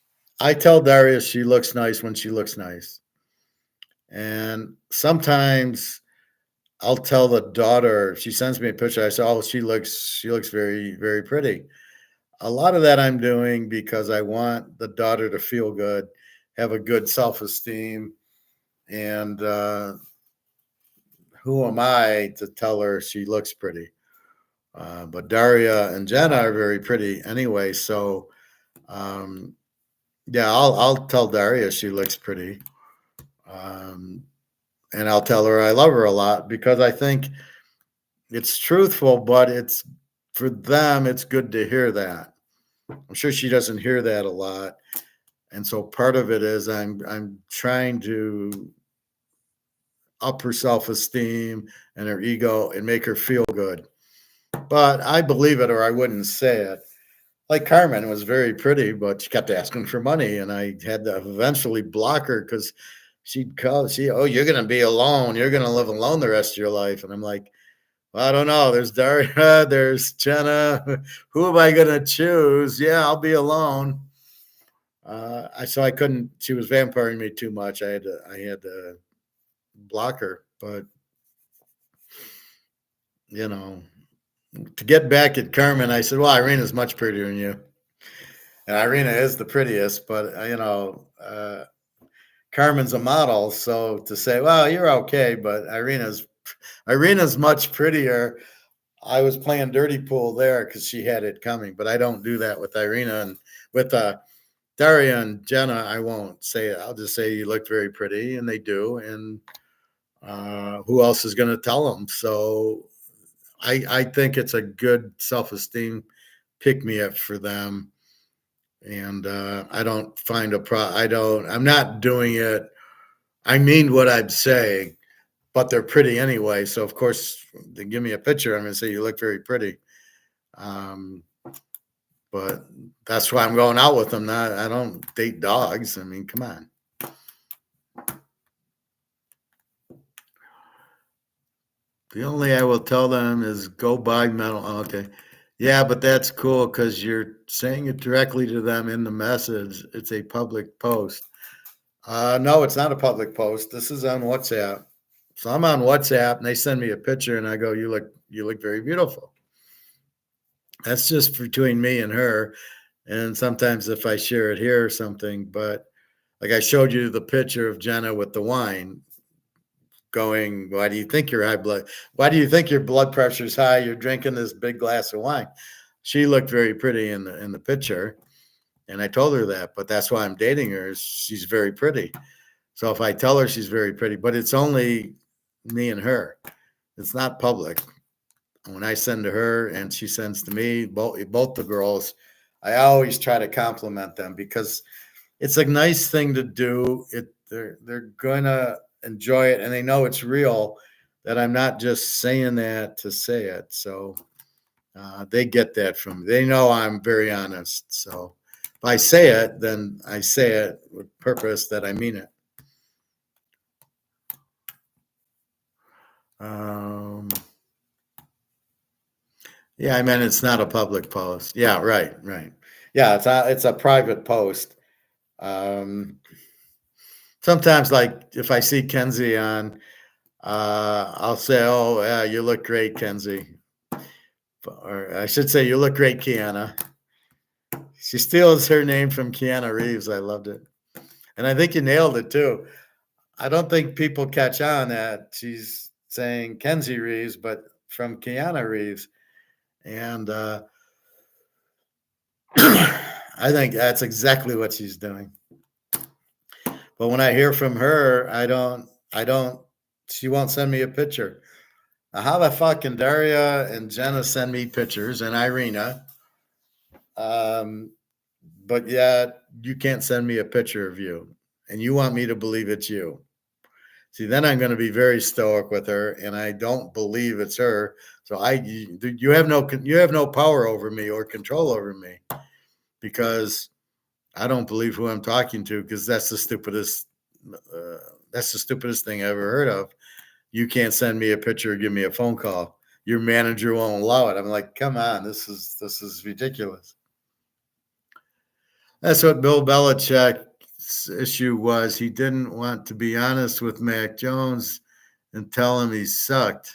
S1: I tell Daria she looks nice when she looks nice. And sometimes I'll tell the daughter, if she sends me a picture, I say, oh, she looks very, very pretty. A lot of that I'm doing because I want the daughter to feel good, have a good self-esteem. And who am I to tell her she looks pretty? But Daria and Jenna are very pretty anyway. So, yeah, I'll tell Daria she looks pretty. And I'll tell her I love her a lot because I think it's truthful, but it's for them, it's good to hear that. I'm sure she doesn't hear that a lot. And so part of it is I'm trying to up her self-esteem and her ego and make her feel good. But I believe it or I wouldn't say it. Like Carmen was very pretty, but she kept asking for money, and I had to eventually block her because she'd call. Oh, you're going to be alone. You're going to live alone the rest of your life. And I'm like, well, I don't know. There's Daria, there's Jenna. Who am I going to choose? Yeah, I'll be alone. So I couldn't. She was vampiring me too much. I had to block her. But to get back at Carmen, I said, well, Irina's much prettier than you. And Irina is the prettiest, but Carmen's a model. So to say, well, you're okay, but Irina's much prettier. I was playing dirty pool there because she had it coming, but I don't do that with Irina. And with Daria and Jenna, I won't say it. I'll just say you look very pretty, and they do. And who else is going to tell them? So I think it's a good self-esteem pick-me-up for them. And I don't find I'm not doing it. I mean what I'm saying, but they're pretty anyway. So of course they give me a picture. I'm going to say, you look very pretty. But that's why I'm going out with them. I don't date dogs. I mean, come on. The only I will tell them is go buy metal. Oh, okay. Yeah, but that's cool because you're saying it directly to them in the message. It's a public post. No, it's not a public post. This is on WhatsApp. So I'm on WhatsApp and they send me a picture and I go, you look very beautiful. That's just between me and her. And sometimes if I share it here or something, but like I showed you the picture of Jenna with the wine going, why do you think you're high blood? Why do you think your blood pressure's high? You're drinking this big glass of wine. She looked very pretty in the picture. And I told her that, but that's why I'm dating her. Is she's very pretty. So if I tell her she's very pretty, but it's only me and her. It's not public. When I send to her and she sends to me, both the girls, I always try to compliment them because it's a nice thing to do. They're gonna enjoy it and they know it's real. That I'm not just saying that to say it. So they get that from me. They know I'm very honest. So if I say it, then I say it with purpose that I mean it. Um, yeah, I mean it's not a public post. Yeah, right, right. Yeah, it's a private post. Um, Sometimes, like if I see Kenzie on, I'll say, "Oh, yeah, you look great, Kenzie," or I should say, "You look great, Kiana." She steals her name from Keanu Reeves. I loved it, and I think you nailed it too. I don't think people catch on that she's saying Kenzie Reeves, but from Keanu Reeves, and I think that's exactly what she's doing. But when I hear from her, I don't. She won't send me a picture. Now, how the fuck can Daria and Jenna send me pictures and Irina? Um, but yet you can't send me a picture of you, and you want me to believe it's you. See, then I'm going to be very stoic with her, and I don't believe it's her. So you have no power over me or control over me because I don't believe who I'm talking to because uh, that's the stupidest thing I ever heard of. You can't send me a picture or give me a phone call. Your manager won't allow it. I'm like, come on, this is ridiculous. That's what Bill Belichick's issue was. He didn't want to be honest with Mac Jones and tell him he sucked.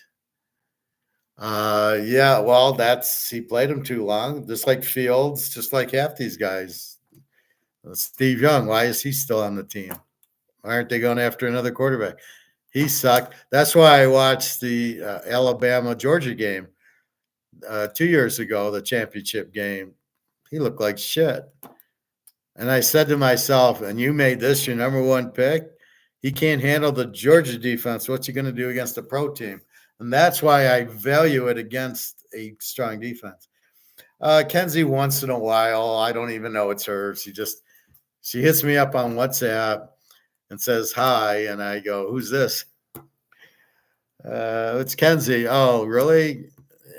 S1: Yeah, well, that's he played him too long, just like Fields, just like half these guys. Steve Young, why is he still on the team? Why aren't they going after another quarterback? He sucked. That's why I watched the Alabama Georgia game 2 years ago, the championship game. He looked like shit. And I said to myself, and you made this your number one pick. He can't handle the Georgia defense. What's he going to do against a pro team? And that's why I value it against a strong defense. Kenzie, once in a while, I don't even know it's her. She hits me up on WhatsApp and says hi, and I go, "Who's this?" It's Kenzie. Oh, really?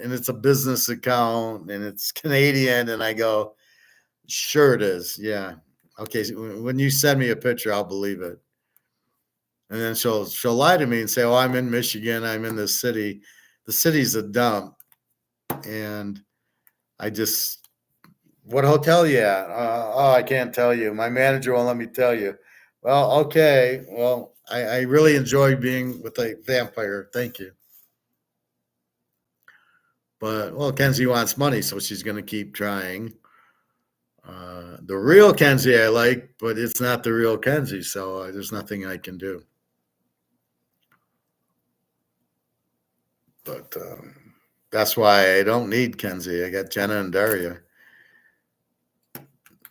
S1: And it's a business account, and it's Canadian. And I go, "Sure, it is. Yeah, okay." So when you send me a picture, I'll believe it. And then she'll lie to me and say, "Oh, I'm in Michigan. I'm in this city. The city's a dump." And I just, what hotel you at? Oh, I can't tell you. My manager won't let me tell you. Well, okay. Well, I really enjoy being with a vampire. Thank you. But well, Kenzie wants money, so she's going to keep trying. The real Kenzie I like, but it's not the real Kenzie, so there's nothing I can do. But that's why I don't need Kenzie. I got Jenna and Daria.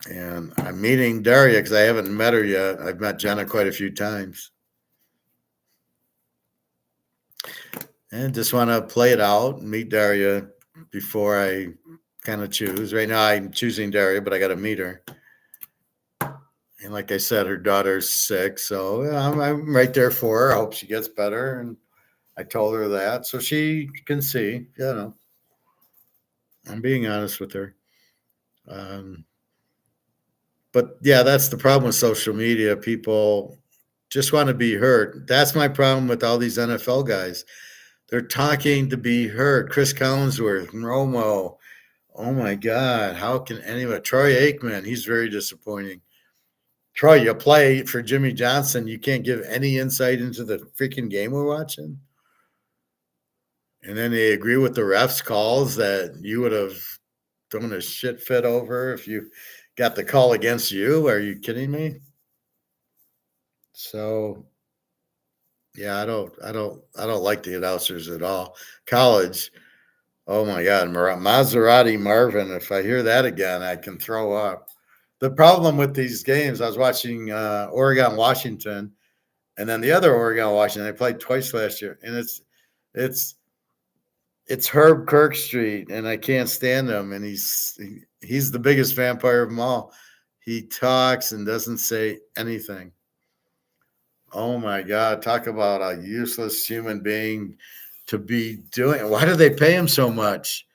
S1: And I'm meeting Daria because I haven't met her yet. I've met Jenna quite a few times. And just want to play it out and meet Daria before I kind of choose. Right now, I'm choosing Daria, but I got to meet her. And like I said, her daughter's sick, so yeah, I'm right there for her. I hope she gets better, and I told her that so she can see. I'm being honest with her. Um, but yeah, that's the problem with social media. People just want to be heard. That's my problem with all these NFL guys. They're talking to be heard. Chris Collinsworth, Romo. Oh my God. How can anyone? Troy Aikman, he's very disappointing. Troy, you play for Jimmy Johnson. You can't give any insight into the freaking game we're watching. And then they agree with the refs' calls that you would have thrown a shit fit over if you got the call against you. Are you kidding me? So yeah, I don't like the announcers at all. College, oh my God, Maserati Marvin. If I hear that again, I can throw up. The problem with these games, I was watching Oregon Washington, and then the other Oregon Washington. They played twice last year, and it's it's Herb Kirkstreet, and I can't stand him. And he's the biggest vampire of them all. He talks and doesn't say anything. Oh my God, talk about a useless human being to be doing. Why do they pay him so much?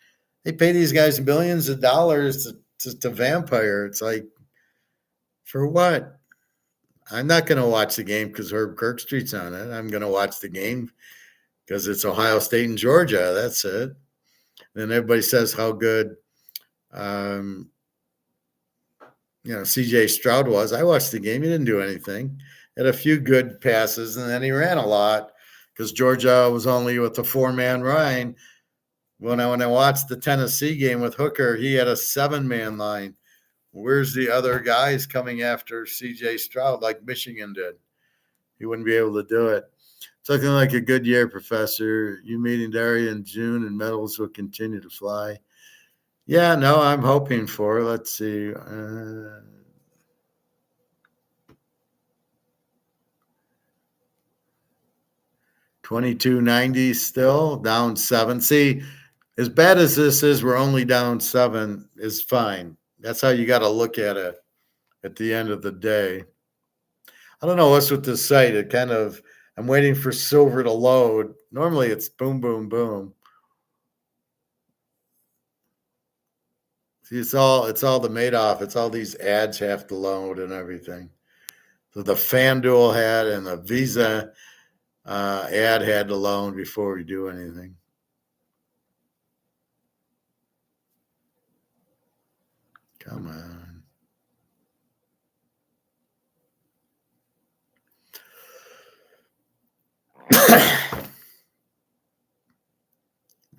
S1: They pay these guys millions of dollars to vampire. It's like, for what? I'm not going to watch the game because Herb Kirkstreet's on it. I'm going to watch the game because it's Ohio State and Georgia. That's it. And everybody says how good, um, CJ Stroud was. I watched the game. He didn't do anything. Had a few good passes, and then he ran a lot because Georgia was only with a 4-man line. When I watched the Tennessee game with Hooker, he had a 7-man line. Where's the other guys coming after CJ Stroud like Michigan did? He wouldn't be able to do it. It's looking like a good year, Professor. You meeting Daria in June, and medals will continue to fly. Yeah, no, I'm hoping for. Let's see. 2290 still down 7. See, as bad as this is, we're only down 7 is fine. That's how you got to look at it at the end of the day. I don't know what's with this site. I'm waiting for silver to load. Normally it's boom, boom, boom. See, it's all the Madoff. It's all these ads have to load and everything. So the FanDuel had and the Visa ad had to load before we do anything. Come on.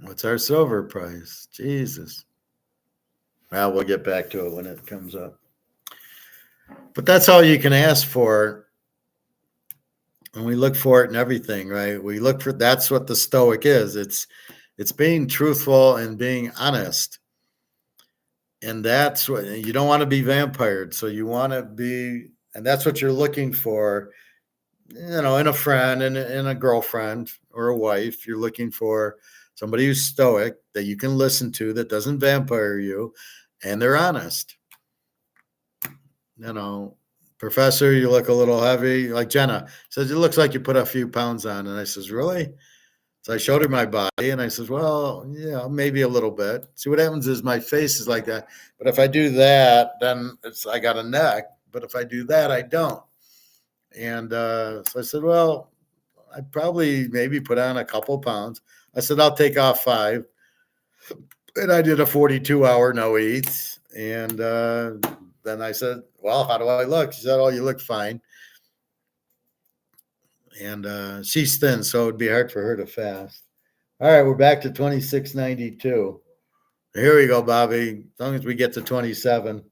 S1: What's our silver price? Jesus. Well, we'll get back to it when it comes up. But that's all you can ask for. And we look for it in everything, right? We look for, that's what the Stoic is. It's being truthful and being honest. And that's what, you don't want to be vampired. So you want to be, and that's what you're looking for, in a friend and in a girlfriend or a wife. You're looking for somebody who's stoic that you can listen to, that doesn't vampire you, and they're honest. Professor, you look a little heavy. Like Jenna says, it looks like you put a few pounds on. And I says, really? So I showed her my body, and I says, well, yeah, maybe a little bit. See, what happens is my face is like that. But if I do that, then I got a neck. But if I do that, I don't. And so I said, well, I'd probably maybe put on a couple pounds. I said, I'll take off 5. And I did a 42-hour no eat. And then I said, well, how do I look? She said, oh, you look fine. And she's thin, so it'd be hard for her to fast. All right, we're back to 26.92. Here we go, Bobby. As long as we get to 27,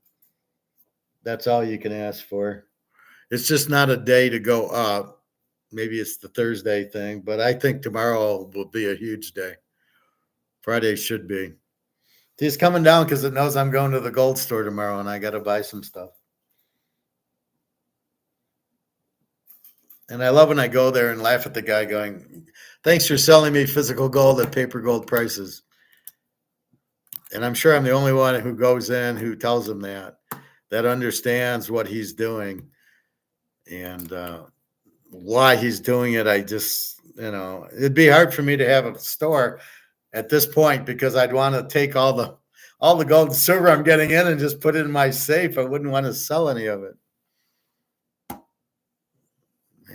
S1: that's all you can ask for. It's just not a day to go up. Maybe it's the Thursday thing, but I think tomorrow will be a huge day. Friday should be. He's coming down because it knows I'm going to the gold store tomorrow, and I got to buy some stuff. And I love when I go there and laugh at the guy going, thanks for selling me physical gold at paper gold prices. And I'm sure I'm the only one who goes in who tells him that understands what he's doing and why he's doing it. I just, it'd be hard for me to have a store at this point because I'd want to take all the gold and silver I'm getting in and just put it in my safe. I wouldn't want to sell any of it.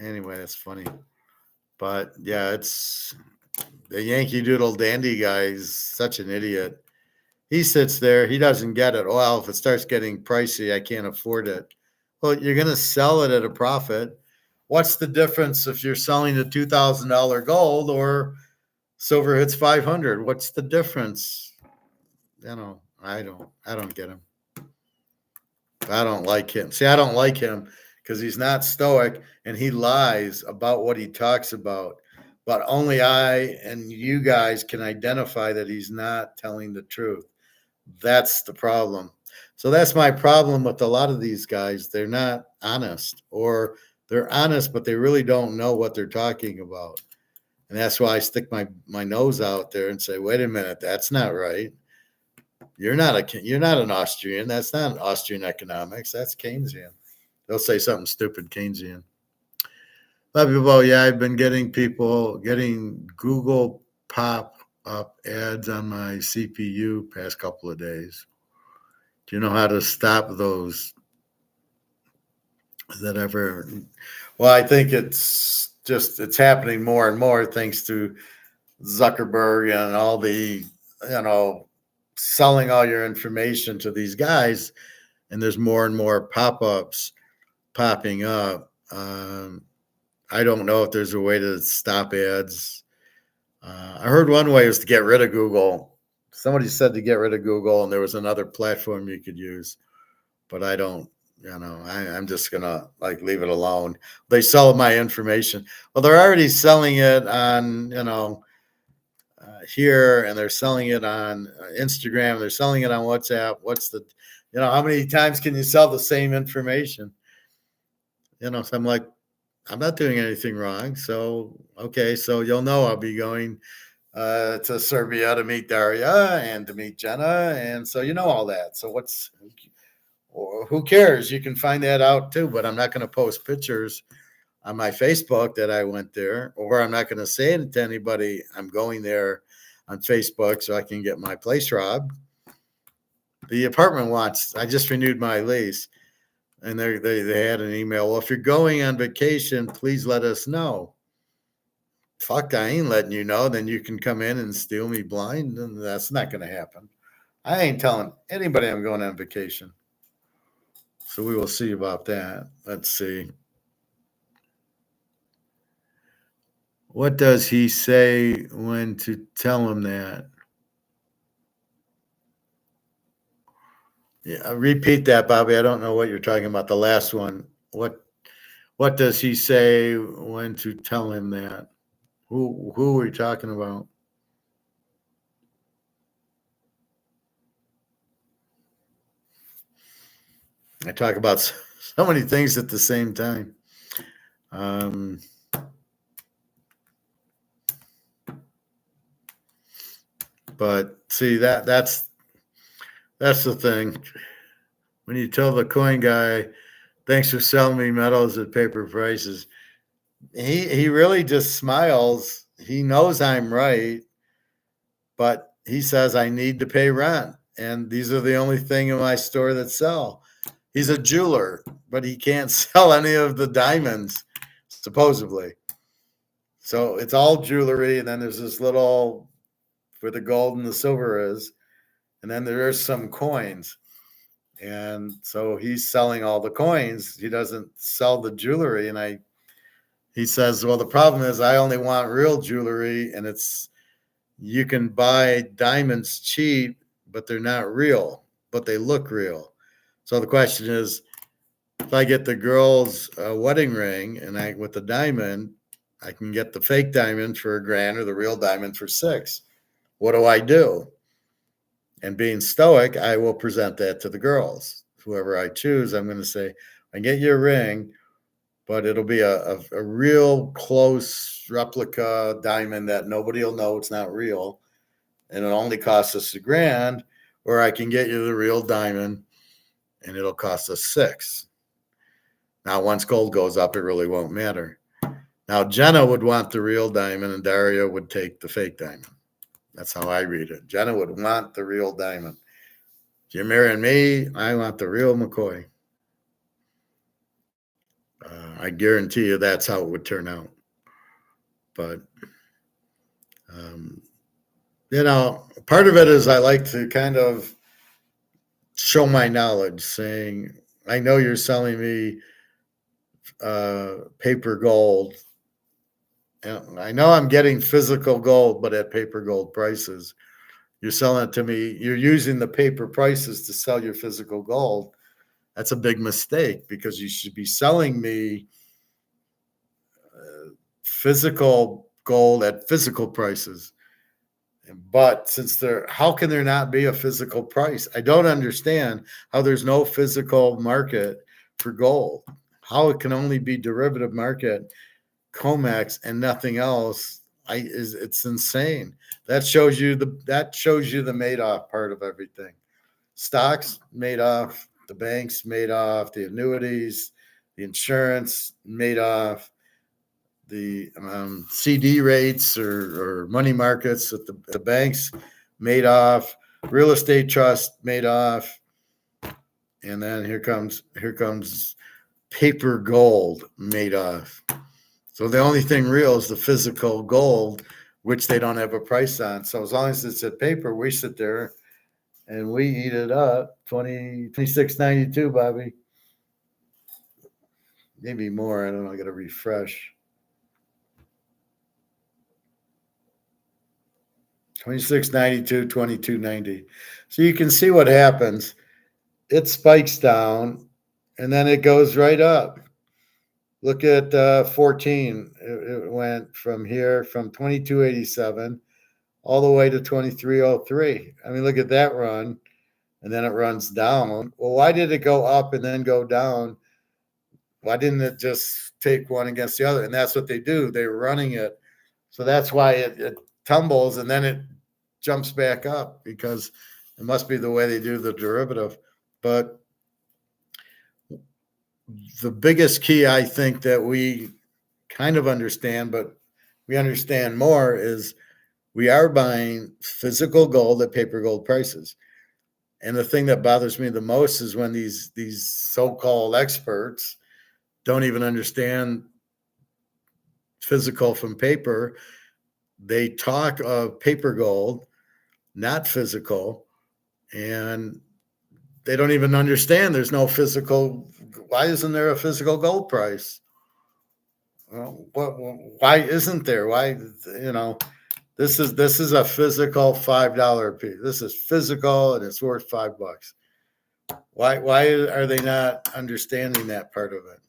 S1: Anyway, that's funny. But yeah, it's The Yankee Doodle Dandy guy is such an idiot. He sits there, he doesn't get it. Well, if it starts getting pricey, I can't afford it. Well, you're going to sell it at a profit. What's the difference if you're selling the $2,000 gold or silver hits 500? What's the difference? I don't get him. I don't like him. See, I don't like him because he's not stoic and he lies about what he talks about. But only I and you guys can identify that he's not telling the truth. That's the problem. So that's my problem with a lot of these guys. They're not honest, or they're honest, but they really don't know what they're talking about. And that's why I stick my nose out there and say, wait a minute, that's not right. You're not an Austrian. That's not Austrian economics. That's Keynesian. They'll say something stupid Keynesian. A lot of people, oh, yeah, I've been getting Google pop up ads on my CPU past couple of days. Do you know how to stop those? Is that ever? Well, I think it's happening more and more thanks to Zuckerberg and all the, selling all your information to these guys, and there's more and more pop-ups popping up. I don't know if there's a way to stop ads. I heard one way was to get rid of Google. Somebody said to get rid of Google, and there was another platform you could use, but I don't. I'm just gonna leave it alone. They sell my information. Well, they're already selling it on here, and they're selling it on Instagram. They're selling it on WhatsApp. How many times can you sell the same information? So I'm like, I'm not doing anything wrong. So, okay. So you'll know I'll be going to Serbia to meet Daria and to meet Jenna. And so, all that. So who cares? You can find that out too, but I'm not going to post pictures on my Facebook that I went there, or I'm not going to say it to anybody. I'm going there on Facebook so I can get my place robbed. The apartment I just renewed my lease, and they had an email. Well, if you're going on vacation, please let us know. Fuck, I ain't letting you know. Then you can come in and steal me blind, and that's not going to happen. I ain't telling anybody I'm going on vacation. So we will see about that. Let's see. What does he say when to tell him that? Yeah, repeat that, Bobby. I don't know what you're talking about. The last one. What does he say when to tell him that? Who are we talking about? I talk about so many things at the same time. But see, that's the thing. When you tell the coin guy, thanks for selling me metals at paper prices, he really just smiles. He knows I'm right, but he says I need to pay rent, and these are the only thing in my store that sell. He's a jeweler, but he can't sell any of the diamonds, supposedly. So it's all jewelry, and then there's this little where the gold and the silver is, and then there's some coins. And so he's selling all the coins. He doesn't sell the jewelry. And he says, well, the problem is I only want real jewelry, and you can buy diamonds cheap, but they're not real, but they look real. So the question is, if I get the girl's wedding ring and with the diamond, I can get the fake diamond for $1,000 or the real diamond for $6,000. What do I do? And being stoic, I will present that to the girls. Whoever I choose, I'm going to say, I get your ring, but it'll be a real close replica diamond that nobody will know it's not real. And it only costs us $1,000, or I can get you the real diamond and it'll cost us $6,000. Now, once gold goes up, it really won't matter. Now, Jenna would want the real diamond and Daria would take the fake diamond. That's how I read it. Jenna would want the real diamond. If you're marrying me, I want the real McCoy. I guarantee you that's how it would turn out. But Um, part of it is I like to kind of show my knowledge, saying, I know you're selling me paper gold. And I know I'm getting physical gold, but at paper gold prices. You're selling it to me. You're using the paper prices to sell your physical gold. That's a big mistake because you should be selling me physical gold at physical prices. But how can there not be a physical price? I don't understand how there's no physical market for gold. How it can only be derivative market, COMEX, and nothing else. It's insane. That shows you the Madoff part of everything. Stocks made off, the banks made off, the annuities, the insurance made off, the CD rates or money markets at the banks made off, real estate trust made off, and then here comes paper gold made off. So the only thing real is the physical gold, which they don't have a price on. So as long as it's at paper, we sit there and we eat it up. 26.92, Bobby. Maybe more. I don't know. I got to refresh. 26.92, 22.90. So you can see what happens. It spikes down and then it goes right up. Look at 14. It went from here from 22.87 all the way to 23.03. I mean, look at that run. And then it runs down. Well, why did it go up and then go down? Why didn't it just take one against the other? And that's what they do. They're running it. So that's why it tumbles and then it jumps back up, because it must be the way they do the derivative. But the biggest key, I think, that we kind of understand, but we understand more, is we are buying physical gold at paper gold prices. And the thing that bothers me the most is when these so-called experts don't even understand physical from paper. They talk of paper gold, not physical, and they don't even understand there's no physical. Why isn't there a physical gold price? Well, why isn't there? Why, this is a physical $5 piece. This is physical and it's worth $5. Why are they not understanding that part of it?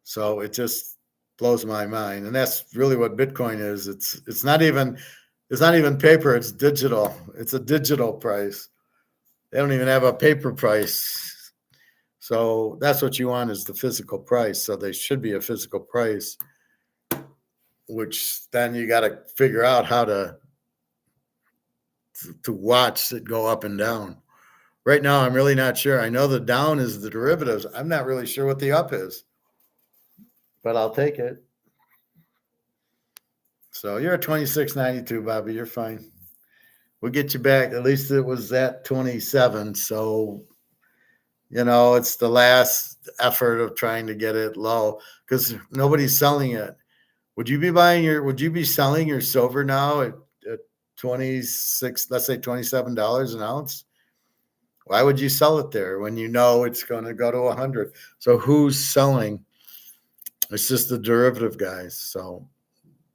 S1: So it just blows my mind. And that's really what Bitcoin is. It's not even paper, it's digital. It's a digital price. They don't even have a paper price. So that's what you want, is the physical price. So there should be a physical price, which then you got to figure out how to watch it go up and down. Right now, I'm really not sure. I know the down is the derivatives. I'm not really sure what the up is, but I'll take it. So you're at 26.92, Bobby. You're fine. We'll get you back. At least it was at 27. So, it's the last effort of trying to get it low, because nobody's selling it. Would you be selling your silver now at 26, let's say $27 an ounce? Why would you sell it there when you know it's going to go to 100? So who's selling? It's just the derivative guys. So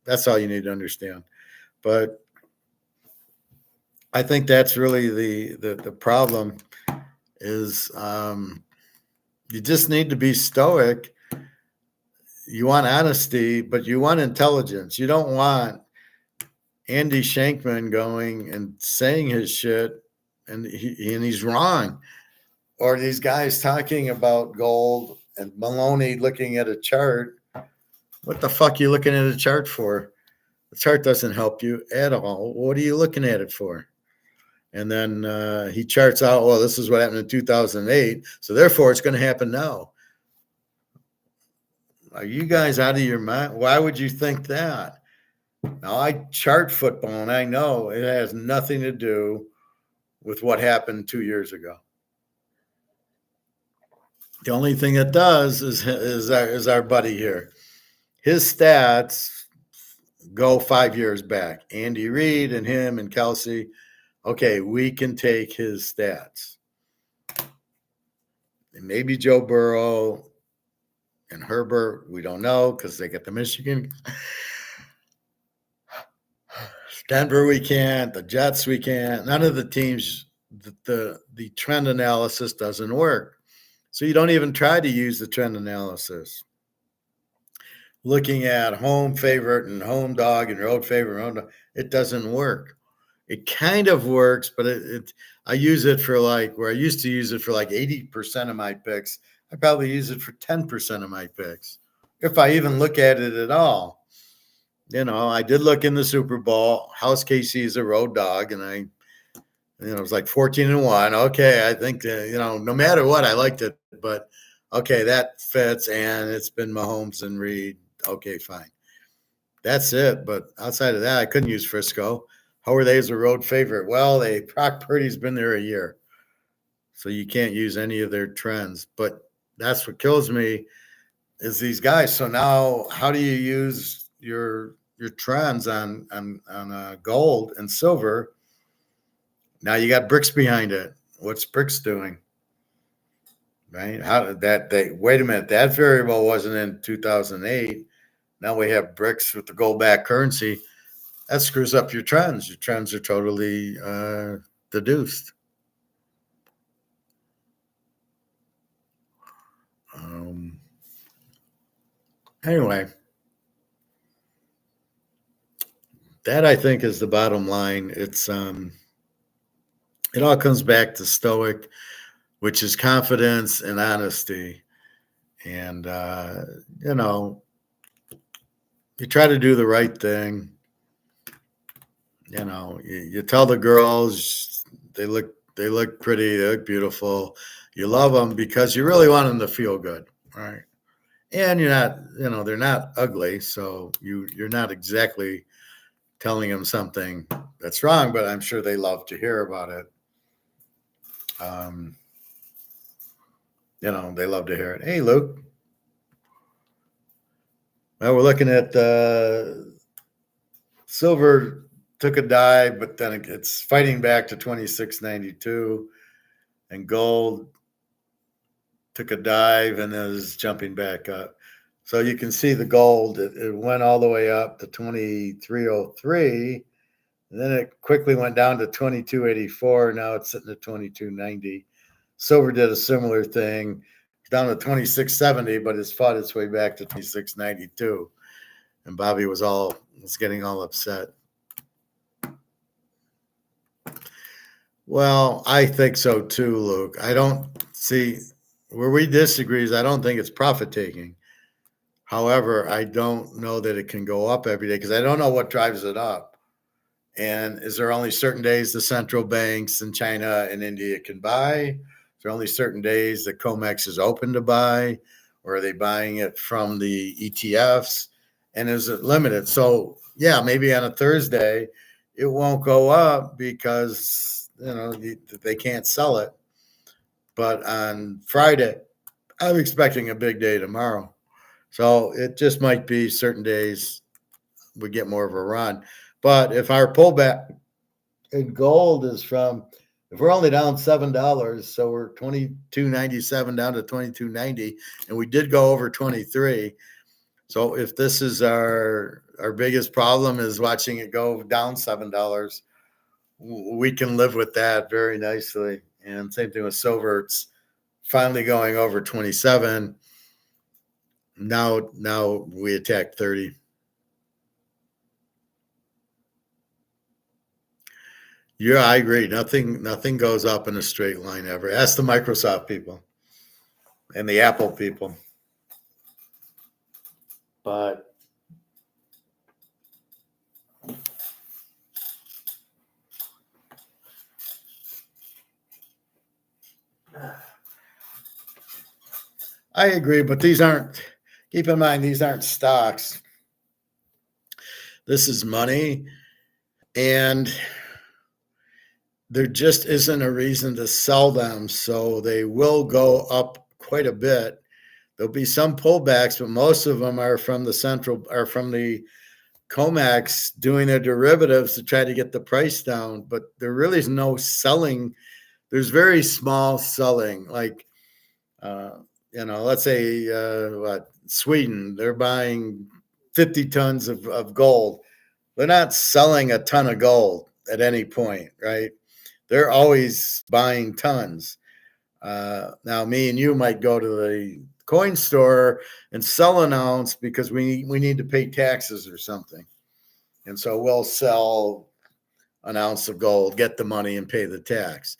S1: that's all you need to understand. But I think that's really the problem is, you just need to be stoic. You want honesty, but you want intelligence. You don't want Andy Shankman going and saying his shit and he's wrong. Or these guys talking about gold and Maloney looking at a chart. What the fuck are you looking at a chart for? The chart doesn't help you at all. What are you looking at it for? And then he charts out, well, this is what happened in 2008, so therefore it's going to happen now. Are you guys out of your mind? Why would you think that? Now, I chart football, and I know it has nothing to do with what happened 2 years ago. The only thing it does is our buddy here. His stats go 5 years back. Andy Reid and him and Kelsey. Okay, we can take his stats. And maybe Joe Burrow and Herbert, we don't know because they get the Michigan. Denver, we can't. The Jets, we can't. None of the teams, the trend analysis doesn't work. So you don't even try to use the trend analysis. Looking at home favorite and home dog and road favorite, road dog, it doesn't work. It kind of works, but I use it for like where I used to use it for like 80% of my picks. I probably use it for 10% of my picks, if I even look at it at all. I did look in the Super Bowl. House KC is a road dog, and it was like 14-1. Okay, I think no matter what, I liked it, but okay, that fits, and it's been Mahomes and Reed. Okay, fine. That's it. But outside of that, I couldn't use Frisco. How are they as a road favorite? Well, Brock Purdy's been there a year, so you can't use any of their trends. But that's what kills me is these guys. So now, how do you use your trends on gold and silver? Now you got bricks behind it. What's bricks doing? Right? How did that? Wait a minute. That variable wasn't in 2008. Now we have bricks with the gold back currency. That screws up your trends. Your trends are totally deduced. Anyway, that I think is the bottom line. It's it all comes back to Stoic, which is confidence and honesty. And you try to do the right thing. You tell the girls they look pretty, they look beautiful. You love them because you really want them to feel good, right? And you're not, they're not ugly, so you're not exactly telling them something that's wrong, but I'm sure they love to hear about it. They love to hear it. Hey, Luke. Well, we're looking at silver took a dive, but then it's fighting back to 26.92, and gold took a dive and is jumping back up. So you can see the gold, it went all the way up to 23.03, and then it quickly went down to 22.84. Now it's sitting at 22.90. Silver did a similar thing, down to 26.70, but it's fought its way back to 26.92. And Bobby was getting all upset. Well, I think so too, Luke. I don't see where we disagree is I don't think it's profit taking. However, I don't know that it can go up every day because I don't know what drives it up. And is there only certain days the central banks in China and India can buy? Is there only certain days that COMEX is open to buy? Or are they buying it from the ETFs? And is it limited? So, yeah, maybe on a Thursday, it won't go up because, they can't sell it. But on Friday, I'm expecting a big day tomorrow. So it just might be certain days we get more of a run. But if our pullback in gold is if we're only down $7, so we're 22.97 down to 22.90, and we did go over 23. So if this is our biggest problem is watching it go down $7, we can live with that very nicely. And same thing with silver. It's finally going over 27. Now we attack 30. Yeah, I agree. Nothing goes up in a straight line ever. Ask the Microsoft people and the Apple people. But I agree, but keep in mind, these aren't stocks. This is money, and there just isn't a reason to sell them, so they will go up quite a bit. There'll be some pullbacks, but most of them are from the COMEX doing their derivatives to try to get the price down, but there really is no selling. There's very small selling, like uh, let's say what Sweden, they're buying 50 tons of gold. They're not selling a ton of gold at any point, right? They're always buying tons. Now, me and you might go to the coin store and sell an ounce because we need to pay taxes or something, and so we'll sell an ounce of gold, get the money, and pay the tax.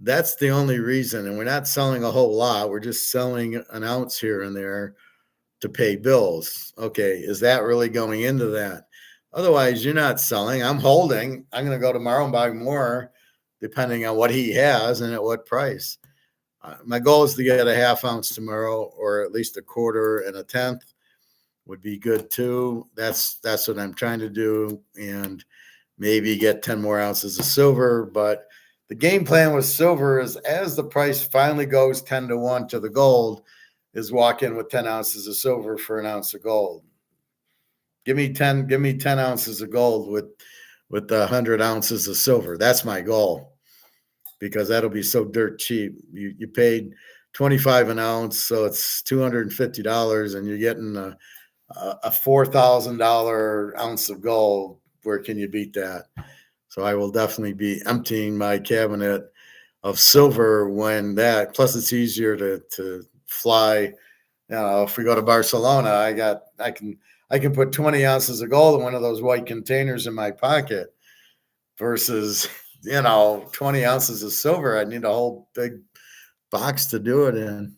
S1: That's the only reason, and we're not selling a whole lot. We're just selling an ounce here and there to pay bills. Okay, is that really going into that? Otherwise, you're not selling. I'm holding. I'm going to go tomorrow and buy more, depending on what he has and at what price. My goal is to get a half ounce tomorrow, or at least a quarter and a tenth would be good too. That's what I'm trying to do, and maybe get 10 more ounces of silver. But the game plan with silver is, as the price finally goes 10-1 to the gold, is walk in with 10 ounces of silver for an ounce of gold. Give me 10 ounces of gold with 100 ounces of silver. That's my goal, because that'll be so dirt cheap. You paid 25 an ounce, so it's $250, and you're getting a $4,000 ounce of gold. Where can you beat that? So I will definitely be emptying my cabinet of silver when that. Plus, it's easier to fly. If we go to Barcelona, I can put 20 ounces of gold in one of those white containers in my pocket, versus 20 ounces of silver. I need a whole big box to do it in.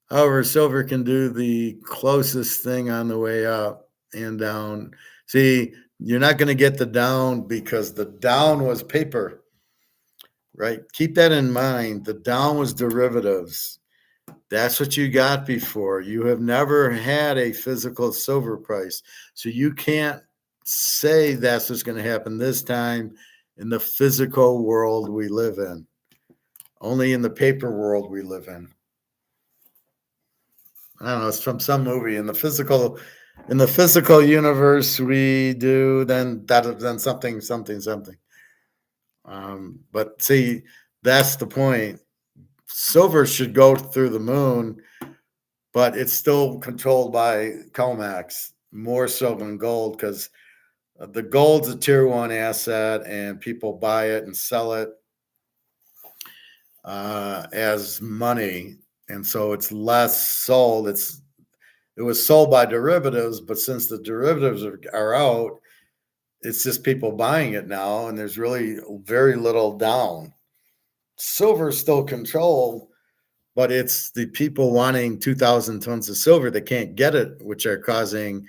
S1: However, silver can do the closest thing on the way up and down. See, you're not going to get the down, because the down was paper, right? Keep that in mind. The down was derivatives. That's what you got before. You have never had a physical silver price. So you can't say that's what's going to happen this time in the physical world we live in. Only in the paper world we live in. I don't know, it's from some movie. In the physical universe we do, then something. But see, that's the point. Silver should go through the moon, but it's still controlled by COMEX more so than gold, because the gold's a tier 1 asset, and people buy it and sell it as money, and so it's less sold. It was sold by derivatives, but since the derivatives are out, it's just people buying it now, and there's really very little down. Silver is still controlled, but it's the people wanting 2,000 tons of silver that can't get it, which are causing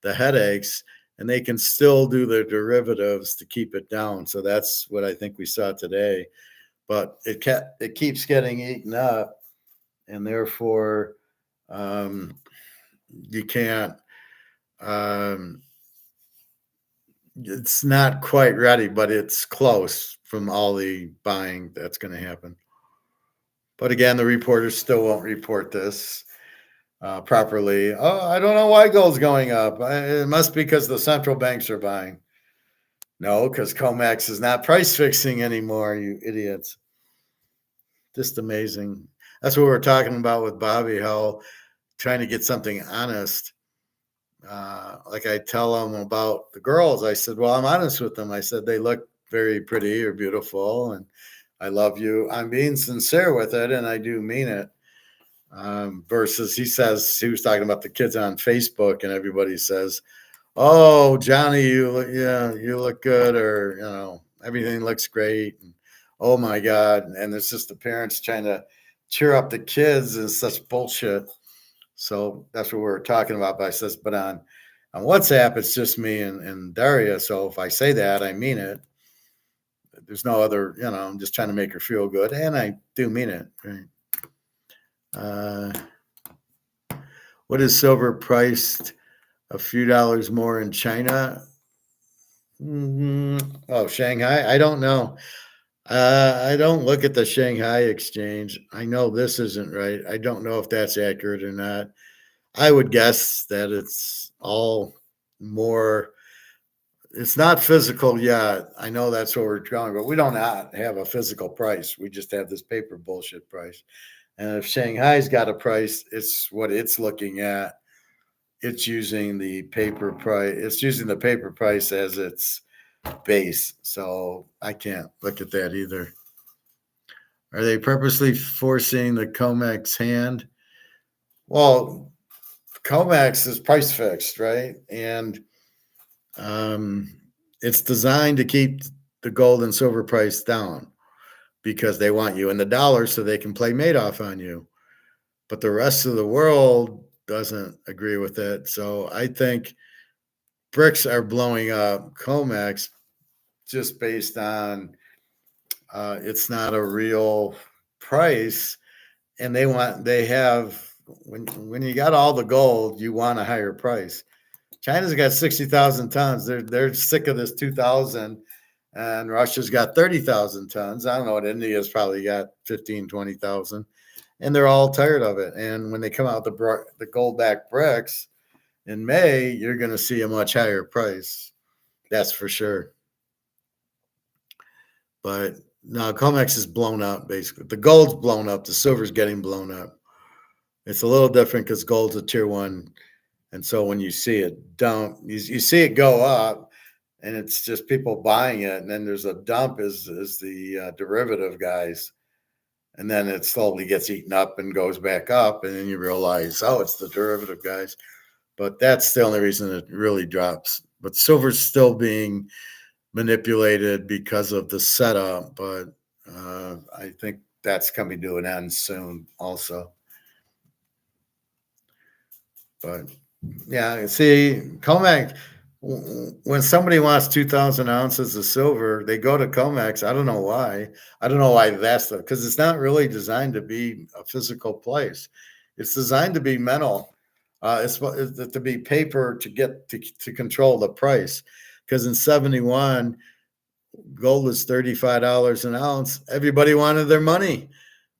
S1: the headaches, and they can still do their derivatives to keep it down. So that's what I think we saw today. But it keeps getting eaten up, and therefore you can't. It's not quite ready, but it's close from all the buying that's going to happen. But again, the reporters still won't report this properly. Oh, I don't know why gold's going up. It must be because the central banks are buying. No, because COMEX is not price fixing anymore, you idiots. Just amazing. That's what we were talking about with Bobby, how trying to get something honest. Like I tell them about the girls, I said, well, I'm honest with them. I said, they look very pretty or beautiful, and I love you. I'm being sincere with it, and I do mean it. Versus he was talking about the kids on Facebook, and everybody says, oh, Johnny, you look good, or, everything looks great. And, oh my God. And it's just the parents trying to cheer up the kids is such bullshit. So that's what we were talking about. But on WhatsApp, it's just me and Daria. So if I say that, I mean it. There's no other, I'm just trying to make her feel good. And I do mean it. Right? What is silver priced? A few dollars more in China? Oh, Shanghai? I don't know. I don't look at the Shanghai exchange. I know this isn't right. I don't know if that's accurate or not. I would guess that it's all more. It's not physical yet. I know that's where we're going, but we don't not have a physical price. We just have this paper bullshit price. And if Shanghai's got a price, it's what it's looking at. It's using the paper price. It's using the paper price as its base. So I can't look at that either. Are they purposely forcing the COMEX hand? Well, COMEX is price fixed, right? And it's designed to keep the gold and silver price down because they want you in the dollar so they can play Madoff on you. But the rest of the world doesn't agree with it. So I think bricks are blowing up COMEX just based on it's not a real price. And they have, when you got all the gold, you want a higher price. China's got 60,000 tons. They're sick of this 2,000, and Russia's got 30,000 tons. I don't know what India's probably got 15, 20,000, and they're all tired of it. And when they come out the gold back bricks in May, you're going to see a much higher price. That's for sure. But now COMEX is blown up, basically. The gold's blown up. The silver's getting blown up. It's a little different because gold's a tier one. And so when you see it dump, you see it go up, and it's just people buying it. And then there's a dump is the derivative guys. And then it slowly gets eaten up and goes back up. And then you realize, oh, it's the derivative guys. But that's the only reason it really drops. But silver's still being manipulated because of the setup. But I think that's coming to an end soon also. But yeah, see, COMEX, when somebody wants 2,000 ounces of silver, they go to COMEX. I don't know why. I don't know why that's the, because it's not really designed to be a physical place. It's designed to be mental. It's to be paper to get to control the price. Because in 71, gold was $35 an ounce. Everybody wanted their money,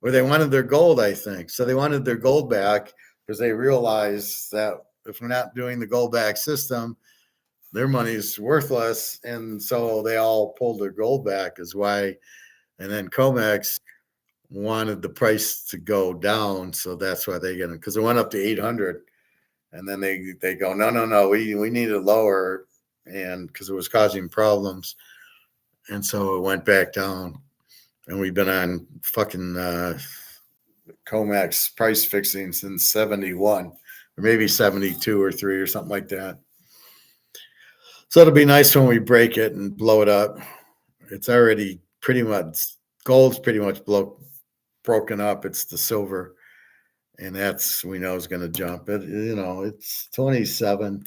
S1: or they wanted their gold, I think. So they wanted their gold back because they realized that if we're not doing the gold back system, their money's worthless. And so they all pulled their gold back is why. And then COMEX wanted the price to go down. So that's why they get it, because it went up to 800. And then they go, no, we need it lower. And because it was causing problems. And so it went back down. And we've been on fucking COMEX price fixing since 71, or maybe 72 or 3 or something like that. So it'll be nice when we break it and blow it up. It's already pretty much, gold's pretty much broken up. It's the silver. And that's, we know, is going to jump. It, it's 27.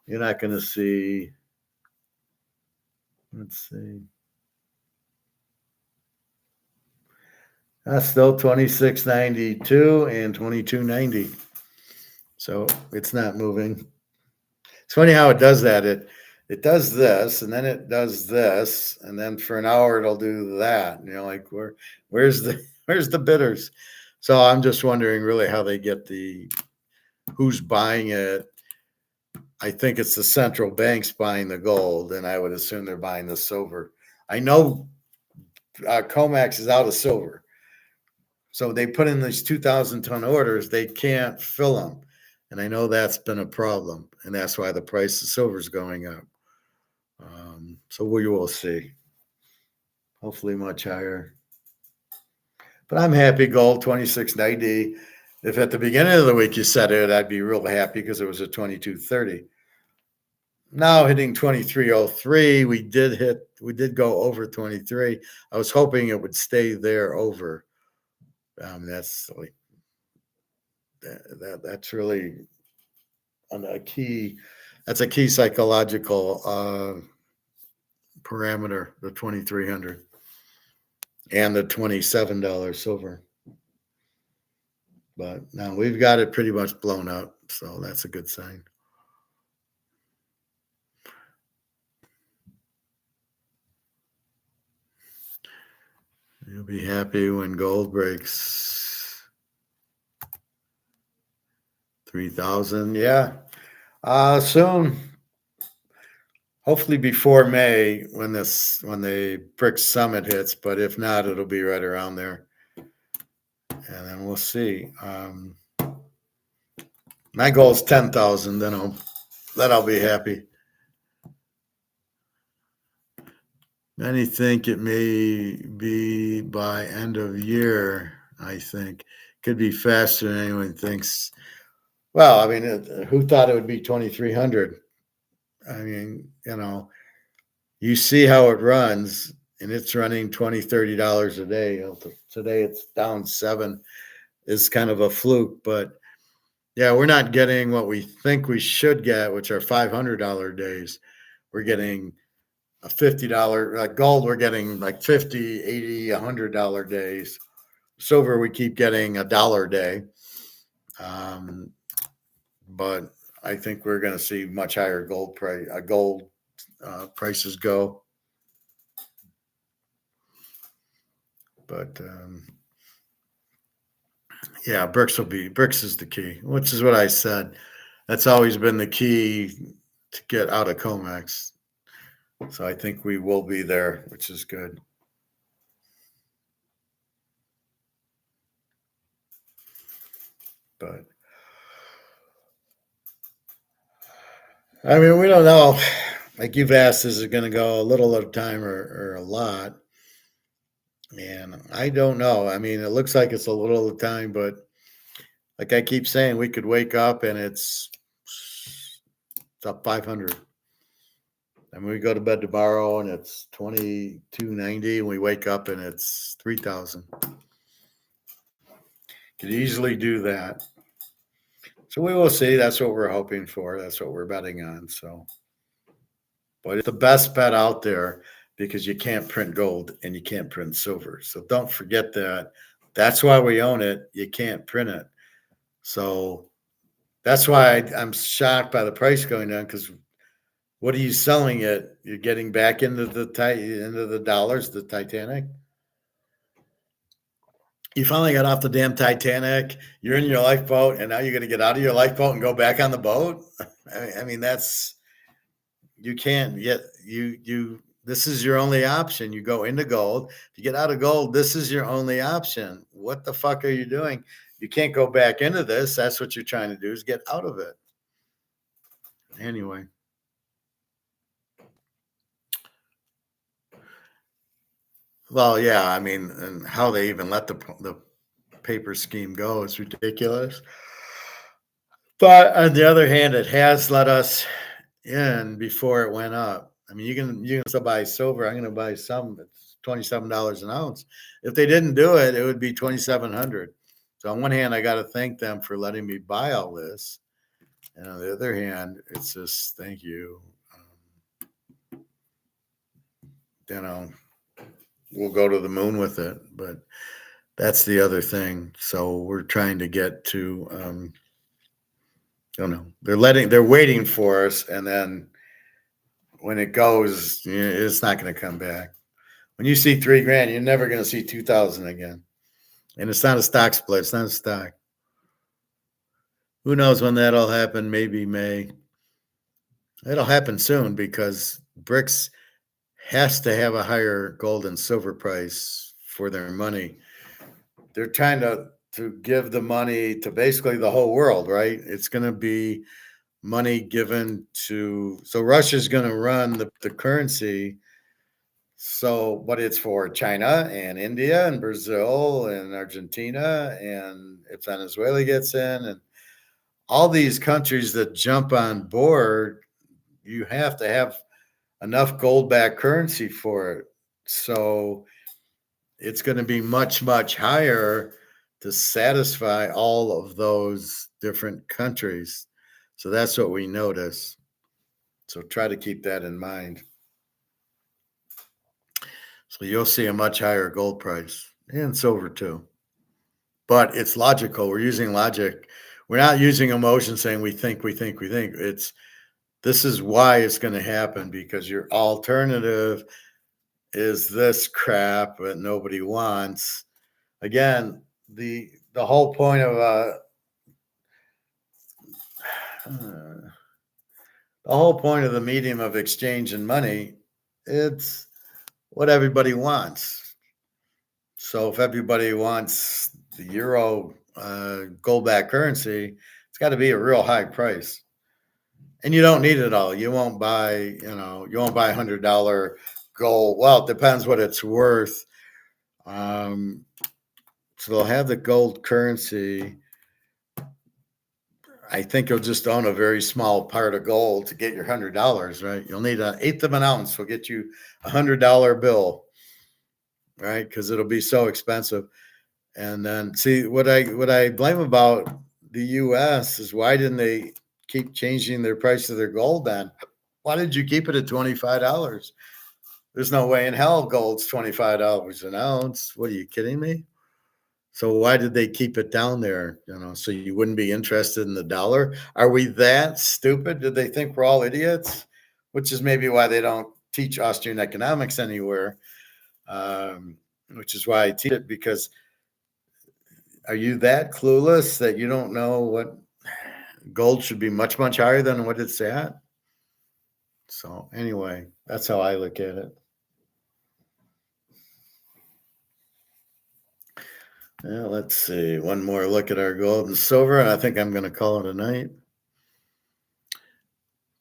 S1: You're not going to see, let's see. That's still 26.92 and 22.90. So it's not moving. It's funny how it does that. It does this, and then it does this, and then for an hour it'll do that. Like where's the bidders? So I'm just wondering really how they get who's buying it. I think it's the central banks buying the gold, and I would assume they're buying the silver. I know COMEX is out of silver. So they put in these 2,000 ton orders, they can't fill them. And I know that's been a problem. And that's why the price of silver is going up. So we will see. Hopefully much higher. But I'm happy gold, 26.90. If at the beginning of the week you said it, I'd be real happy because it was at 22.30. Now hitting 23.03, we did go over 23. I was hoping it would stay there over. That's like that's really a key. That's a key psychological parameter, the 2,300 and the $27 silver. But now we've got it pretty much blown up, so that's a good sign. You'll be happy when gold breaks 3,000. Yeah. Soon, hopefully before May when the BRICS summit hits, but if not, it'll be right around there, and then we'll see. My goal is 10,000. Then I'll be happy. Many think it may be by end of year. I think could be faster than anyone thinks. Well, I mean, who thought it would be 2,300? I mean, you see how it runs, and it's running $20, $30 a day. Today it's down 7. It's kind of a fluke, but yeah, we're not getting what we think we should get, which are $500 days. We're getting a $50 gold. We're getting like 50, 80, $100 days. Silver, we keep getting $1 a day. But I think we're going to see much higher gold prices go. But yeah, BRICS is the key, which is what I said. That's always been the key to get out of COMEX. So I think we will be there, which is good. But I mean, we don't know. Like you've asked, is it going to go a little at a time or a lot? And I don't know. I mean, it looks like it's a little at a time, but like I keep saying, we could wake up and it's up 500. And we go to bed tomorrow and it's 2290, and we wake up and it's 3,000. Could easily do that. So we will see. That's what we're hoping for. That's what we're betting on. So, but it's the best bet out there because you can't print gold and you can't print silver. So don't forget that. That's why we own it. You can't print it. So that's why I'm shocked by the price going down, because what are you selling it? You're getting back into the dollars, the Titanic. You finally got off the damn Titanic. You're in your lifeboat, and now you're going to get out of your lifeboat and go back on the boat. I mean, you can't yet. This is your only option. You go into gold. If you get out of gold, this is your only option. What the fuck are you doing? You can't go back into this. That's what you're trying to do, is get out of it. Anyway. Well, yeah, I mean, and how they even let the paper scheme go is ridiculous. But on the other hand, it has let us in before it went up. I mean, you can still buy silver. I'm going to buy some. It's $27 an ounce. If they didn't do it, it would be 2,700. So on one hand, I got to thank them for letting me buy all this, and on the other hand, it's just thank you. We'll go to the moon with it, but that's the other thing. So we're trying to get to. I don't know. They're waiting for us, and then when it goes, it's not going to come back. When you see $3,000, you're never going to see 2,000 again. And it's not a stock split. It's not a stock. Who knows when that'll happen? Maybe May. It'll happen soon because BRICS has to have a higher gold and silver price for their money. They're trying to give the money to basically the whole world, right? It's going to be money given to, so Russia's going to run the currency. So, but it's for China and India and Brazil and Argentina, and if Venezuela gets in, and all these countries that jump on board, you have to have enough gold-backed currency for it. So it's going to be much, much higher to satisfy all of those different countries. So that's what we notice. So try to keep that in mind. So you'll see a much higher gold price and silver too. But it's logical. We're using logic. We're not using emotion saying we think. This is why it's going to happen, because your alternative is this crap that nobody wants. Again, the whole point of the whole point of the medium of exchange and money, it's what everybody wants. So if everybody wants the euro gold-backed currency, it's got to be a real high price. And you don't need it all. You won't buy, you won't buy $100 gold. Well, it depends what it's worth. So they'll have the gold currency. I think you'll just own a very small part of gold to get your $100, right? You'll need an eighth of an ounce. Will get you $100 bill, right? Because it'll be so expensive. And then see what I blame about the U.S. is why didn't they keep changing their price of their gold then? Why did you keep it at $25? There's no way in hell gold's $25 an ounce. What are you kidding me? So why did they keep it down there? So you wouldn't be interested in the dollar? Are we that stupid? Did they think we're all idiots? Which is maybe why they don't teach Austrian economics anywhere. Which is why I teach it, because are you that clueless that you don't know what gold should be much, much higher than what it's at? So anyway, that's how I look at it. Yeah, let's see. One more look at our gold and silver, and I think I'm going to call it a night.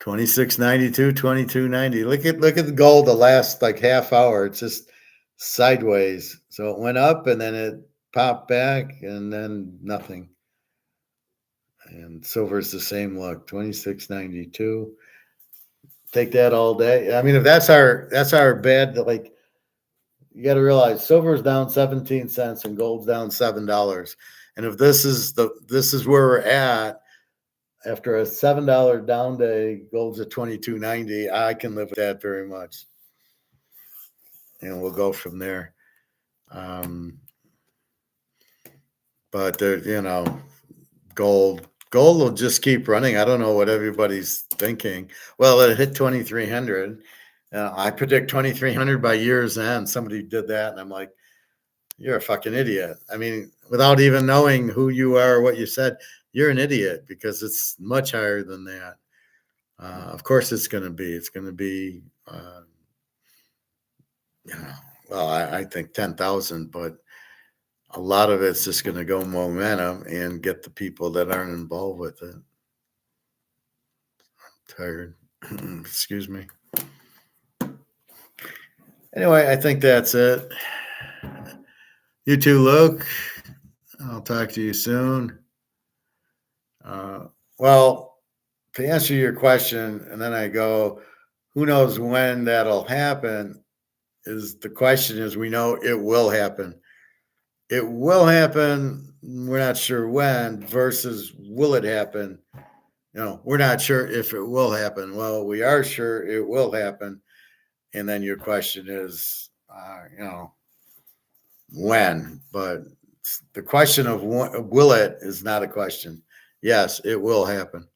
S1: 26.92, 22.90. Look at the gold the last like half hour. It's just sideways. So it went up and then it popped back and then nothing. And silver's the same look, 26.92. Take that all day. I mean, if that's our bad, like, you got to realize silver's down 17 cents and gold's down $7. And if this is where we're at after a $7 down day, gold's at 22.90, I can live with that very much. And we'll go from there. But there, gold will just keep running. I don't know what everybody's thinking. Well, it hit 2,300. I predict 2,300 by year's end. Somebody did that, and I'm like, you're a fucking idiot. I mean, without even knowing who you are or what you said, you're an idiot, because it's much higher than that. Of course, it's going to be. It's going to be, well, I think 10,000, but a lot of it's just going to go momentum and get the people that aren't involved with it. I'm tired. Excuse me. Anyway, I think that's it. You too, Luke. I'll talk to you soon. Well, to answer your question, and then I go, who knows when that'll happen? The question is, we know it will happen. It will happen. We're not sure when, versus will it happen? We're not sure if it will happen. Well, we are sure it will happen. And then your question is, when? But the question of will it is not a question. Yes, it will happen.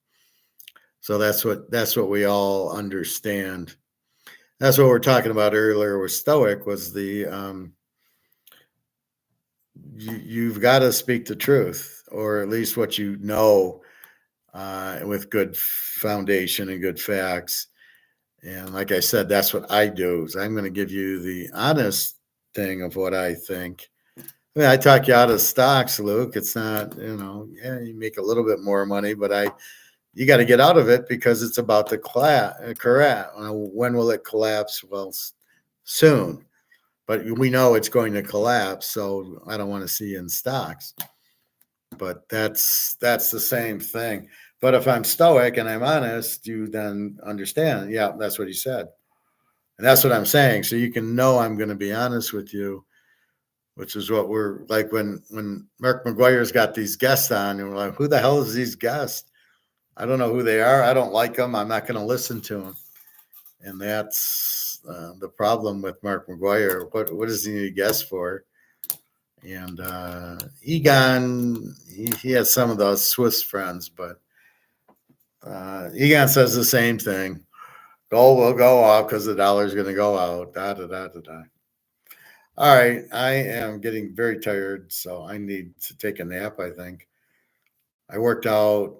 S1: So that's what we all understand. That's what we're talking about earlier with Stoic, was the you've got to speak the truth, or at least what you know, with good foundation and good facts. And like I said, that's what I do. Is I'm going to give you the honest thing of what I think. I mean, I talk you out of stocks, Luke. It's not, you make a little bit more money, but you got to get out of it because it's about to correct. When will it collapse? Well, soon. But we know it's going to collapse, so I don't want to see you in stocks. But that's the same thing. But if I'm stoic and I'm honest, you then understand. Yeah, that's what he said. And that's what I'm saying. So you can know I'm going to be honest with you, which is what we're like when Mark McGuire's got these guests on, and we're like, who the hell is these guests? I don't know who they are. I don't like them. I'm not going to listen to them. And that's the problem with Mark McGuire. What does he need guests for? And Egon, he has some of those Swiss friends, but Egon says the same thing. Gold will go up because the dollar's going to go out. Da, da, da, da, da. All right. I am getting very tired, so I need to take a nap, I think. I worked out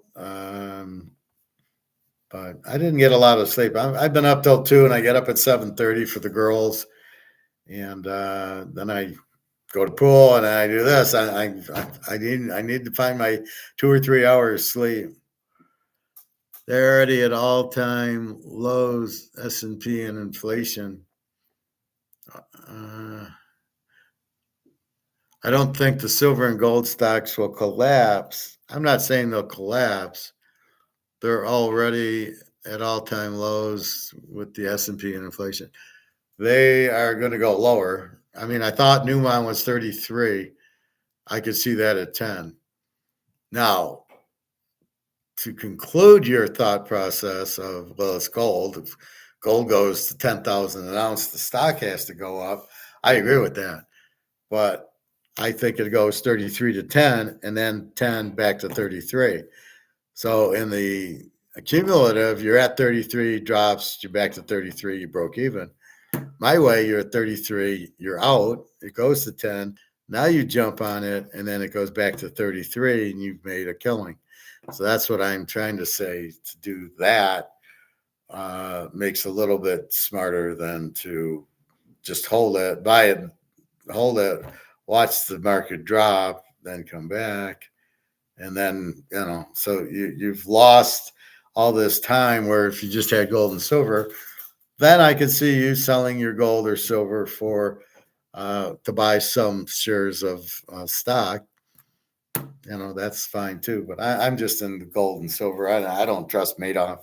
S1: but I didn't get a lot of sleep. I've been up till 2, and I get up at 7:30 for the girls, and then I go to pool and I do this. I need to find my 2 or 3 hours sleep. They're already at all-time lows, S&P and inflation. Uh, I don't think the silver and gold stocks will collapse. I'm not saying they'll collapse. They're already at all-time lows with the S&P and inflation. They are going to go lower. I mean, I thought Newmont was 33. I could see that at 10. Now, to conclude your thought process of, well, it's gold. If gold goes to 10,000 an ounce, the stock has to go up. I agree with that. But I think it goes 33 to 10 and then 10 back to 33. So in the cumulative, you're at 33, drops, you're back to 33, you broke even. My way, you're at 33, you're out, it goes to 10. Now you jump on it, and then it goes back to 33, and you've made a killing. So that's what I'm trying to say. To do that makes a little bit smarter than to just hold it, buy it, hold it, watch the market drop, then come back. And then, so you've lost all this time where if you just had gold and silver, then I could see you selling your gold or silver for to buy some shares of stock. That's fine too. But I'm just in the gold and silver. I don't trust Madoff.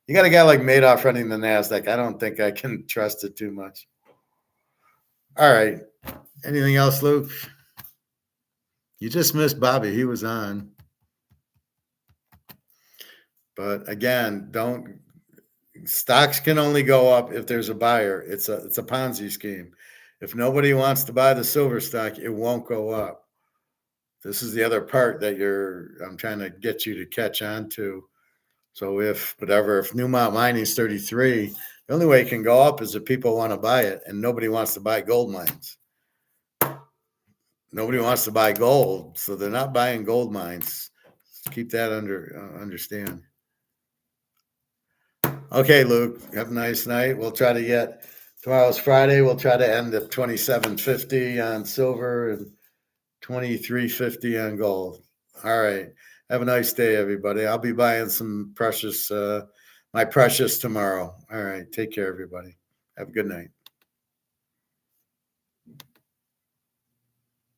S1: You got a guy like Madoff running the NASDAQ. I don't think I can trust it too much. All right. Anything else, Luke? You just missed Bobby. He was on. But again, stocks can only go up if there's a buyer. It's a Ponzi scheme. If nobody wants to buy the silver stock, it won't go up. This is the other part that I'm trying to get you to catch on to. So if Newmont Mining is 33, the only way it can go up is if people want to buy it, and nobody wants to buy gold mines. Nobody wants to buy gold, so they're not buying gold mines. Keep that understand. Okay, Luke, have a nice night. We'll try to get tomorrow's Friday. We'll try to end at 27.50 on silver and 23.50 on gold. All right. Have a nice day, everybody. I'll be buying some my precious tomorrow. All right. Take care, everybody. Have a good night.